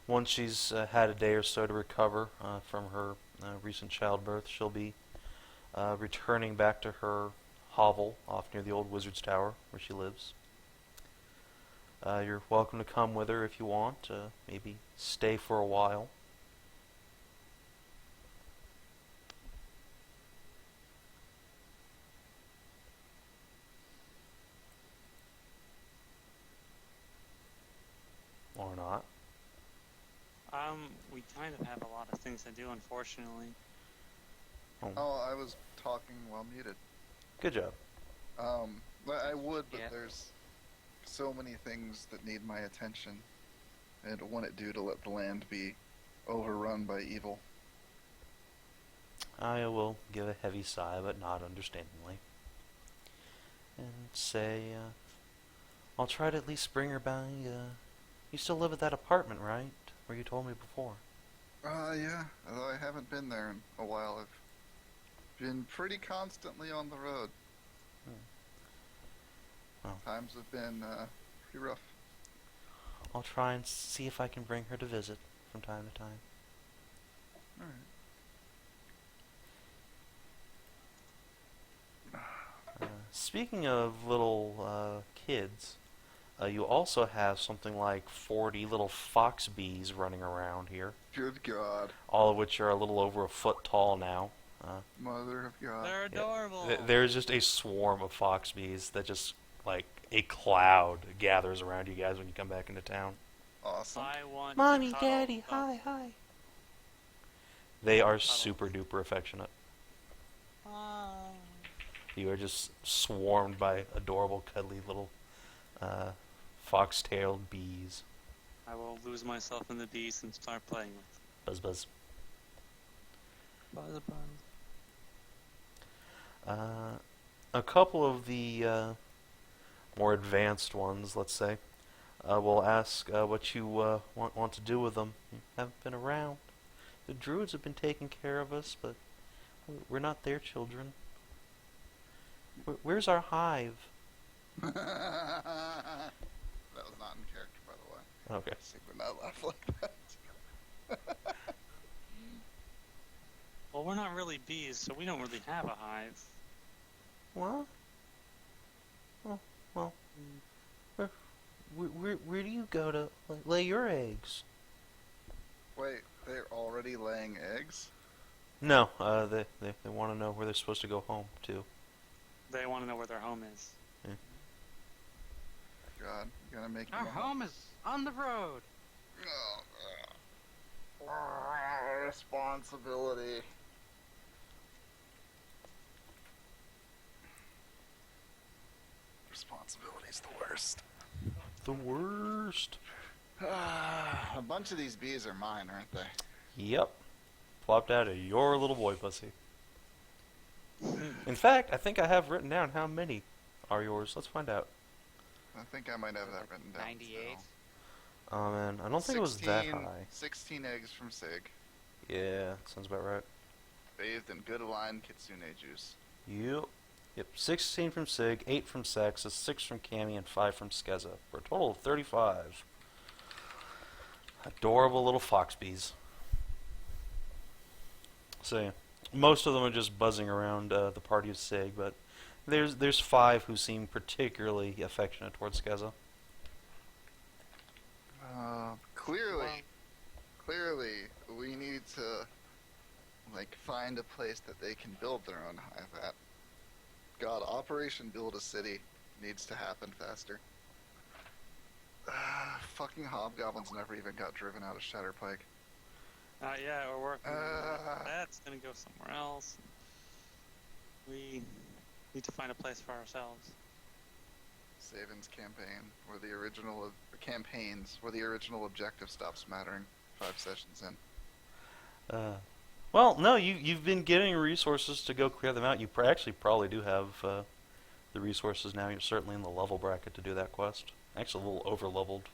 once she's had a day or so to recover from her recent childbirth. She'll be returning back to her hovel off near the old wizard's tower where she lives. You're welcome to come with her if you want. Maybe stay for a while. Or not. We kind of have a lot of things to do, unfortunately. Oh, I was talking while muted. Good job. But I would, but Yeah. there's so many things that need my attention. I don't want it due to let the land be overrun by evil. I will give a heavy sigh, but nod understandingly. And say, I'll try to at least bring her by. You still live at that apartment, right? Where you told me before. Yeah. Although I haven't been there in a while, I've been pretty constantly on the road. Well. Times have been pretty rough. I'll try and see if I can bring her to visit from time to time. Alright. Speaking of little kids, you also have something like 40 little fox bees running around here, Good God. all of which are a little over a foot tall now. Mother of God. They're adorable. There's just a swarm of fox bees that just, like, a cloud gathers around you guys when you come back into town. Awesome. I want Mommy, to cuddle Daddy, them. hi. They are super duper affectionate. Ah. You are just swarmed by adorable, cuddly little fox-tailed bees. I will lose myself in the bees and start playing with Buzz, buzz. them. Buzz, buzz. A couple of the more advanced ones, let's say, will ask what you want to do with them. You haven't been around. The druids have been taking care of us, but we're not their children. Where's our hive? That was not in character, by the way. Okay. Sigfrid would not laugh like that. Well, we're not really bees, so we don't really have a hive. What? Well, where do you go to lay your eggs? Wait, they're already laying eggs? No, they want to know where they're supposed to go home to. They want to know where their home is. God, you gotta make Our them home is on the road. Responsibility. Responsibility's the worst. The worst. A bunch of these bees are mine, aren't they? Yep. Plopped out of your little boy pussy. In fact, I think I have written down how many are yours. Let's find out. I think I might have that written down. 98. Oh man, I don't think it was that high. 16 eggs from Sig, Yeah, sounds about right. bathed in good aligned kitsune juice. Yep, 16 from Sig, 8 from Sex, 6 from Cammy, and 5 from Skezza, for a total of 35. Adorable little fox bees. So yeah, most of them are just buzzing around the party of Sig, but there's 5 who seem particularly affectionate towards Skezza. Clearly, we need to, find a place that they can build their own hive at. God, Operation Build a City needs to happen faster. Fucking hobgoblins never even got driven out of Shatterpike. Yeah, we're working on that. That's gonna go somewhere else. We need to find a place for ourselves. Savin's campaign, where the original campaigns, where the original objective stops mattering 5 sessions in. Well, no, you've been getting resources to go clear them out. You actually probably do have the resources now. You're certainly in the level bracket to do that quest. Actually, a little over-leveled.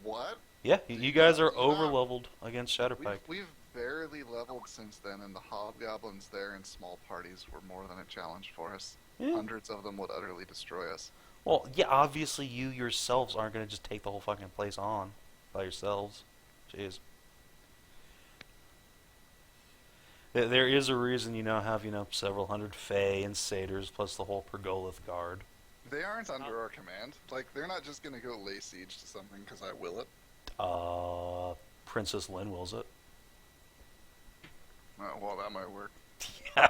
What? Yeah, you guys are over-leveled against Shatterpike. We've barely leveled since then, and the hobgoblins there in small parties were more than a challenge for us. Yeah. Hundreds of them would utterly destroy us. Well, yeah, obviously you yourselves aren't going to just take the whole fucking place on by yourselves. Jeez. There is a reason you now have, several hundred Fae and Satyrs plus the whole Pergolith guard. They aren't under our command. Like, they're not just gonna go lay siege to something because I will it. Princess Lynn wills it. Well, that might work. Yeah.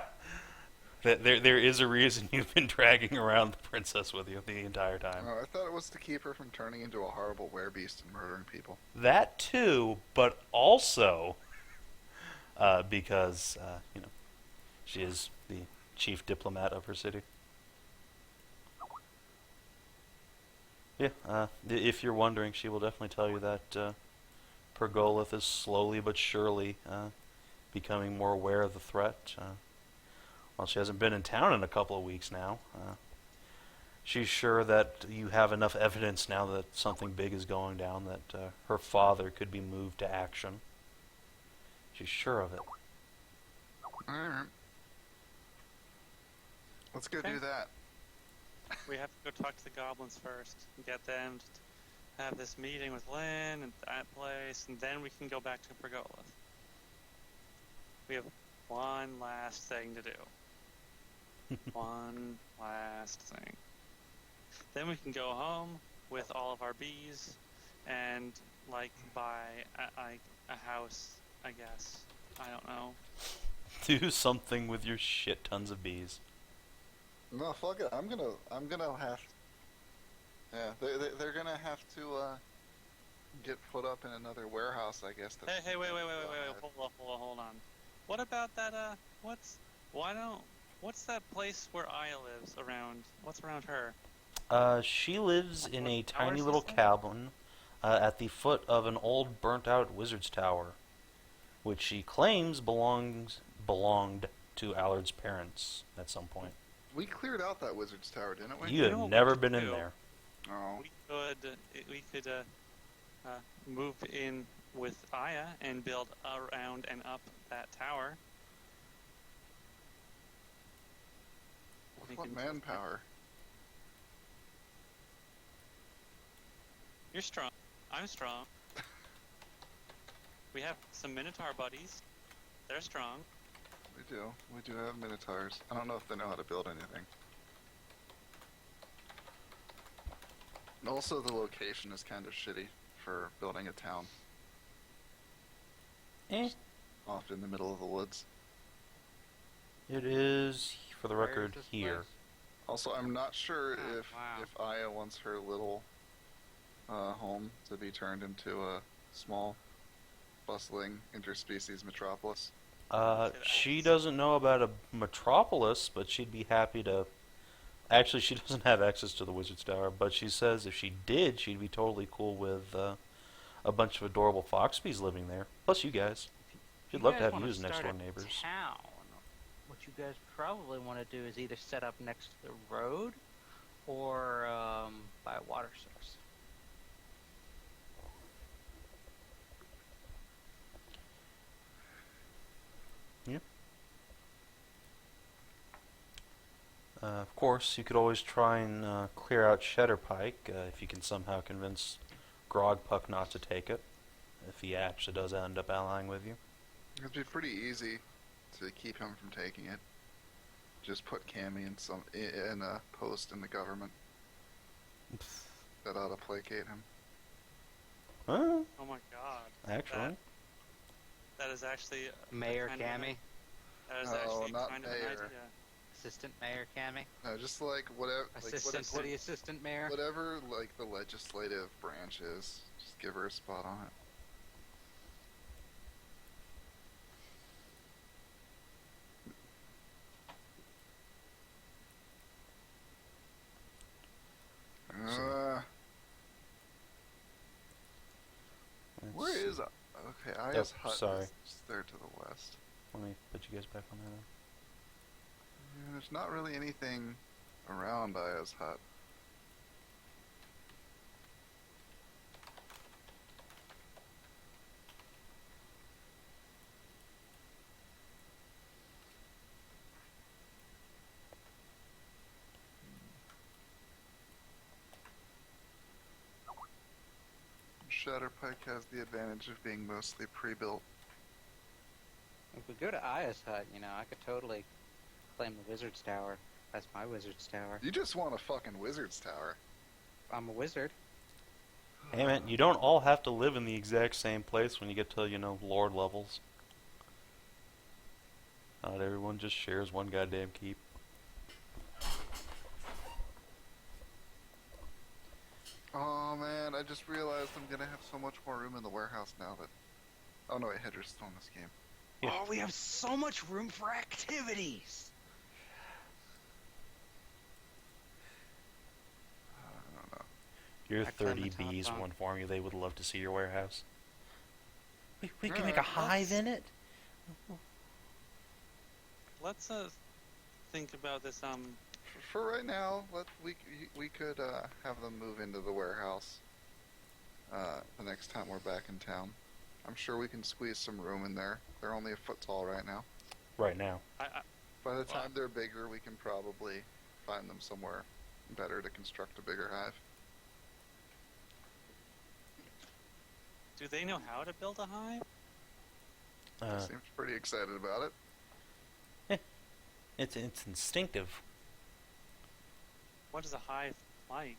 There is a reason you've been dragging around the princess with you the entire time. I thought it was to keep her from turning into a horrible werebeast and murdering people. That too, but also because, she is the chief diplomat of her city. Yeah, if you're wondering, she will definitely tell you that Pergolith is slowly but surely becoming more aware of the threat. Well, she hasn't been in town in a couple of weeks now. She's sure that you have enough evidence now that something big is going down, that her father could be moved to action. She's sure of it. Alright. Let's go do that. We have to go talk to the goblins first and get them to have this meeting with Lynn and that place, and then we can go back to Pergolith. We have one last thing to do. One last thing. Then we can go home with all of our bees and, buy a house, I guess. I don't know. Do something with your shit tons of bees. No, fuck it. I'm gonna have. Yeah, they're gonna have to get put up in another warehouse, I guess. Hey, wait, hold on. What about that, what's that place where Aya lives around, what's around her? She lives in a What tower tiny is little this thing? cabin at the foot of an old burnt-out wizard's tower, which she claims belonged to Allard's parents at some point. We cleared out that wizard's tower, didn't we? You have know what never we been could in do? there. Oh. We could move in with Aya and build around and up that tower. With what manpower? You're strong. I'm strong. We have some Minotaur buddies. They're strong. We do. We do have minotaurs. I don't know if they know how to build anything. And also, the location is kind of shitty for building a town. Off in the middle of the woods. It is, for the Where is record, this here. place? Also, I'm not sure Oh, if wow. if Aya wants her little home to be turned into a small, bustling interspecies metropolis. She doesn't know about a metropolis, but she'd be happy to. Actually, she doesn't have access to the Wizard's Tower, but she says if she did, she'd be totally cool with a bunch of adorable foxbees living there. Plus, you guys. She'd love to have you as next door neighbors. Town. What you guys probably want to do is either set up next to the road or by a water source. Of course, you could always try and clear out Shedderpike if you can somehow convince Grogpuck not to take it. If he actually does end up allying with you. It'd be pretty easy to keep him from taking it. Just put Cammy in a post in the government. That ought to placate him. Huh? Oh my god. Actually. That is actually Mayor kind of Cammy, That is No, actually not kind of an mayor. idea. Assistant Mayor Cammy, No, just like whatever, Assistant City Assistant Mayor. whatever like the legislative branch is, just give her a spot on it. Let's Where see. is? Okay, Aya's hut sorry. is just there to the west. Let me put you guys back on there then. Yeah, there's not really anything around Aya's hut. Shadowpike has the advantage of being mostly pre-built. If we go to Aya's hut, I could totally claim the Wizard's Tower. That's my Wizard's Tower. You just want a fucking wizard's tower. I'm a wizard. Hey man, you don't all have to live in the exact same place when you get to, lord levels. Not everyone just shares one goddamn keep. Oh man, I just realized I'm gonna have so much more room in the warehouse now that... Oh no, wait, Hedrah's still in this game. Yeah. Oh, we have so much room for activities! I don't know. Your I climb 30 the top bees bunk. will inform you they would love to see your warehouse. We can make Alright, a hive in it? Let's think about this. For right now, we could have them move into the warehouse the next time we're back in town. I'm sure we can squeeze some room in there. They're only a foot tall right now. Right now. By the time they're bigger, we can probably find them somewhere better to construct a bigger hive. Do they know how to build a hive? They seems pretty excited about it. It's instinctive. What is a hive like?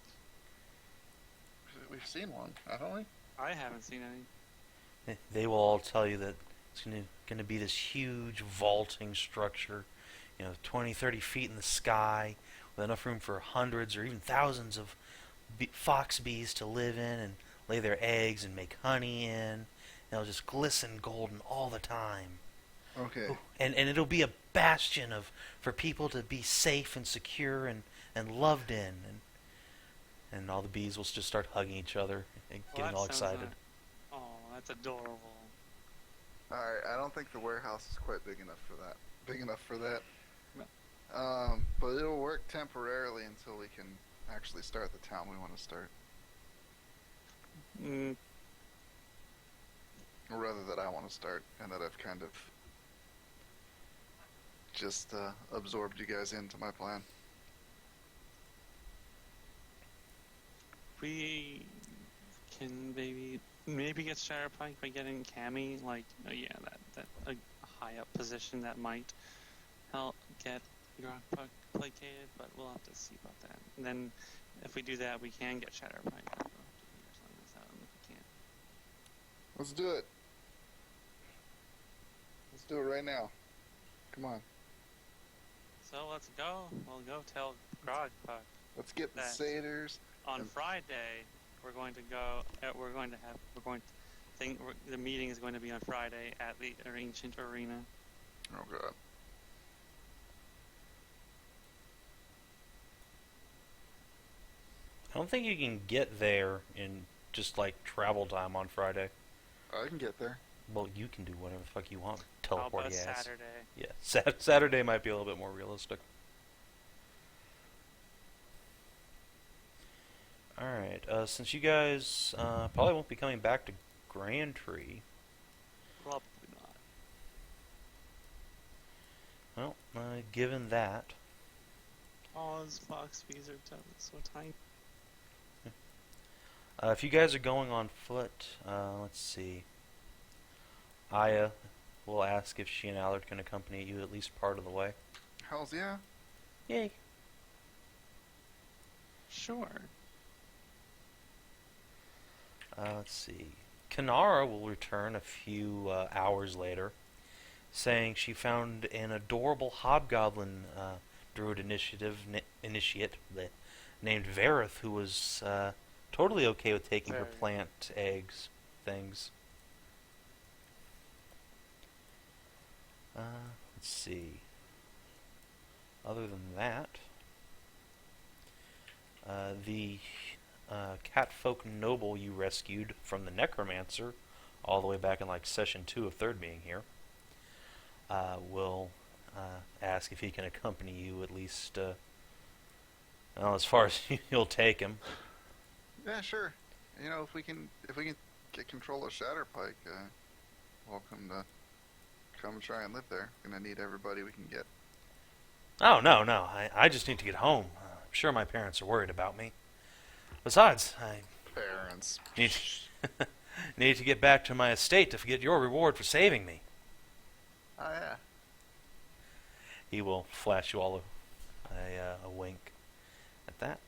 We've seen one, haven't we? I haven't seen any. They will all tell you that it's going to be this huge vaulting structure, 20, 30 feet in the sky, with enough room for hundreds or even thousands of fox bees to live in and lay their eggs and make honey in. And it'll just glisten golden all the time. Okay. And it'll be a bastion for people to be safe and secure and loved in. And all the bees will just start hugging each other and getting all excited. Oh, that's adorable. Alright, I don't think the warehouse is quite big enough for that. No. But it'll work temporarily until we can actually start the town we want to start. Mm, Or rather that I want to start, and that I've kind of just absorbed you guys into my plan. we can maybe get Shatterpike by getting Cammy, that a high up position that might help get Rockpuck placated, but we'll have to see about that. And then if we do that, we can get Shatterpike. We'll have to figure something this out if we can. Let's do it. Let's do it right now. Come on. So let's go. We'll go tell Grogpuck. Let's get the That- satyrs. On And- Friday, we're going to go. The meeting is going to be on Friday at the ancient arena. Oh god. I don't think you can get there in just travel time on Friday. I can get there. Well, you can do whatever the fuck you want. How Teleport about your ass. Saturday? Yeah, Saturday might be a little bit more realistic. Alright, since you guys probably won't be coming back to Grand Tree, Probably not. well, given that, Oh, his fox bees are so tiny. if you guys are going on foot, let's see. Aya will ask if she and Allard can accompany you at least part of the way. Hells yeah. Yay. Sure. Let's see. Kanara will return a few hours later, saying she found an adorable Hobgoblin druid initiate named Varith, who was totally okay with taking her Varith. plant eggs things. Let's see. Other than that, the Catfolk noble you rescued from the Necromancer, all the way back in session 2 of 3rd being here, will ask if he can accompany you at least, as far as you'll take him. Yeah, sure. If we can get control of Shatterpike, welcome to come try and live there. Gonna need everybody we can get. Oh, no. I just need to get home. I'm sure my parents are worried about me. Besides, I Parents. need to get back to my estate to get your reward for saving me. Oh yeah. He will flash you all a wink at that.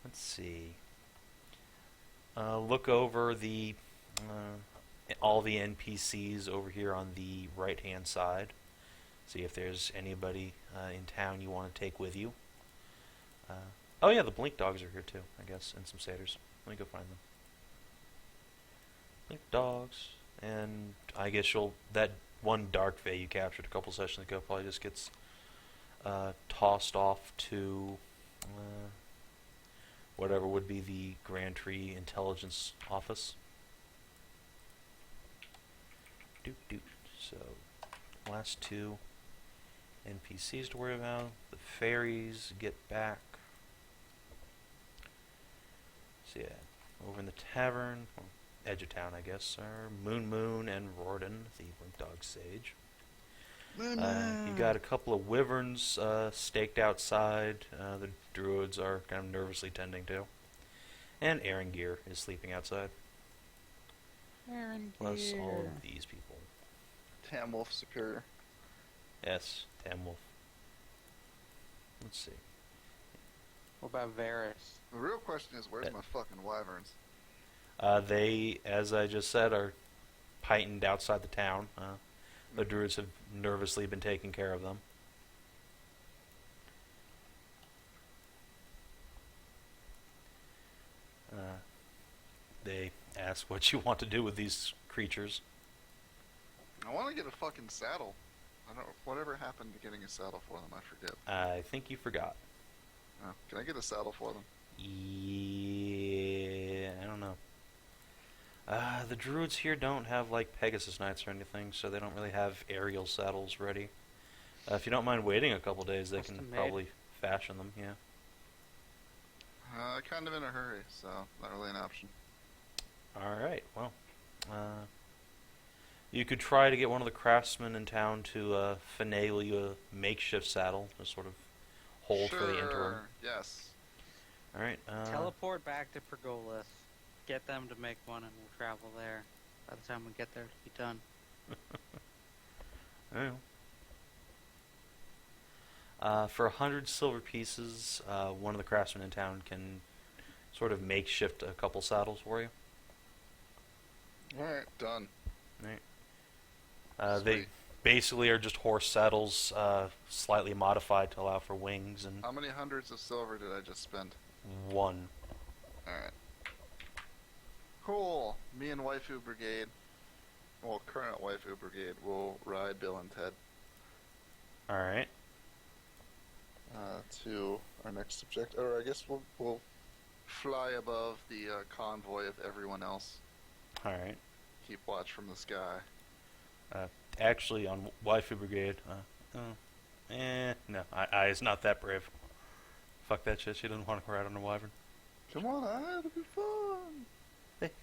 Let's see. Look over the all the NPCs over here on the right-hand side. See if there's anybody in town you want to take with you. Oh yeah, the blink dogs are here too, I guess, and some satyrs. Let me go find them. Blink dogs, and I guess that one dark fae you captured a couple sessions ago probably just gets tossed off to whatever would be the Grand Tree Intelligence Office. Doot. So, last two NPCs to worry about. The fairies get back. So yeah, over in the tavern, well, edge of town I guess, are Moon and Rorden, the Blink Dog Sage. You got a couple of wyverns staked outside. The druids are kind of nervously tending to. And Aaron Gear is sleeping outside. Plus all of these people. Tam Wolf Superior. Yes, Tam Wolf. Let's see. What about Varys? The real question is, where's my fucking wyverns? They, as I just said, are heightened outside the town. The druids have nervously been taking care of them. They ask what you want to do with these creatures. I want to get a fucking saddle. I don't. Whatever happened to getting a saddle for them? I forget. I think you forgot. Oh, can I get a saddle for them? Yeah, I don't know. The druids here don't have like Pegasus Knights or anything, so they don't really have aerial saddles ready. If you don't mind waiting a couple days, they can probably fashion them. Yeah. Kind of in a hurry, so not really an option. All right. Well, you could try to get one of the craftsmen in town to finagle you a makeshift saddle to sort of hold for the interim. Yes. All right. Teleport back to Pergolas. Get them to make one, and we'll travel there. By the time we get there, it'll be done. For 100 silver pieces, one of the craftsmen in town can sort of makeshift a couple saddles for you. Alright, done. Right. They basically are just horse saddles, slightly modified to allow for wings and How many hundreds of silver did I just spend? one. Alright. Cool. Me and Waifu Brigade, well, current Waifu Brigade, will ride Bill and Ted All right. to our next objective. Or I guess we'll fly above the convoy of everyone else. All right. Keep watch from the sky. Actually, on Waifu Brigade, no, I is not that brave. Fuck that shit. She doesn't want to ride on a wyvern. Come on, it'll be fun.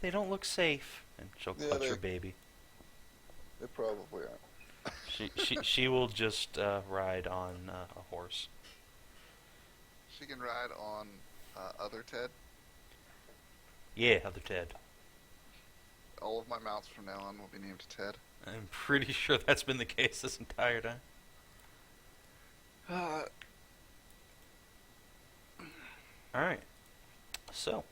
They don't look safe. And she'll clutch her baby. They probably are. She will just ride on a horse. She can ride on other Ted. Yeah, other Ted. All of my mounts from now on will be named Ted. I'm pretty sure that's been the case this entire time. Alright. So,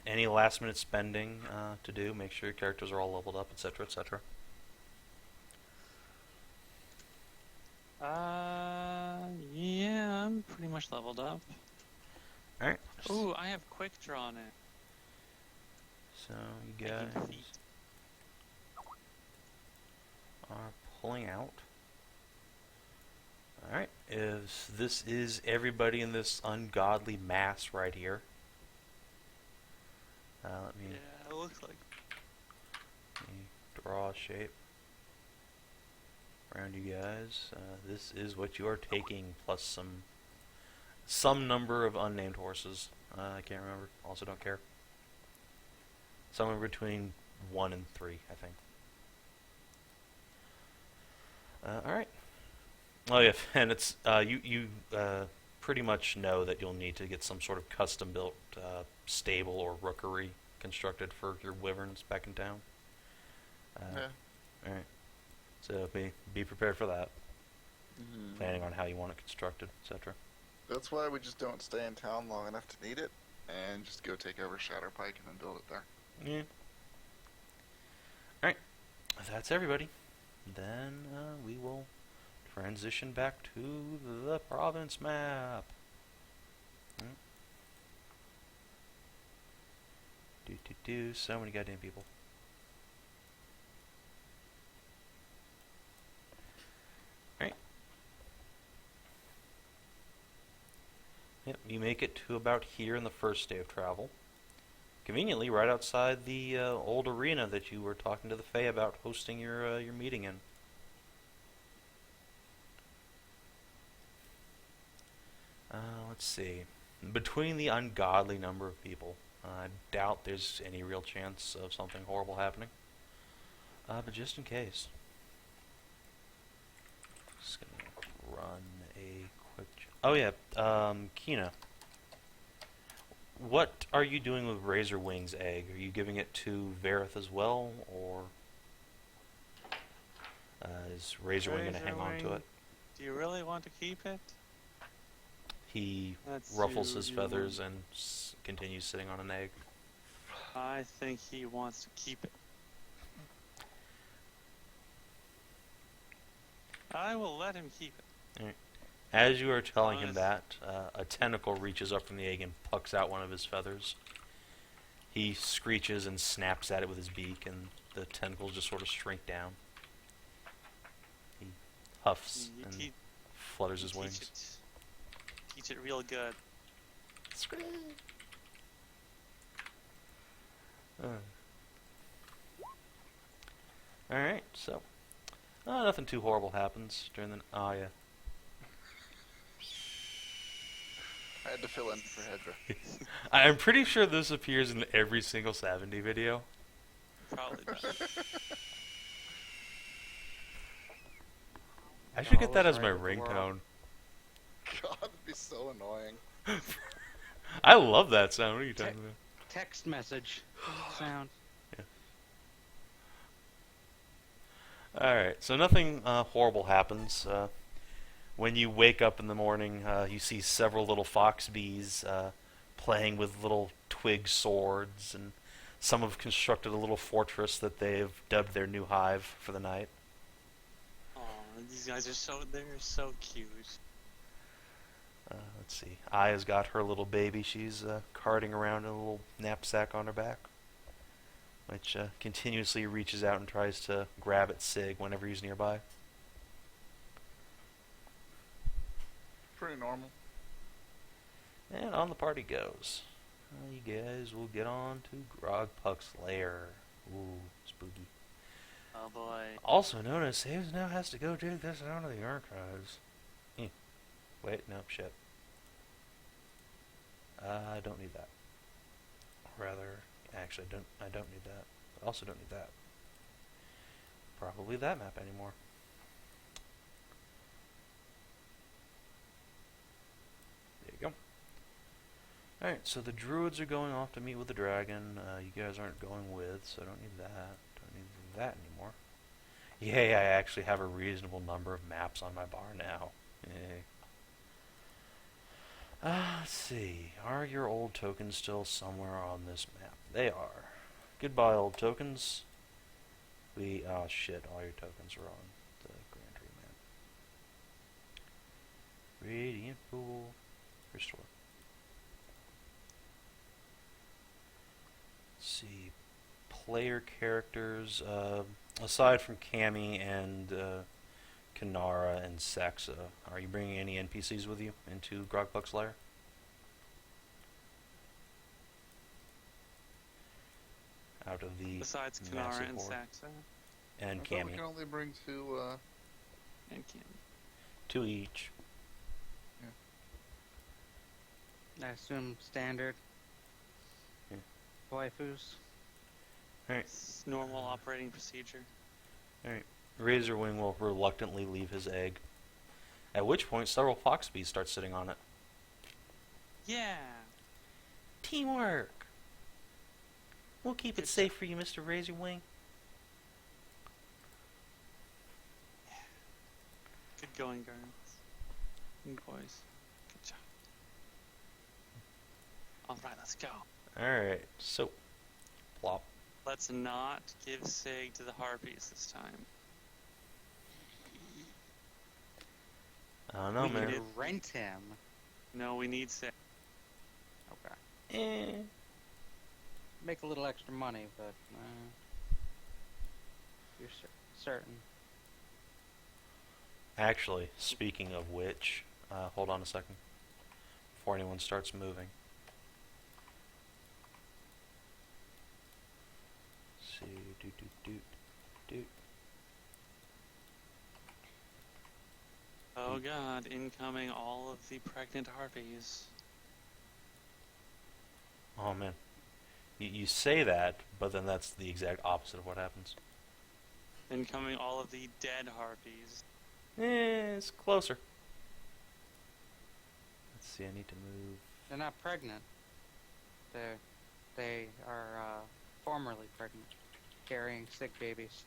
any last minute spending to do, make sure your characters are all leveled up, etc., etc. Yeah, I'm pretty much leveled up. Alright. Ooh, I have quick draw on it. So, you guys are pulling out. Alright, this is everybody in this ungodly mass right here. Let me Yeah, it looks like. draw a shape around you guys. This is what you are taking, plus some number of unnamed horses. I can't remember. Also don't care. Somewhere between 1 and 3, I think. Alright. Oh yeah, and it's you pretty much know that you'll need to get some sort of custom built stable or rookery constructed for your wyverns back in town. Yeah. Alright. So be prepared for that. Planning on how you want it constructed, etc. That's why we just don't stay in town long enough to need it, and just go take over Shatterpike and then build it there. Yeah. Alright. That's everybody. Then we will transition back to the province map. So many goddamn people. Alright. Yep, you make it to about here in the first day of travel. Conveniently, right outside the old arena that you were talking to the Fae about hosting your meeting in. Let's see. Between the ungodly number of people, I doubt there's any real chance of something horrible happening. But just in case. Just gonna run a quick... Oh yeah, Kina. What are you doing with Razor Wing's egg? Are you giving it to Vareth as well, or is Razor Wing going to hang on to it? Do you really want to keep it? He That's ruffles you- his you feathers and continues sitting on an egg. I think he wants to keep it. I will let him keep it. As you are telling him Honest. that, a tentacle reaches up from the egg and plucks out one of his feathers. He screeches and snaps at it with his beak, and the tentacles just sort of shrink down. He huffs You and te- flutters his teach wings. it. Teach it real good. Alright, so. Nothing too horrible happens during the... Oh, yeah. I had to fill in for Hedrah. I'm pretty sure this appears in every single Sav&D video. Probably does. I should get All that is as my right with the world. ringtone. God, it'd be so annoying. I love that sound. What are you talking about? Text message sound. Alright, so nothing horrible happens. When you wake up in the morning, you see several little fox bees playing with little twig swords, and some have constructed a little fortress that they've dubbed their new hive for the night. Aw, these guys are they're so cute. Let's see. Aya's got her little baby. She's carting around in a little knapsack on her back, which continuously reaches out and tries to grab at Sig whenever he's nearby. Pretty normal. And on the party goes. You guys will get on to Grogpuck's lair. Ooh, spooky. Oh boy. Also notice, Saves now has to go dig this out of the archives. Wait, no, shit. I don't need that. Rather, actually, I don't need that. I also don't need that. Probably that map anymore. There you go. Alright, so the druids are going off to meet with the dragon. You guys aren't going with, so I don't need that. Don't need that anymore. Yay, I actually have a reasonable number of maps on my bar now. Yay. Let's see. Are your old tokens still somewhere on this map? They are. Goodbye, old tokens. Oh shit, all your tokens are on the Grand Tree map. Radiant Pool. Restore. Let's see. Player characters. Aside from Cammy and Kinara and Saxa, are you bringing any NPCs with you into Grogpuck's lair? Out of the Besides Kinara massive and horde. Saxa And I thought we Cammy. can only bring two, and Kim. 2 each. I assume standard. Yeah. Waifus. Alright. It's normal operating procedure. Alright. Razorwing will reluctantly leave his egg. At which point, several fox bees start sitting on it. Yeah. Teamwork! We'll keep it Good safe for you, Mr. Razorwing. going, girls. And boys. Good job. Alright, let's go. Alright, so plop. Let's not give Sig to the Harpies this time. I don't know, We man. need- Rent him. No, we need Sig. Okay. Make a little extra money, but you're certain. Actually, speaking of which, hold on a second. Before anyone starts moving. Let's see, doot. Oh god, incoming all of the pregnant Harpies. Oh man. You say that, but then that's the exact opposite of what happens. Incoming all of the dead Harpies. It's closer. Let's see, I need to move. They're not pregnant. They are formerly pregnant, carrying sick babies.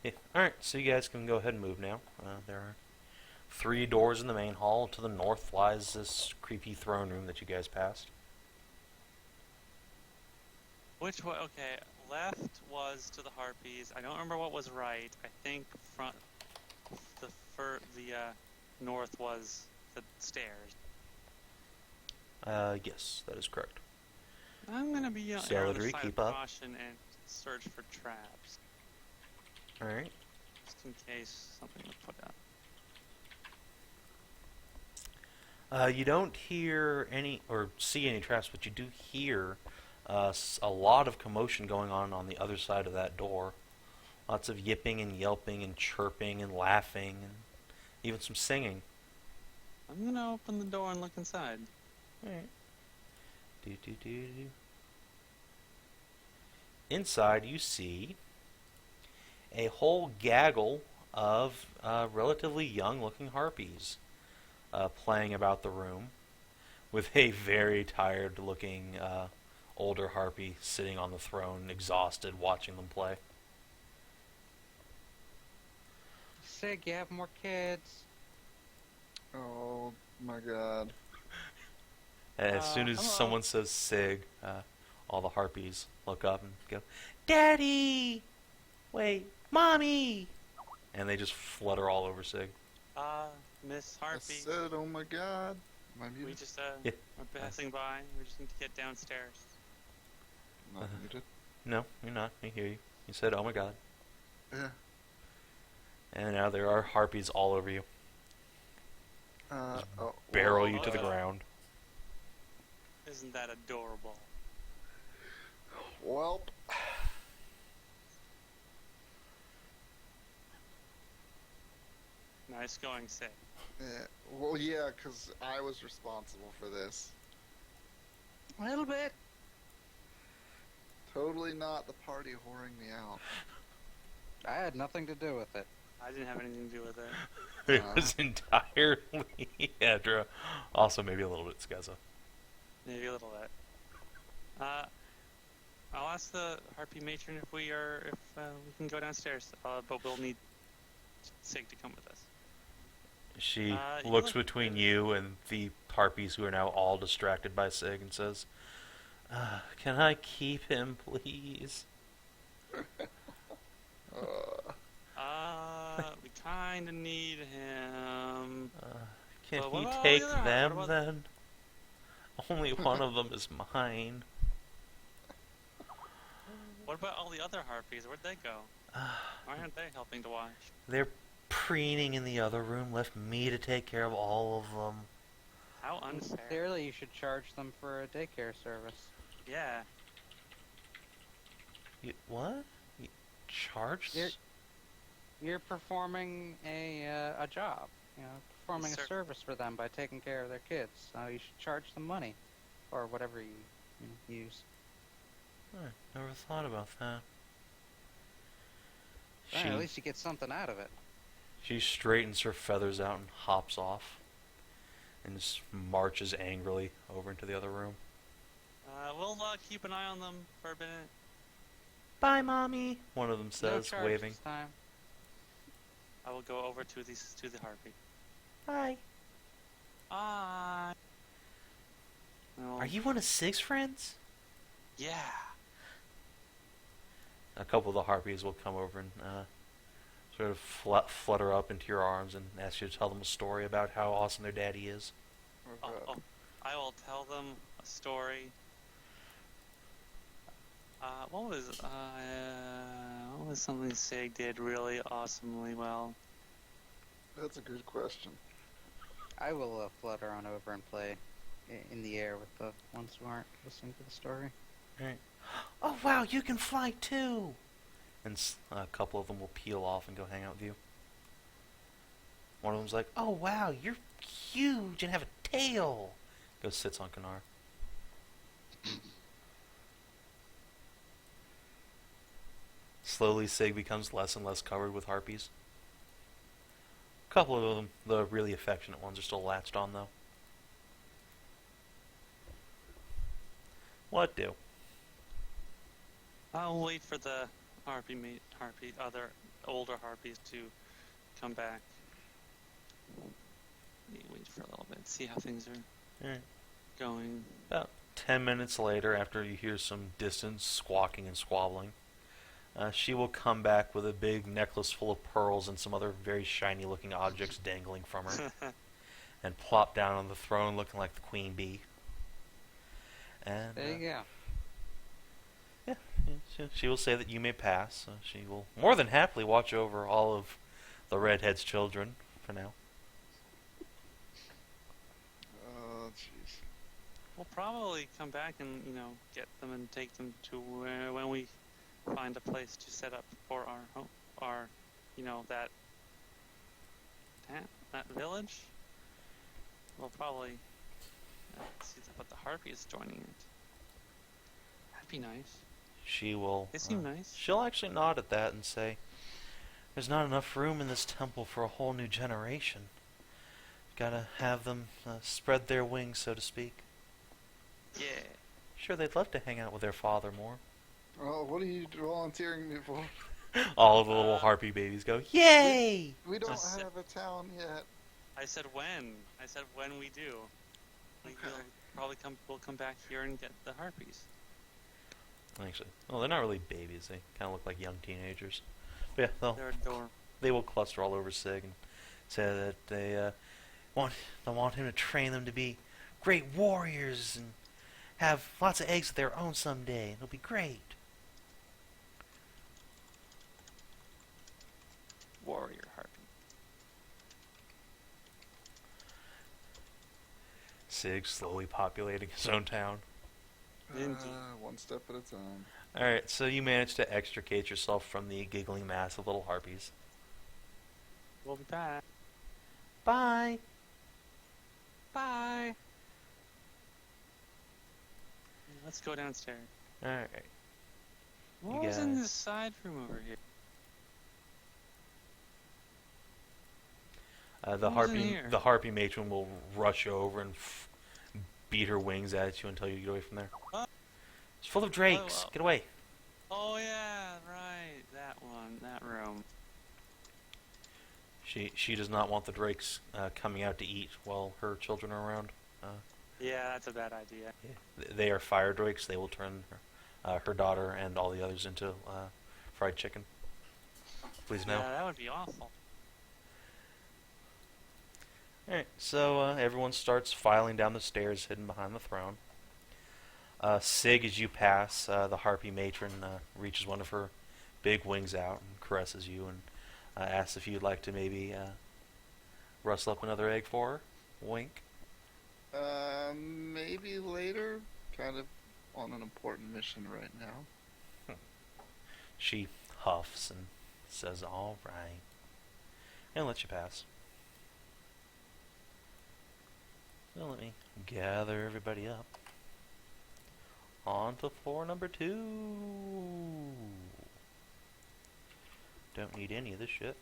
Yeah. Alright, so you guys can go ahead and move now. There are 3 doors in the main hall. To the north lies this creepy throne room that you guys passed. Which way? Okay, left was to the Harpies. I don't remember what was right. I think front, the north was the stairs. Yes, that is correct. I'm gonna be on the Celadrie, side keep of up. caution and search for traps, Alright. just in case something was put out. You don't hear any, or see any traps, but you do hear a lot of commotion going on the other side of that door. Lots of yipping and yelping and chirping and laughing and even some singing. I'm gonna open the door and look inside. Alright. Inside you see a whole gaggle of relatively young looking harpies playing about the room, with a very tired looking older harpy sitting on the throne, exhausted, watching them play. Sig, you have more kids. Oh my god. As soon as hello. someone says Sig, all the harpies look up and go, "Daddy! Wait, Mommy!" And they just flutter all over Sig. Miss I Harpy, said, oh my god. Am I we muted? just Yeah. are passing by. We just need to get downstairs. Not muted. No, you're not. I hear you. You said, "Oh my god." Yeah. And now there are harpies all over you. Oh, Barrel well, you to the ground. Isn't that adorable? Well, Nice going, Sig. yeah, because I was responsible for this. A little bit. Totally not the party whoring me out. I had nothing to do with it. I didn't have anything to do with it. It was entirely Hedrah. Also, maybe a little bit Skezza. Maybe a little bit. I'll ask the Harpy matron if we can go downstairs, but we'll need Sig to come with us. She You looks look between good. you and the harpies who are now all distracted by Sig and says, "Can I keep him, please?" We kinda need him. Can Well, what he about all take the other- them what about- then? Only one of them is mine. What about all the other Harpies? Where'd they go? Why aren't they helping to watch? They're preening in the other room. Left me to take care of all of them. How unfair. Clearly, you should charge them for a daycare service. Yeah. What? You charge? You're performing a job. You know, performing Sir. a service for them by taking care of their kids. So you should charge them money, or whatever you use. I never thought about that. Right, at least you get something out of it. She straightens her feathers out and hops off, and just marches angrily over into the other room. We'll keep an eye on them for a minute. "Bye, Mommy," one of them No says, charge waving. this time. I will go over to the harpy. Hi. Hi. Are you one of Sig's friends? Yeah. A couple of the harpies will come over and sort of flutter up into your arms and ask you to tell them a story about how awesome their daddy is. Oh, I will tell them a story. What was something Sig did really awesomely well? That's a good question. I will flutter on over and play in the air with the ones who aren't listening to the story. Right. Oh wow, you can fly too! And a couple of them will peel off and go hang out with you. One of them's like, oh wow, you're huge and have a tail! Goes sits on Kanar. Slowly, Sig becomes less and less covered with harpies. A couple of them, the really affectionate ones, are still latched on, though. What do? I'll wait for the other older harpies to come back. Wait for a little bit, see how things are Alright. going. About 10 minutes later, after you hear some distant squawking and squabbling, she will come back with a big necklace full of pearls and some other very shiny-looking objects dangling from her, and plop down on the throne looking like the queen bee. And There you go. yeah, she will say that you may pass. She will more than happily watch over all of the redhead's children for now. Oh, jeez. We'll probably come back and, get them and take them to where, when we find a place to set up for our home, that village. We'll probably see what the harpy is joining it. That'd be nice. She will. They seem nice. She'll actually nod at that and say, "There's not enough room in this temple for a whole new generation. Gotta have them spread their wings, so to speak." Yeah. Sure, they'd love to hang out with their father more. Well, what are you volunteering me for? All of the little harpy babies go, "Yay!" We don't Just- have a town yet. I said when. I said when we do. We'll come back here and get the harpies. Actually, well, they're not really babies. They kind of look like young teenagers. But yeah, They're adorable. they will cluster all over Sig and say that they want him to train them to be great warriors and have lots of eggs of their own someday. It'll be great. Warrior harpy. Sig slowly populating his own town. Indeed. One step at a time. Alright, so you manage to extricate yourself from the giggling mass of little harpies. We'll be back. Bye! Bye. Let's go downstairs. Alright. What was in this side room over here? The Who's in here? harpy matron will rush over and beat her wings at you until you get away from there. It's full of drakes. Oh. Get away. Oh yeah, right. That one. That room. She does not want the drakes coming out to eat while her children are around. Yeah, that's a bad idea. They are fire drakes. They will turn her daughter and all the others into fried chicken. Please no. Yeah, that would be awful. Alright, so everyone starts filing down the stairs hidden behind the throne. Sig, as you pass, the harpy matron reaches one of her big wings out and caresses you and asks if you'd like to maybe rustle up another egg for her. Wink. Maybe later. Kind of on an important mission right now. She huffs and says, "All right," and lets you pass. So let me gather everybody up. On to floor number 2. Don't need any of this shit.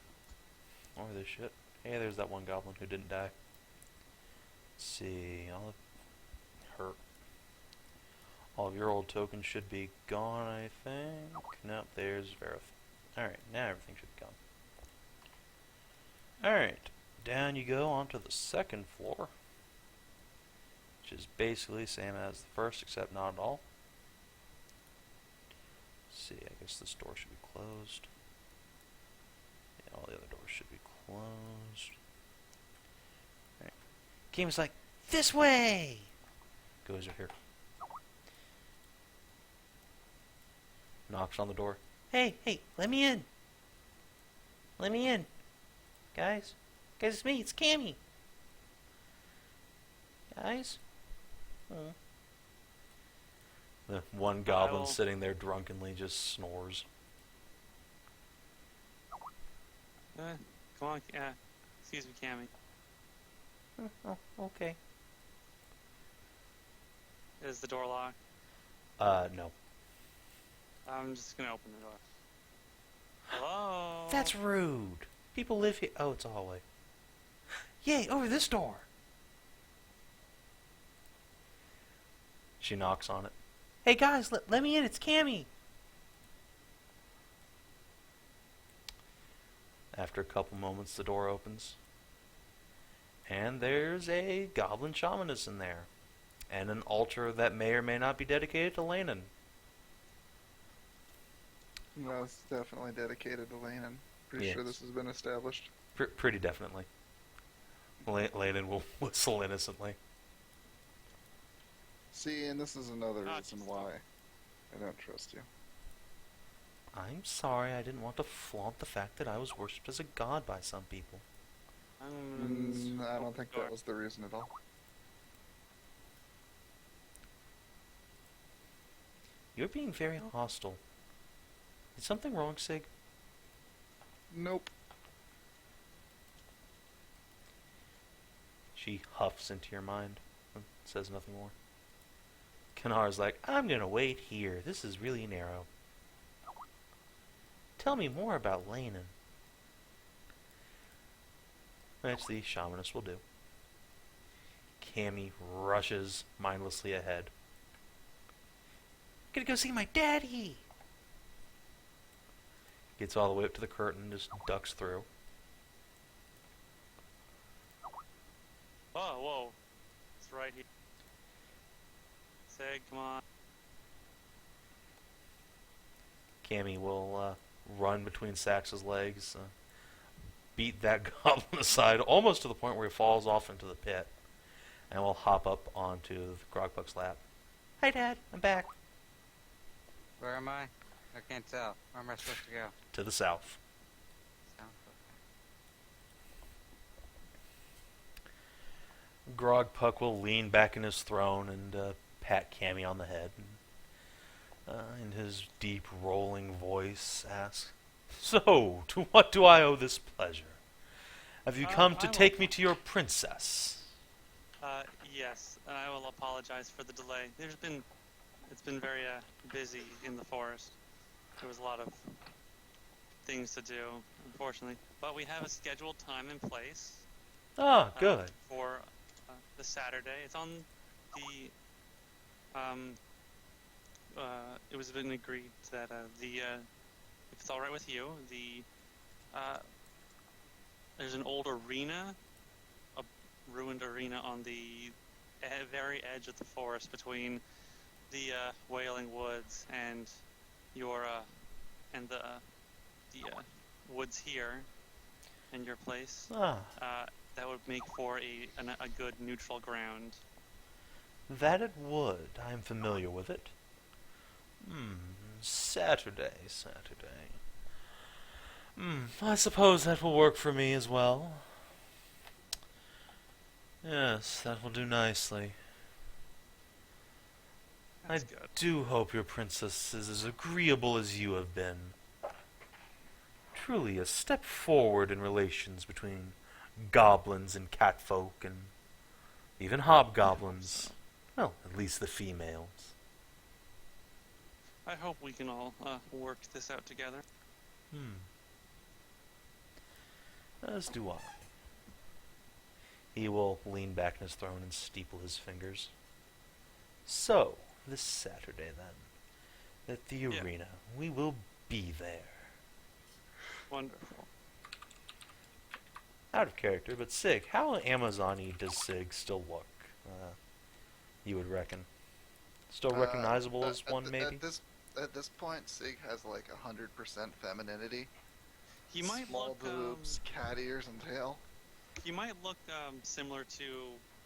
Or this shit. Hey, there's that one goblin who didn't die. Let's see. All of your old tokens should be gone, I think. Nope, there's Verif. Alright, now everything should be gone. Alright, down you go onto the second floor, which is basically the same as the first, except not at all. Let's see, I guess this door should be closed. Yeah, all the other doors should be closed. Alright. Game's like, this way! Goes over here. Knocks on the door. Hey, let me in! Let me in! Guys, it's me, it's Cammy. Guys? Oh. The one goblin sitting there drunkenly just snores. Come on, excuse me, Cammy. Oh, okay. Is the door locked? No. I'm just gonna open the door. Hello? That's rude. People live here. Oh, it's a hallway. Yay, over this door. She knocks on it. Hey guys, let me in, it's Cammy. After a couple moments, the door opens. And there's a goblin shamaness in there. And an altar that may or may not be dedicated to Lanon. No, it's definitely dedicated to Lanon. Pretty Yes. sure this has been established. Pretty definitely. Lanon will whistle innocently. See, and this is another Ah, reason just why I don't trust you. I'm sorry, I didn't want to flaunt the fact that I was worshipped as a god by some people. I don't think that was the reason at all. You're being very hostile. Is something wrong, Sig? Nope. She huffs into your mind and says nothing more. Kanar's like, I'm gonna wait here. This is really narrow. Tell me more about Lanon. Which the shamaness will do. Cammy rushes mindlessly ahead. Gonna go see my daddy! Gets all the way up to the curtain, just ducks through. Whoa. It's right here. Sig, come on. Cammy will run between Sax's legs, beat that goblin aside, almost to the point where he falls off into the pit, and will hop up onto the Grogbuck's lap. Hi, Dad. I'm back. Where am I? I can't tell. Where am I supposed to go? To the south. South. Grogpuck will lean back in his throne and pat Cammy on the head. And, in his deep, rolling voice, ask, So, to what do I owe this pleasure? Have you come to take me to your princess? Yes, and I will apologize for the delay. It's been very busy in the forest. There was a lot of things to do, unfortunately. But we have a scheduled time and place. Ah, good. For the Saturday. It's on the. It was been agreed that if it's all right with you, there's an old arena, a ruined arena on the very edge of the forest between the Wailing Woods and your the woods here and your place. That would make for a good neutral ground. That it would. I am familiar with it. Saturday. I suppose that will work for me as well. Yes, that will do nicely. That's I good. do hope your princess is as agreeable as you have been. Truly a step forward in relations between goblins and catfolk and even hobgoblins. Well, at least the females. I hope we can all work this out together. As do I. He will lean back in his throne and steeple his fingers. So, this Saturday then, at the arena, we will be there. Wonderful. Out of character, but Sig, how Amazon-y does Sig still look? You would reckon. Still recognizable as one, maybe? At this point, Sig has like 100% femininity. He might Small look boobs, cat ears, and tail. he might look similar to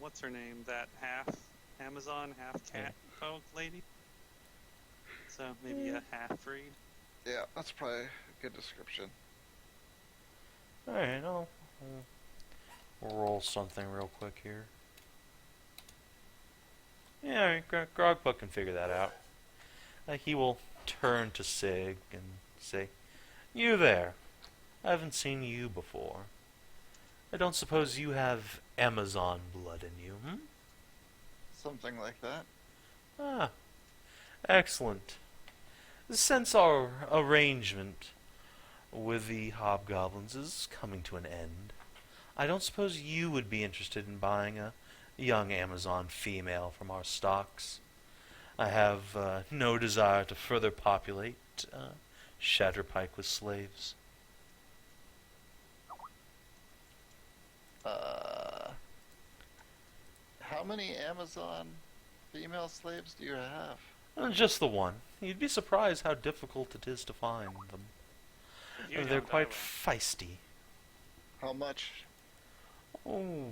what's her name, that half Amazon, half cat folk lady. So maybe a half breed. Yeah, that's probably a good description. Alright, I'll roll something real quick here. Yeah, alright, Grogbuck can figure that out. He will turn to Sig and say, "You there. I haven't seen you before. I don't suppose you have Amazon blood in you, hmm?" Something like that. Ah, excellent. Since our arrangement with the Hobgoblins is coming to an end, I don't suppose you would be interested in buying a young Amazon female from our stocks. I have no desire to further populate Shatterpike with slaves. How many Amazon female slaves do you have? Just the one. You'd be surprised how difficult it is to find them. If you They're don't, I quite will. feisty. How much? Oh.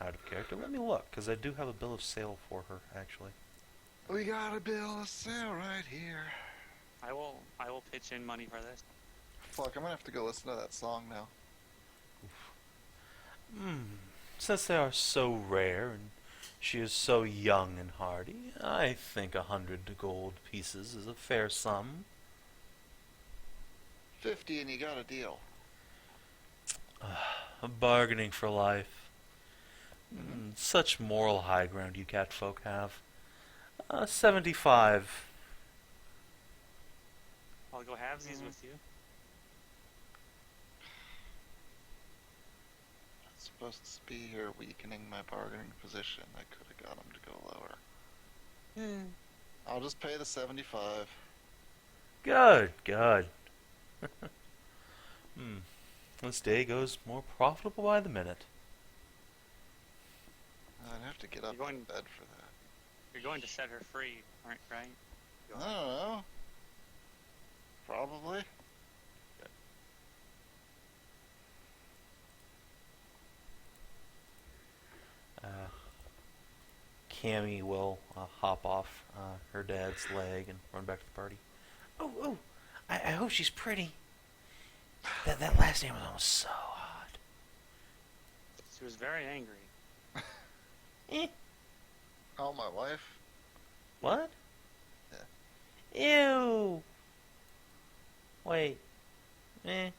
Out of character. Let me look, because I do have a bill of sale for her, actually. We got a bill of sale right here. I will pitch in money for this. Fuck, I'm gonna have to go listen to that song now. Since they are so rare and she is so young and hardy, I think 100 gold pieces is a fair sum. 50 and you got a deal. Bargaining for life. Such moral high ground you catfolk have. 75. I'll go halvesies with you. It's supposed to be here weakening my bargaining position. I could have got him to go lower. I'll just pay the 75. Good. This day goes more profitable by the minute. I'd have to get up You're going- in bed for that. You're going to set her free, right? I don't know. Probably. Cammy will hop off her dad's leg and run back to the party. Oh, I hope she's pretty. That last Amazon was so hot. She was very angry. Oh, my wife? What? Yeah. Ew. Wait. Wow.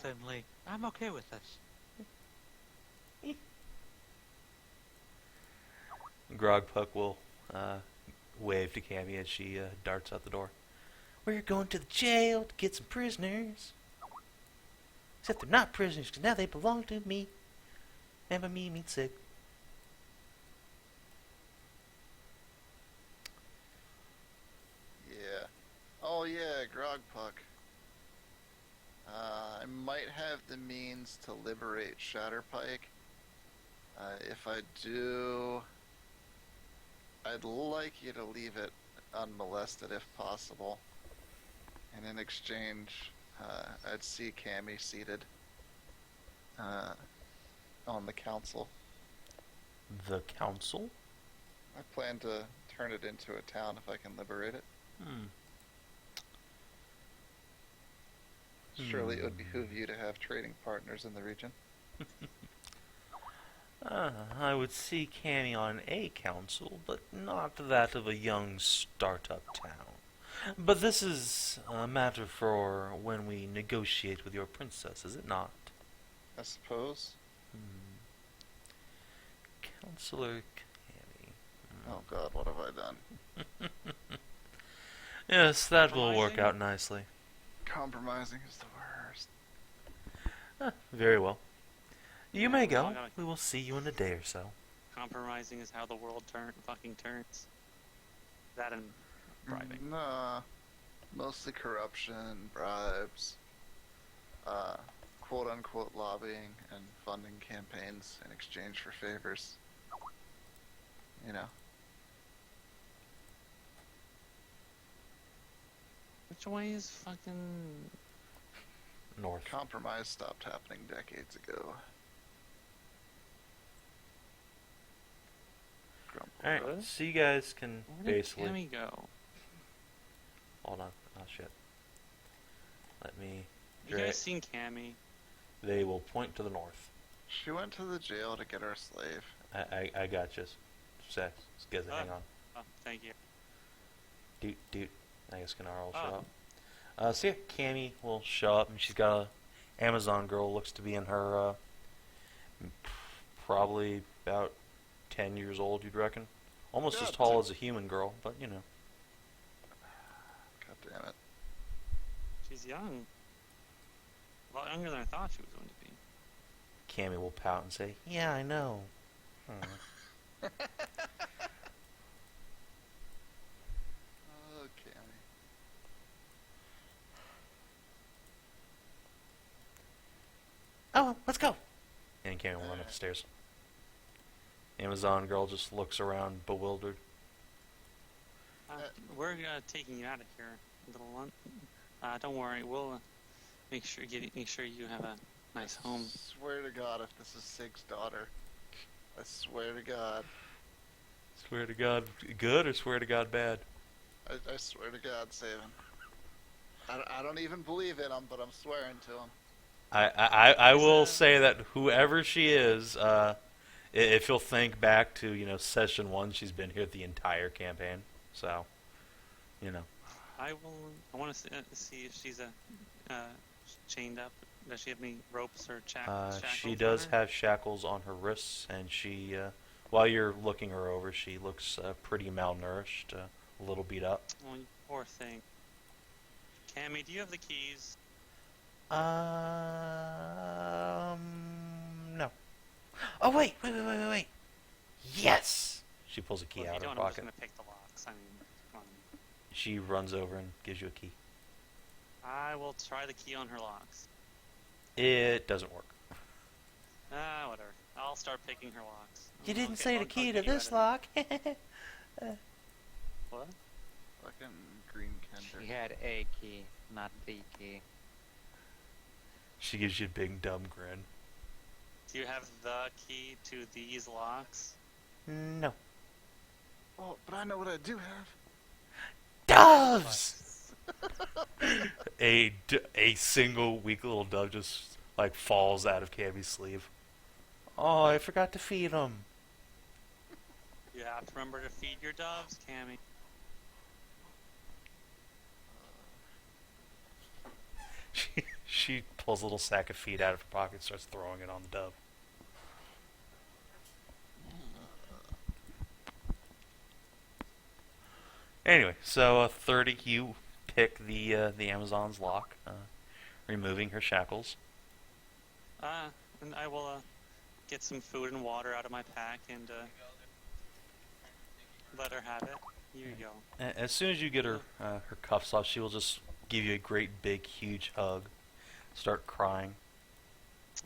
Suddenly, I'm okay with this. Grogpuck will wave to Cammy as she darts out the door. We're going to the jail to get some prisoners. Except they're not prisoners, because now they belong to me. And by me, I mean Sig. Yeah. Oh, yeah, Grogpuck. I might have the means to liberate Shatterpike. If I do, I'd like you to leave it unmolested if possible. And in exchange, I'd see Cammy seated on the council. The council? I plan to turn it into a town if I can liberate it. Surely it would behoove you to have trading partners in the region. I would see Cammy on a council, but not that of a young startup town. But this is a matter for when we negotiate with your princess, is it not? I suppose. Counselor Cammy. Oh god, what have I done? Yes, that will work Compromising? out nicely. Compromising is the worst. Very well. You may go. I gotta- We will see you in a day or so. Compromising is how the world fucking turns. That and bribing? Nah, mostly corruption, bribes, quote-unquote lobbying, and funding campaigns in exchange for favors. You know. Which way is fucking... North. Compromise stopped happening decades ago. Grumble. Alright, Really? so you guys can Where did basically... Cammy go? Hold on. Oh, shit. Let me... You guys seen Cammy? They will point to the north. She went to the jail to get our slave. I got you. Skezza, hang on. Oh, thank you. Doot. I guess Kinara will Oh. show up. So yeah, Cammy will show up, and she's got a Amazon girl. Looks to be in her, probably about 10 years old, you'd reckon. Almost as tall as a human girl, but you know. God damn it. She's young. A lot younger than I thought she was going to be. Cammy will pout and say, "Yeah, I know." Oh, Cammy. Oh, let's go. And Cammy will run up the stairs. Amazon girl just looks around, bewildered. We're taking you out of here, little one. Don't worry, we'll make sure you have a nice home. Swear to God, if this is Sig's daughter, I swear to God. Swear to God, good or swear to God, bad? I swear to God, Savin. I don't even believe in him, but I'm swearing to him. I will say that whoever she is, if you'll think back to session 1, she's been here the entire campaign. So, I want to see if she's chained up. Does she have any ropes or shackles? she does have shackles on her wrists, and she, while you're looking her over, she looks pretty malnourished, a little beat up. Oh, you poor thing. Cammy, do you have the keys? No. Oh, wait. Yes! She pulls a key Well, out if of you her don't, I'm just pocket. going to pick the locks. I mean, come on. She runs over and gives you a key. I will try the key on her locks. It doesn't work. Whatever. I'll start picking her locks. You didn't I'll say the I'll key get to you this out lock. What? Fucking green Kender. She had a key, not the key. She gives you a big dumb grin. Do you have the key to these locks? No. Oh, but I know what I do have. Doves! a single weak little dove just falls out of Cammy's sleeve. Oh, I forgot to feed him. You have to remember to feed your doves, Cammy. She pulls a little sack of feed out of her pocket and starts throwing it on the dove. Anyway, so 30, you pick the Amazon's lock, removing her shackles. And I will get some food and water out of my pack and let her have it. Here you go. As soon as you get her her cuffs off, she will just give you a great big huge hug, start crying.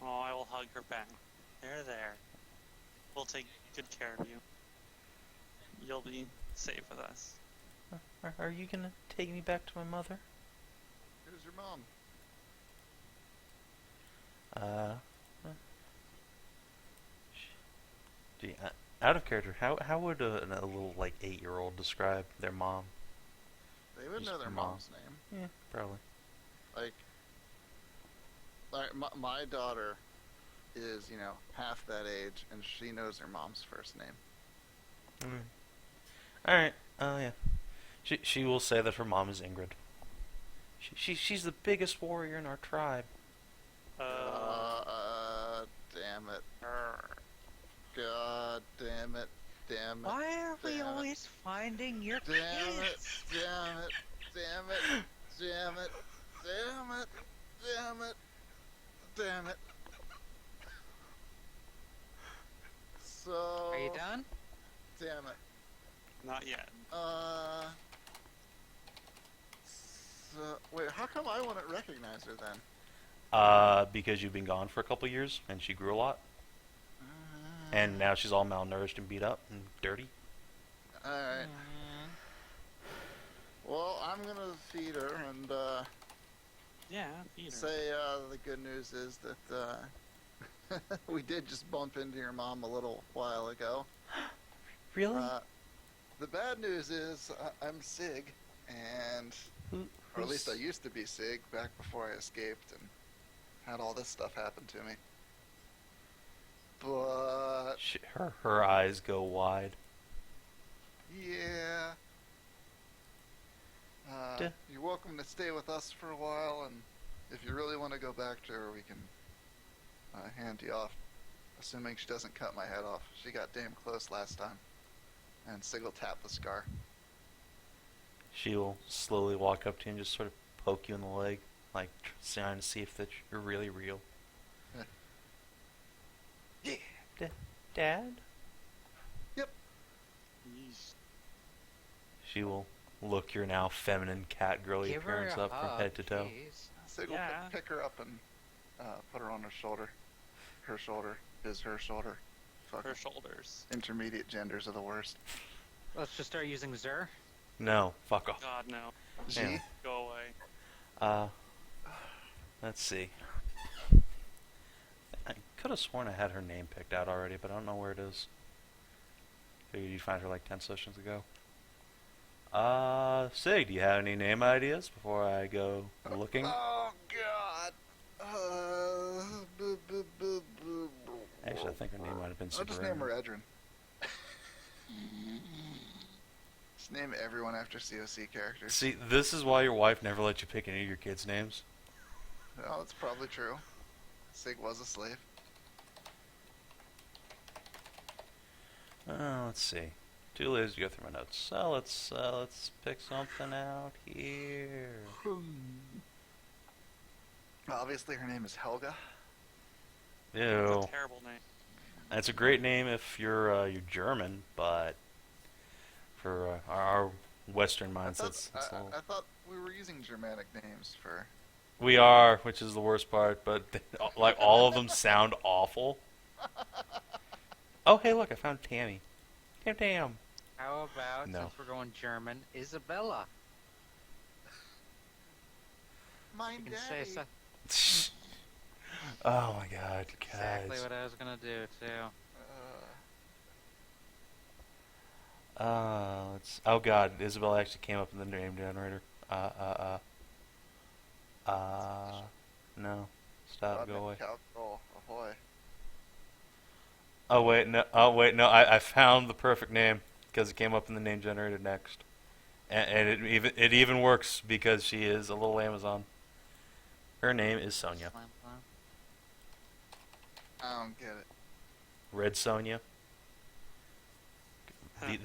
Oh, I will hug her back. There. We'll take good care of you. You'll be safe with us. Are you gonna take me back to my mother? Who's your mom? Gee, out of character, how would a little 8-year-old describe their mom? They would Just know their mom. mom's name. Yeah, probably. Like my daughter is, half that age, and she knows her mom's first name. All right. Yeah. She will say that her mom is Ingrid. She's the biggest warrior in our tribe. Damn it. God damn it. Damn it. Why are we Damn it. always finding your Damn it. kids? Damn it. Damn it. Damn it. Damn it. Damn it. Damn it. So. Are you done? Damn it. Not yet. wait, how come I wouldn't recognize her then? Because you've been gone for a couple years, and she grew a lot. And now she's all malnourished and beat up and dirty. Alright. Well, I'm gonna feed her and, Yeah, Peter. say, the good news is that, we did just bump into your mom a little while ago. Really? The bad news is I'm Sig, and or at least I used to be Sig back before I escaped and had all this stuff happen to me. But Her eyes go wide. yeah, you're welcome to stay with us for a while, and if you really want to go back to her, we can hand you off. Assuming she doesn't cut my head off. She got damn close last time. And Sig will tap the scar. She will slowly walk up to you and just sort of poke you in the leg, like trying to see if that you're really real. Yeah. Dad? Yep. Yeesh. She will look your now feminine cat girly Give her appearance a up from hug, head to toe. jeez. Sig will Yeah. pick her up and put her on her shoulder. Her shoulder is her shoulder. Fuck. Her shoulders. Intermediate genders are the worst. Let's just start using Zur. No, fuck off. God, no. G. Yeah. Go away. Let's see. I could have sworn I had her name picked out already, but I don't know where it is. Figured you'd find her like 10 sessions ago. Sig, do you have any name ideas before I go looking? Oh God. Actually, I think her name might have been I'll just Sigfrid. name her Edrin. Just name everyone after COC characters. See, this is why your wife never let you pick any of your kids' names. No, that's probably true. Sig was a slave. Let's see. Too lazy to go through my notes. So let's pick something out here. Obviously, her name is Helga. Ew. That's a terrible name. That's a great name if you're German, but for our Western mindsets, it's a little... I thought we were using Germanic names for. We are, which is the worst part. But like all of them sound awful. Oh, hey, look! I found Tammy. Tam. How about, No. since we're going German, Isabella? Mine You can say daddy. so. Oh my God, Exactly guys. what I was gonna do too. Oh God, Isabel actually came up in the name generator. No. Stop, go away. Calcul, ahoy. Oh wait, no, I found the perfect name because it came up in the name generator next. And it even works because she is a little Amazon. Her name is Sonia. Slam, slam. I don't get it. Red Sonia.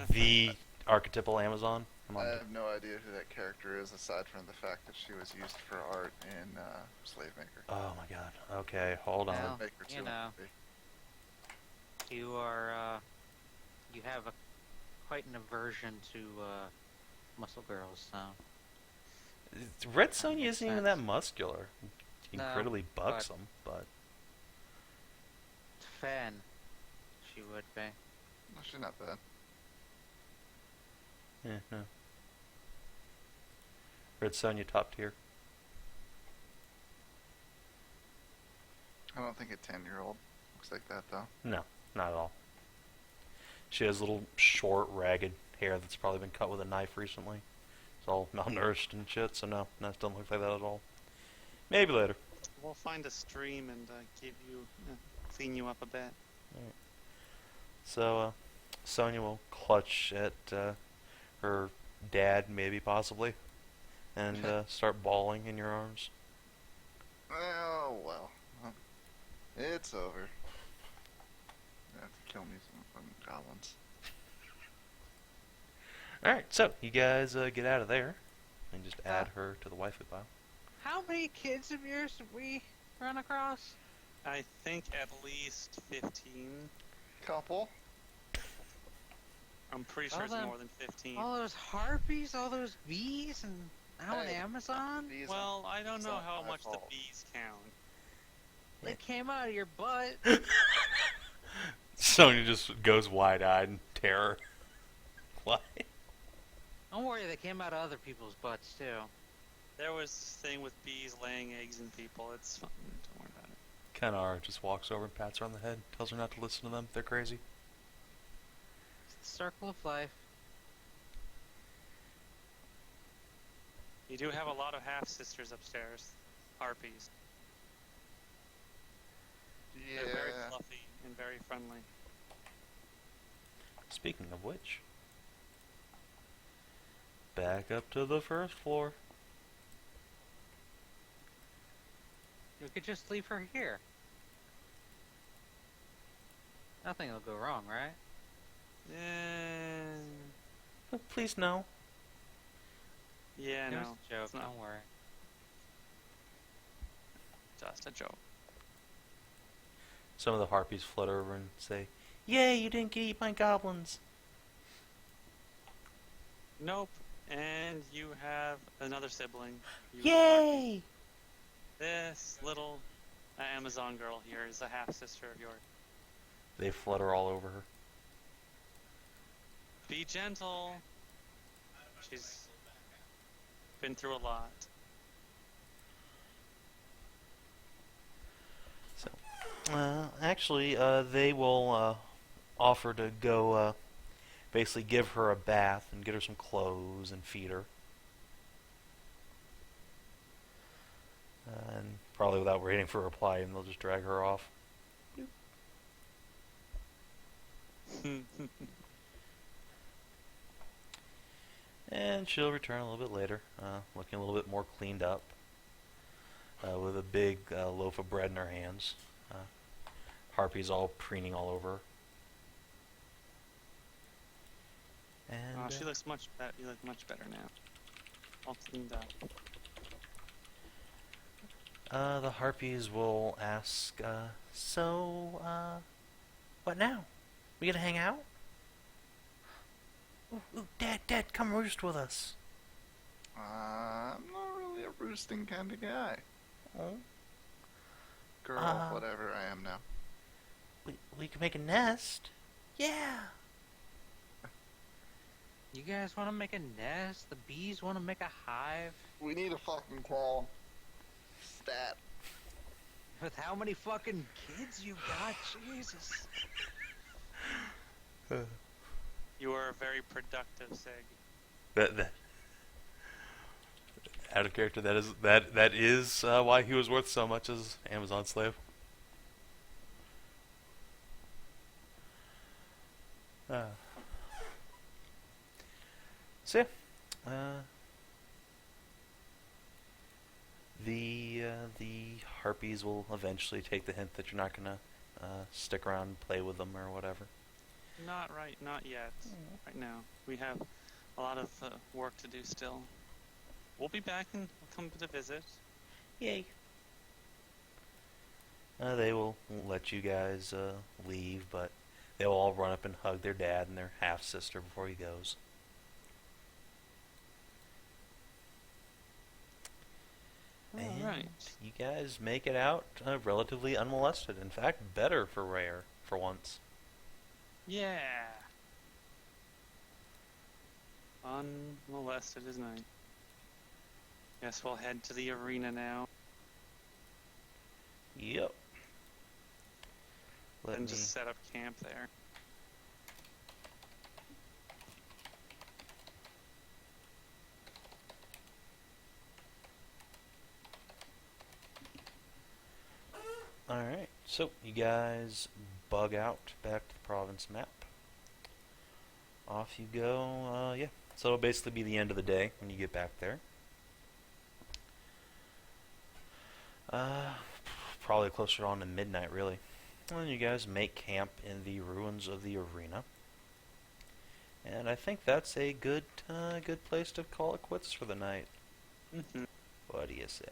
The archetypal Amazon. Come I on. have no idea who that character is aside from the fact that she was used for art in Slave Maker. Oh my God. Okay, hold on. Well, Slave Maker 2 you know. movie. You are, you have quite an aversion to muscle girls, so. Red Sonia isn't even that sense. muscular. No, Incredibly but- buxom, but Fen, she would be. No, she's not bad. no. Red Sonia top tier. I don't think a 10-year-old looks like that though. No, not at all. She has little short, ragged hair that's probably been cut with a knife recently. It's all malnourished and shit, so no, that doesn't look like that at all. Maybe later. We'll find a stream and give you, clean you up a bit. So, Sonia will clutch at her dad, maybe, possibly, and start bawling in your arms. Oh well. It's over. You have to kill me some fucking goblins. Alright, so, you guys get out of there, and just add her to the waifu pile. How many kids of yours have we run across? I think at least 15. Couple. I'm pretty sure Well it's then, more than 15. All those harpies, all those bees, and Now an Hey. Amazon? These Well, I don't It's know not how my much the fault. bees count. They came out of your butt. Sonya just goes wide-eyed in terror. What? Don't worry, they came out of other people's butts too. There was this thing with bees laying eggs in people. It's fine. Don't worry about it. Kenara just walks over and pats her on the head, tells her not to listen to them. They're crazy. It's the circle of life. You do have a lot of half-sisters upstairs. Harpies. They're very Yeah. fluffy and very friendly. Speaking of which, back up to the first floor. We could just leave her here. Nothing will go wrong, right? But please no. Yeah, It no. was a joke, It's not don't worry. just a joke. Some of the harpies flutter over and say, "Yay, you didn't get eat by goblins." Nope. And you have another sibling. You Yay! This little Amazon girl here is a half-sister of yours. They flutter all over her. Be gentle. She's been through a lot. Actually, they will offer to go basically give her a bath and get her some clothes and feed her. And probably without waiting for a reply, and they'll just drag her off. And she'll return a little bit later, looking a little bit more cleaned up, with a big loaf of bread in her hands. Harpies all preening all over her. And She looks much better. You look much better now. All cleaned up. The harpies will ask, so, what now? We gonna hang out? Ooh, Dad, come roost with us. I'm not really a roosting kind of guy. Oh, Girl, whatever I am now. we can make a nest. Yeah. You guys want to make a nest? The bees want to make a hive? We need a fucking call. Stat. With how many fucking kids you got? Jesus. You are a very productive Sig. That out of character. That is why he was worth so much as Amazon slave. So yeah, the harpies will eventually take the hint that you're not gonna stick around and play with them or whatever. Not yet. Right now, we have a lot of work to do still. We'll be back and come to visit. Yay. They will let you guys leave, but they will all run up and hug their dad and their half-sister before he goes. And Alright. you guys make it out relatively unmolested. In fact, better for Rare, for once. Yeah. Unmolested is nice. Guess we'll head to the arena now. Yep. And just set up camp there. Alright, so you guys bug out back to the province map. Off you go, yeah. So it'll basically be the end of the day when you get back there. Probably closer on to midnight, really. And then you guys make camp in the ruins of the arena. And I think that's a good place to call it quits for the night. Mm-hmm. What do you say?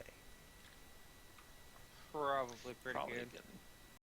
Probably pretty Probably good. good.